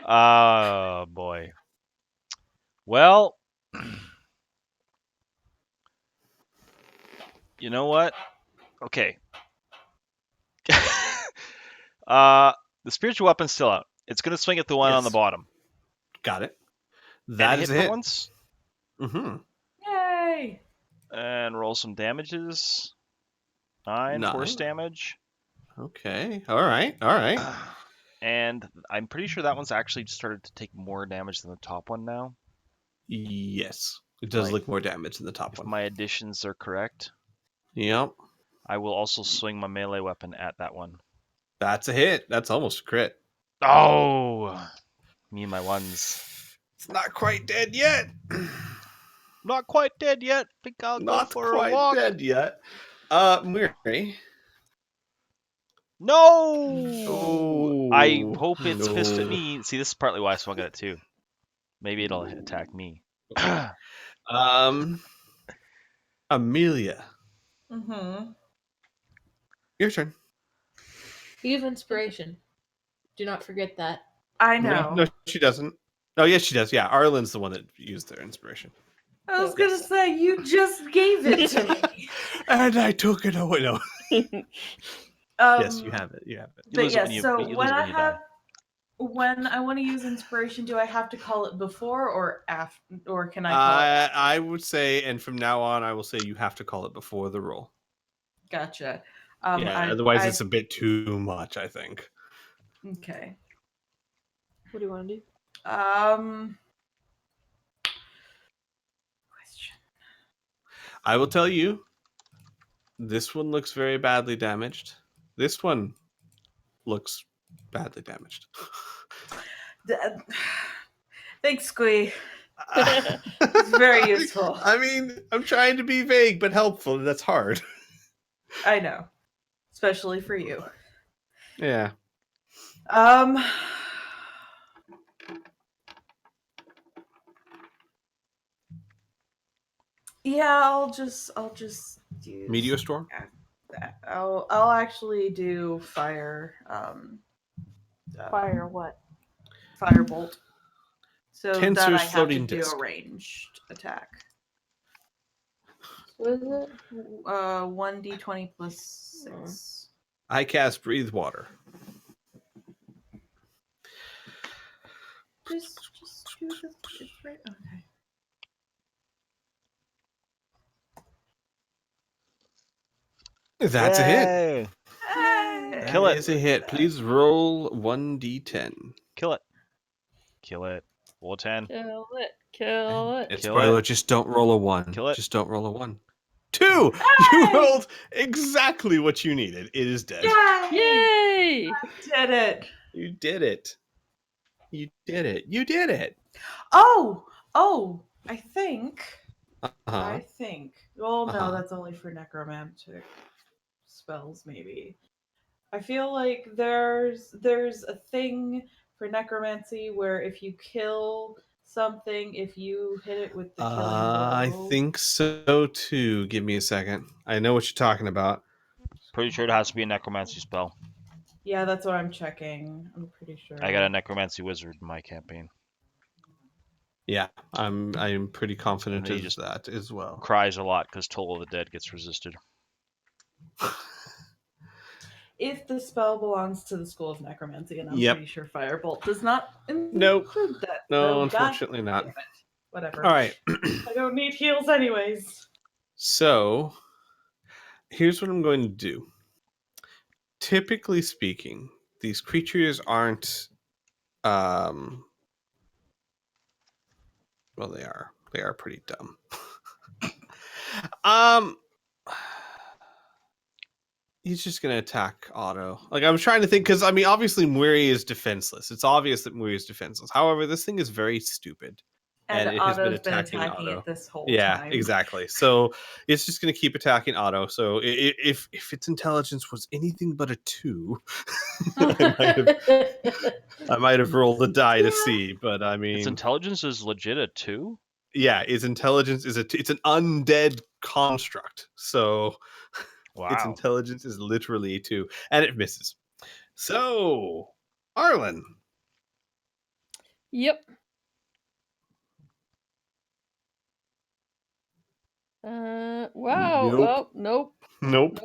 Oh boy. Well, you know what? Okay. The spiritual weapon's still out. It's gonna swing at the one on the Yes. bottom. Got it. And That is hit a for hit. once. Mm-hmm. Yay! And roll some damages. 9 force Nine. damage. Okay. All right. All right. And I'm pretty sure that one's actually started to take more damage than the top one now. Yes. It does Like, look more damage than the top If one. my additions are correct. Yep. I will also swing my melee weapon at that one. That's a hit. That's almost a crit. Oh! Me and my ones. It's not quite dead yet. Not quite dead yet. Think I'll Not go for a quite walk. dead yet. Murray. No! Oh, I hope it's pissed at no. me. See, this is partly why I swung at it too. Maybe it'll attack me. Amelia. Mm-hmm. Your turn. You have inspiration. Do not forget that. I know. No, she doesn't. Oh, yes, she does. Yeah, Arlen's the one that used their inspiration. I was Okay. gonna say you just gave it to me. And I took it away. No. Yes, you have it. You have it. You But lose it yes, when you- so you lose when it I when you die. have, when I want to use inspiration, do I have to call it before or after, or can I call it? I would say, and from now on, I will say you have to call it before the roll. Gotcha. Otherwise it's a bit too much, I think. Okay. What do you want to do? Question. I will tell you, this one looks very badly damaged. This one looks badly damaged. Thanks, Squee. It's very useful. I mean, I'm trying to be vague but helpful, and that's hard. I know, especially for you. Yeah. Yeah, I'll just use Meteor storm? I'll actually do fire. Fire what? Firebolt. So that Tensor's I have to floating do disc. a ranged attack. What is it? 1d20 plus 6. I cast breathe water. Just do this. It's right. Okay. That's a hit. Yay! Hey! Kill it. That is a hit. Please roll 1d10. Kill it. Kill it. Roll 10. Kill it. Kill it. And Kill spoiler, it. just don't roll a 1. Kill it. Just don't roll a 1. 2! You Hey! rolled exactly what you needed. It is dead. Yay! Yay! Did it. You did it. You did it. You did it. Oh! I think. Uh-huh. Well, no, Uh-huh. that's only for necromantic spells, maybe. I feel like there's a thing for necromancy where if you kill something, if you hit it with the killing blow. I think so too. Give me a second. I know what you're talking about. Pretty sure it has to be a necromancy spell. Yeah, that's what I'm checking. I'm pretty sure. I got a necromancy wizard in my campaign. Yeah, I'm pretty confident And then you of just- that as well. Cries a lot because Toll of the Dead gets resisted. If the spell belongs to the School of Necromancy, and I'm Yep. pretty sure Firebolt does not Nope. include that. No, though. God unfortunately not. damn it. Whatever. All right. I don't need heals anyways. So, here's what I'm going to do. Typically speaking, these creatures aren't well, they are pretty dumb. He's just gonna attack Otto. Like, I'm trying to think, because I mean, obviously Muri is defenseless. It's obvious that Muri is defenseless. However, this thing is very stupid. And And it has been Otto's been attacking attacking Otto. it this whole Yeah, time. exactly. So it's just going to keep attacking Otto. So if its intelligence was anything but a 2, I might have rolled a die to see. But I Its mean, intelligence is legit a 2? yeah, its intelligence is it's an undead construct. So its Wow. intelligence is literally a 2, and it misses. So Arlen, Yep. Wow. Nope. Well, nope. nope. Nope.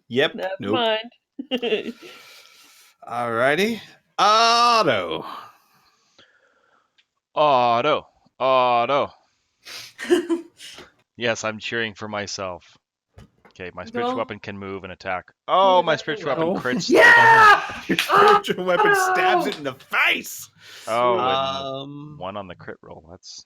Yep. Never Nope. mind. Alrighty, Otto. Otto. Otto. Yes, I'm cheering for myself. Okay, my spiritual Go. weapon can move and attack. Oh, my that spiritual will. weapon Oh. crits. Yeah! Your spiritual weapon Oh! stabs it in the face. Oh, and Um, 1 on the crit roll. That's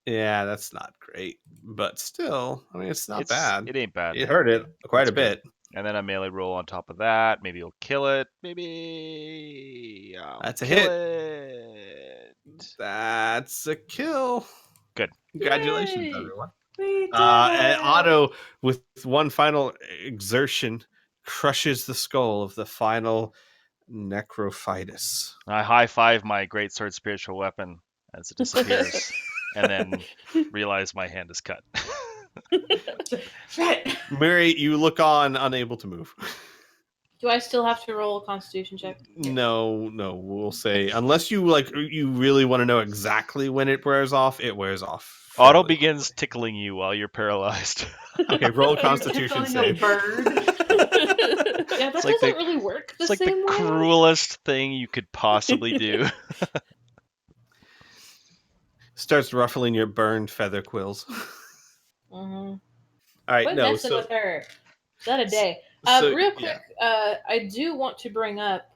yeah, that's not great, but still, I mean, it's not it's, bad. It ain't bad. It hurt it quite It's a bit. And then a melee roll on top of that. Maybe you'll kill it. Maybe I'll That's a kill hit. it. That's a kill. Good. Congratulations, Yay. everyone. We did And it! Otto, with one final exertion, crushes the skull of the final necrophytus. I high five my greatsword spiritual weapon as it disappears, and then realize my hand is cut. Shit. Mary, you look on, unable to move. Do I still have to roll a Constitution check? No, we'll say unless you you really want to know exactly when it wears off, it wears off. Auto fairly begins tickling you while you're paralyzed. quickly. Okay, roll a You're Constitution tickling a save. bird. Yeah, that It's like doesn't really work the It's like the same way. cruelest thing you could possibly do. Starts ruffling your burned feather quills. Mm-hmm. All right, Quit no, messing so with her. Is that a day? so, Real yeah. quick, I do want to bring up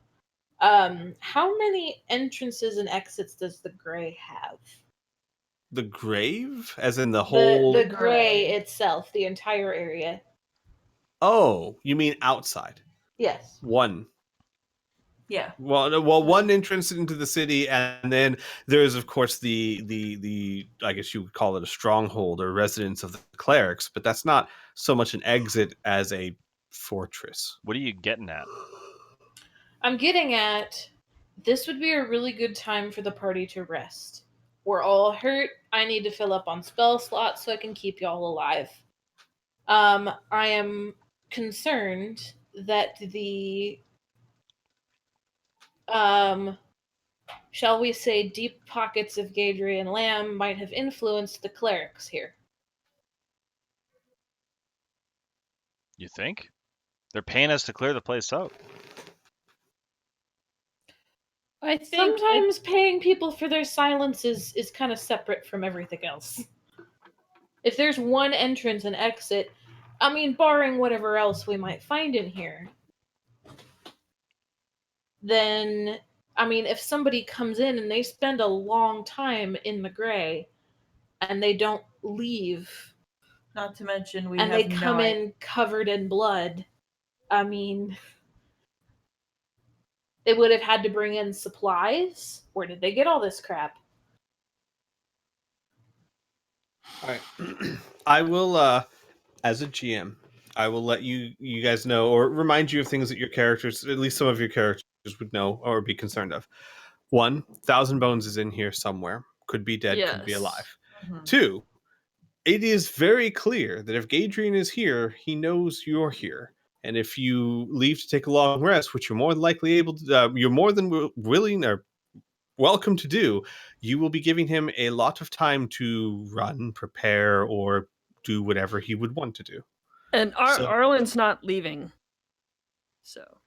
how many entrances and exits does the Gray have? The grave, as in the whole. The Gray itself, the entire area. Oh, you mean outside? Yes. One. Yeah. Well, one entrance into the city, and then there is, of course, the I guess you would call it a stronghold or residence of the clerics, but that's not so much an exit as a fortress. What are you getting at? I'm getting at this would be a really good time for the party to rest. We're all hurt. I need to fill up on spell slots so I can keep y'all alive. I am concerned that the shall we say deep pockets of Gadrian Lamb might have influenced the clerics here. You think? They're paying us to clear the place out. I think Sometimes paying people for their silence is kind of separate from everything else. If there's one entrance and exit, I mean, barring whatever else we might find in here, then, I mean, if somebody comes in and they spend a long time in the Gray and they don't leave, Not to mention we and have they come in covered in blood, I mean, they would have had to bring in supplies. Where did they get all this crap? All right, I will, as a GM, I will let you guys know or remind you of things that your characters, at least some of your characters, would know or be concerned of. 1, Thousand Bones is in here somewhere. Could be dead, could be Yes. alive. Mhm. 2, it is very clear that if Gadrian is here, he knows you're here. And if you leave to take a long rest, which you're more than likely able to, you're more than willing or welcome to do, you will be giving him a lot of time to run, prepare, or do whatever he would want to do. And So- Arlen's not leaving. So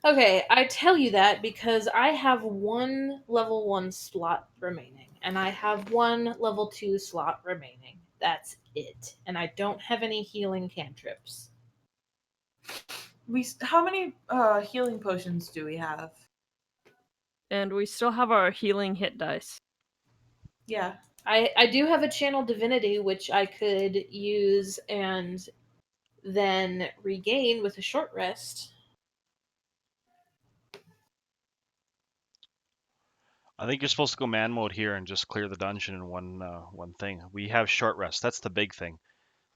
Okay, I tell you that because I have one level 1 slot remaining, and I have one level 2 slot remaining. That's it. And I don't have any healing cantrips. How many healing potions do we have? and we still have our healing hit dice. Yeah. I do have a channel divinity, which I could use and then regain with a short rest. I think you're supposed to go man mode here and just clear the dungeon in one thing. We have short rest. That's the big thing.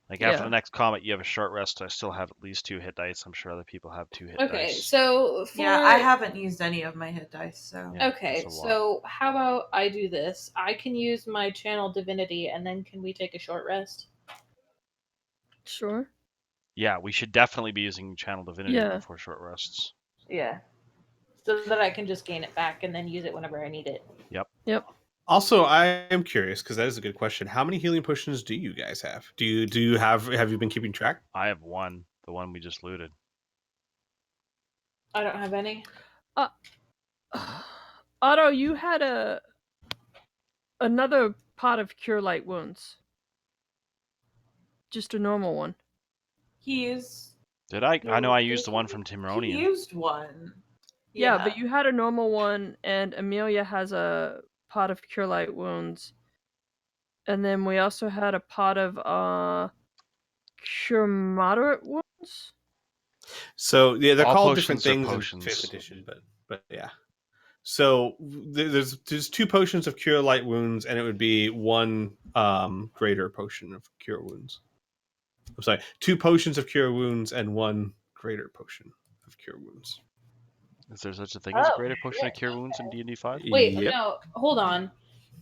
Like after Yeah. the next combat, you have a short rest. I still have at least 2 hit dice. I'm sure other people have 2 hit Okay, dice. so for... Yeah, I haven't used any of my hit dice, so. Yeah, Okay, that's a lot. so how about I do this? I can use my channel divinity, and then can we take a short rest? Sure. Yeah, we should definitely be using channel divinity Yeah. before short rests. Yeah. So that I can just gain it back and then use it whenever I need it. Yep. Also, I am curious because that is a good question. How many healing potions do you guys have? Do you have you been keeping track? I have one, the one we just looted. I don't have any. Otto, you had another pot of cure light wounds. Just a normal one. He used. Did I? I know I Did used the one from He Timronian. used one. Yeah, but you had a normal one, and Amelia has a pot of cure light wounds. And then we also had a pot of cure moderate wounds. So yeah, they're All called different potions are things potions. in 5th edition, but yeah. So there's 2 potions of cure light wounds, and it would be 1 greater potion of cure wounds. I'm sorry, 2 potions of cure wounds and 1 greater potion of cure wounds. Is there such a thing as a Oh, greater potion of shit, cure wounds in okay. D&D 5? Wait, Yep. no, hold on.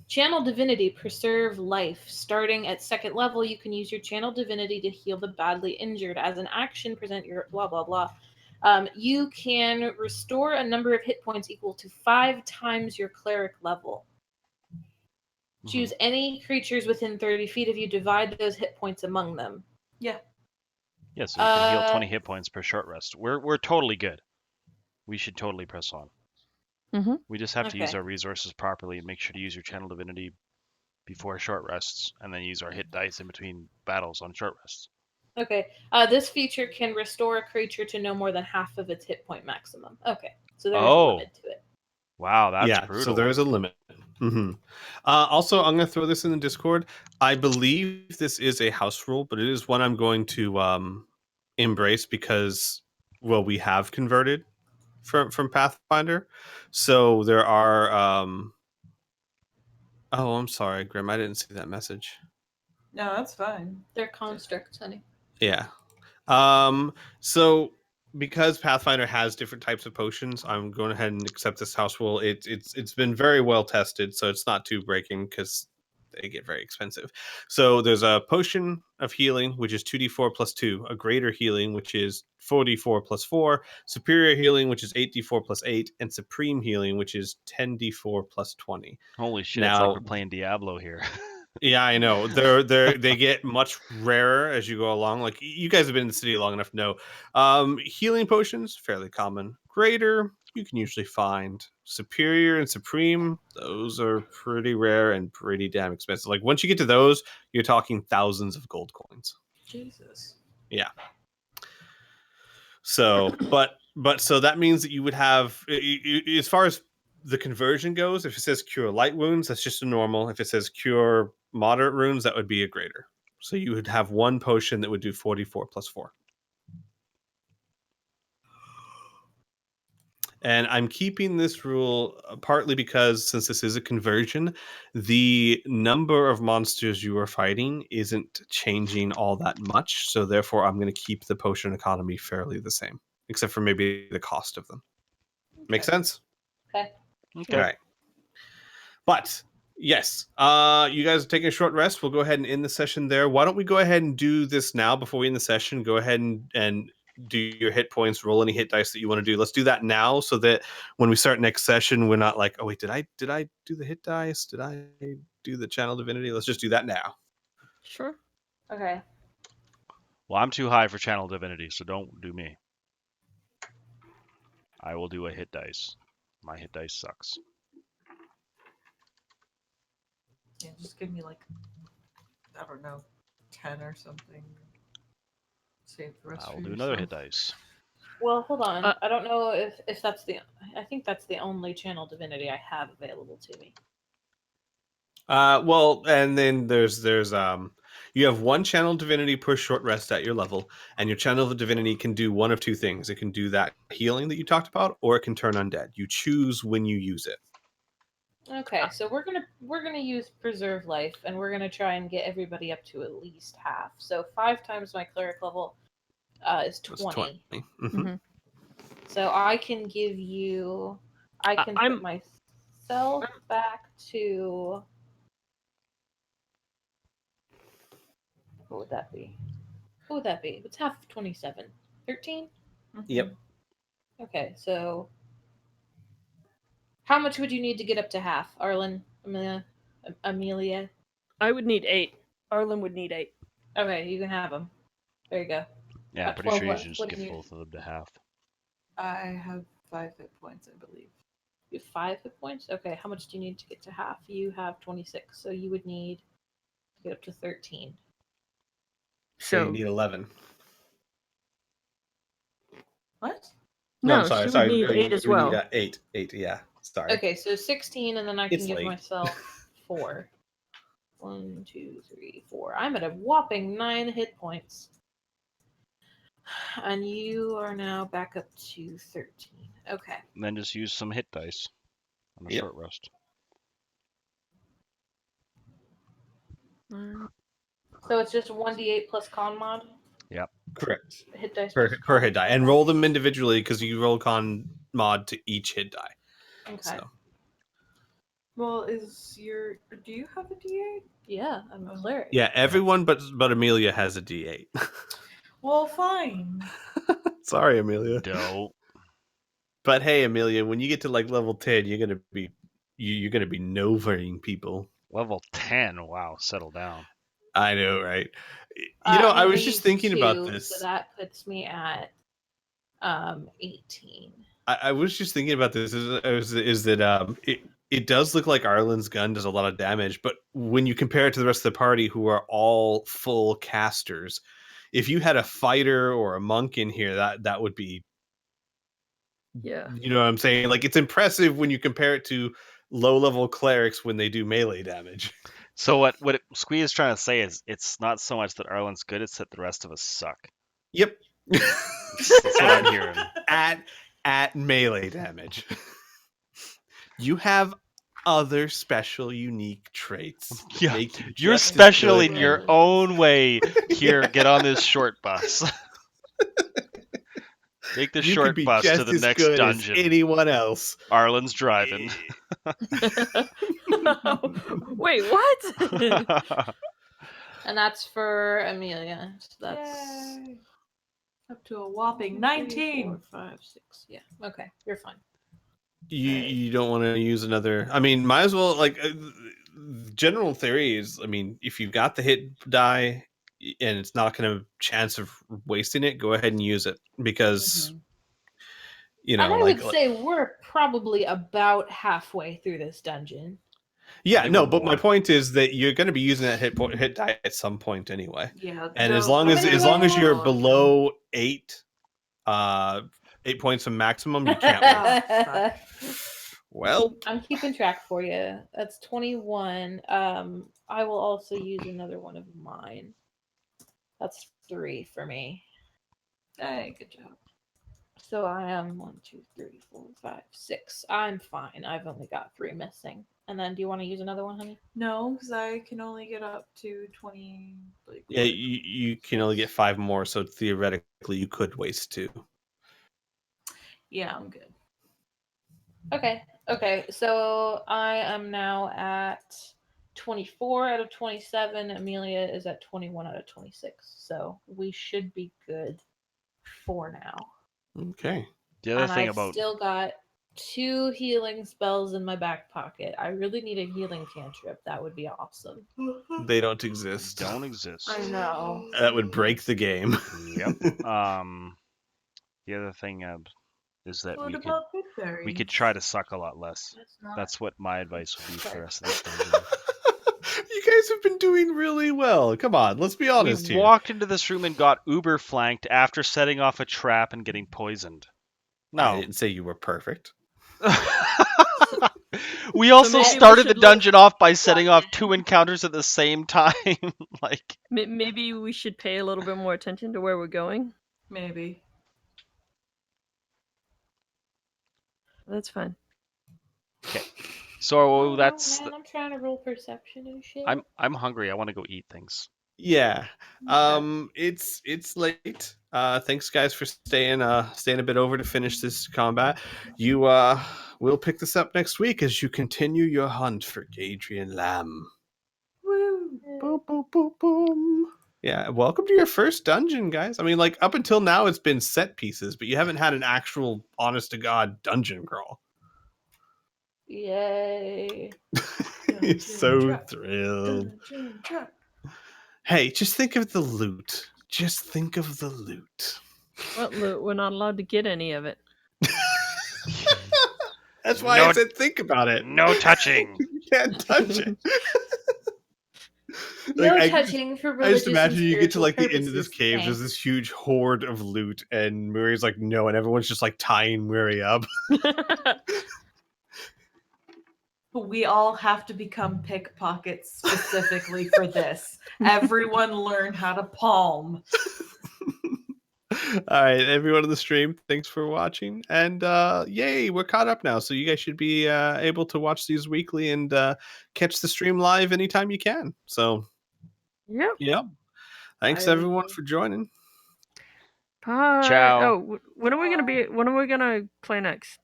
Channel Divinity, preserve life. Starting at 2nd level, you can use your Channel Divinity to heal the badly injured. As an action, present your blah blah blah. You can restore a number of hit points equal to 5 times your cleric level. Choose any creatures within 30 feet of you. Divide those hit points among them. Yeah. Yeah, so you can heal 20 hit points per short rest. We're totally good. We should totally press on. Mhm. We just have to use Okay. our resources properly and make sure to use your channel divinity before short rests, and then use our hit dice in between battles on short rests. Okay. This feature can restore a creature to no more than half of its hit point maximum. Okay. So there is a limit to it. Wow, that's yeah, brutal. so there is a limit. Also, I'm going to throw this in the Discord. I believe this is a house rule, but it is one I'm going to embrace because, well, we have converted from Pathfinder. So there are. Oh, I'm sorry, Grim. I didn't see that message. No, that's fine. They're constructs, honey. Yeah. So because Pathfinder has different types of potions, I'm going ahead and accept this house rule. It's been very well tested, so it's not too breaking because they get very expensive. So there's a potion of healing, which is 2d4 plus 2, a greater healing, which is 4d4 plus 4, superior healing, which is 8d4 plus 8, and supreme healing, which is 10d4 plus 20. Holy shit, it's like Now, we're playing Diablo here. yeah, I know. They get much rarer as you go along. Like you guys have been in the city long enough to know. Healing potions, fairly common. Greater, you can usually find. Superior and supreme, those are pretty rare and pretty damn expensive. Like once you get to those, you're talking thousands of gold coins. Jesus. Yeah. So, but so that means that you would have, as far as the conversion goes, if it says cure light wounds, that's just a normal. If it says cure moderate wounds, that would be a greater. So you would have one potion that would do 44 plus 4. And I'm keeping this rule partly because since this is a conversion, the number of monsters you are fighting isn't changing all that much. So therefore, I'm going to keep the potion economy fairly the same, except for maybe the cost of them. Make sense? Okay. Okay. All right. But yes, you guys are taking a short rest. We'll go ahead and end the session there. Why don't we go ahead and do this now before we end the session? Go ahead and do your hit points, roll any hit dice that you want to do. Let's do that now so that when we start next session, we're not like, oh wait, did I do the hit dice? Did I do the channel divinity? Let's just do that now. Sure. Okay. Well, I'm too high for channel divinity, so don't do me. I will do a hit dice. My hit dice sucks. Yeah, just give me like, I don't know, 10 or something. Save the rest I'll for do another yourself. hit dice. Well, hold on. I don't know if that's the. I think that's the only channel divinity I have available to me. Well, and then there's you have one channel divinity per short rest at your level, and your channel of divinity can do one of two things. It can do that healing that you talked about, or it can turn undead. You choose when you use it. Okay, so we're gonna use preserve life, and we're gonna try and get everybody up to at least half. So 5 times my cleric level is 20. Mhm. So I can give you. I can put myself back to. What would that be? What would that be? It's half of 27. 13? Yep. Okay, so how much would you need to get up to half, Arlen? Amelia? I would need 8. Arlen would need 8. Okay, you can have them. There you go. Yeah, I'm Got pretty 12 sure you left. should just What do give you need? both of them to half. I have 5 hit points, I believe. You have 5 hit points? Okay, how much do you need to get to half? You have 26, so you would need to get up to 13. So you So need 11. What? No, I'm no, sorry. she would need 8 as well. You need 8. 8. Yeah. Sorry. Okay, so 16, and then I can It's give late. myself 4. 1, 2, 3, 4. I'm at a whopping 9 hit points. And you are now back up to 13. Okay. And then just use some hit dice on a Yep. short rest. So it's just 1d8 plus con mod? Correct. Hit dice Per plus hit die, and roll them individually because you roll con mod to each hit die. Okay. So Well, do you have a D8? Yeah, I'm a Oh. cleric. Yeah, everyone but Amelia has a D8. Well, fine. Sorry, Amelia. Dope. But hey, Amelia, when you get to like level 10, you're gonna be novaing people. Level 10. Wow, settle down. I know, right? I'm I was only just thinking about 2, this. so that puts me at 18. I was just thinking about this. Is that it does look like Arlen's gun does a lot of damage, but when you compare it to the rest of the party, who are all full casters, if you had a fighter or a monk in here, that would be, Yeah. you know what I'm saying? Like, it's impressive when you compare it to low level clerics when they do melee damage. So what Squee is trying to say is it's not so much that Arlen's good, it's that the rest of us suck. Yep. That's what I'm hearing. At melee damage. You have other special, unique traits. Yeah, Make you you're just as special good in your and- own way. Here, get on this short bus. Take the You could short be bus just to the as next good dungeon. as anyone else. Arlen's driving. Wait, what? And that's for Amelia. So that's Yay. Up to a whopping 3, 19. 4, 5, 6. Yeah. Okay, you're fine. You don't want to use another. I mean, might as well. Like, general theory is, I mean, if you've got the hit die and it's not going to chance of wasting it, go ahead and use it because Mhm. you And know, I like, would say we're probably about halfway through this dungeon. yeah, think no. we're But my more. point is that you're going to be using that hit die at some point anyway. Yeah. And as no, long I'm as gonna as long as go you're on. below 8 points from maximum, you can't waste. Oh, fuck. Well, I'm keeping track for you. That's 21. I will also use another one of mine. That's 3 for me. Hey, good job. So I am 1, 2, 3, 4, 5, 6. I'm fine. I've only got 3 missing. And then, do you want to use another one, honey? No, because I can only get up to 20. Like, yeah, you can only get 5 more, so theoretically you could waste 2. yeah, I'm good. Okay. Okay. So I am now at 24 out of 27. Amelia is at 21 out of 26. So we should be good for now. Okay. The other And thing I've about still got 2 healing spells in my back pocket. I really need a healing cantrip. That would be awesome. They don't exist. don't exist. I know. That would break the game. Yep. The other thing is that What we could about Woodbury? try to suck a lot less. That's not. That's what my advice would be for the Sorry. rest of this dungeon. You guys have been doing really well. Come on, let's be honest We here. walked into this room and got uber flanked after setting off a trap and getting poisoned. I No. didn't say you were perfect. We also maybe we started the should look- dungeon off by setting off 2 encounters at the same time. Like, Maybe we should pay a little bit more attention to where we're going. Maybe. That's fine. so Oh, that's. man, I'm trying to roll perception and shit. I'm hungry. I want to go eat things. Yeah. It's late. Thanks guys for staying a bit over to finish this combat. You we'll pick this up next week as you continue your hunt for Gadrian Lamb. Woo! Boom, boom, boom, boom. Yeah, welcome to your first dungeon, guys. I mean, like, up until now it's been set pieces, but you haven't had an actual honest to god dungeon crawl. Yay. He's so Dungeon trap. thrilled. Dungeon trap. Hey, just think of the loot. Just think of the loot. Well, look, we're not allowed to get any of it. That's why No- I said think about it. No touching. You can't touch it. No I touching for I religious just imagine and you get to like the spiritual end of this purposes. cave. There's this huge horde of loot, and Murray's like, no, and everyone's just like tying Murray up. We all have to become pickpockets specifically for this. Everyone learn how to palm. All right, everyone on the stream, thanks for watching, and yay, we're caught up now, so you guys should be able to watch these weekly and catch the stream live anytime you can. So, Yep. yep. Thanks I everyone will- for joining. Bye. Ciao. Oh, when are we gonna play next?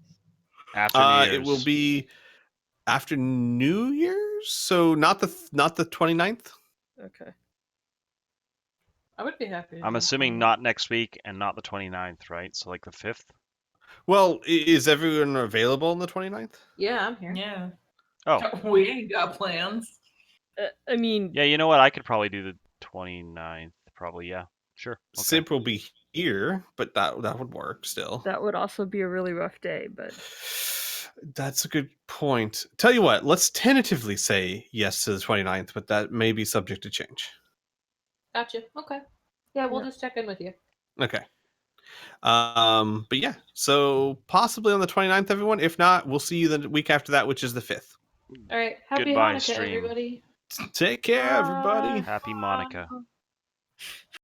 After New Year's. It will be After New Year's, so not the 29th. Okay. I would be happy. to I'm do assuming 29. not next week and not the 29th, right? So like the 5th. Well, is everyone available on the 29th? Yeah, I'm here. Yeah. Oh, We ain't got plans. I mean, yeah. You know what? I could probably do the 29th. Probably, yeah. Sure. Okay. Sib will be here, but that would work still. that would also be a really rough day, but That's a good point. Tell you what, let's tentatively say yes to the 29th, but that may be subject to change. Gotcha. Okay. Yeah, we'll Yeah. just check in with you. Okay. But yeah, so possibly on the 29th, everyone. If not, we'll see you the week after that, which is the 5th. All right. Happy Goodbye, Hanukkah, stream. everybody. Take care, everybody. Happy Monica.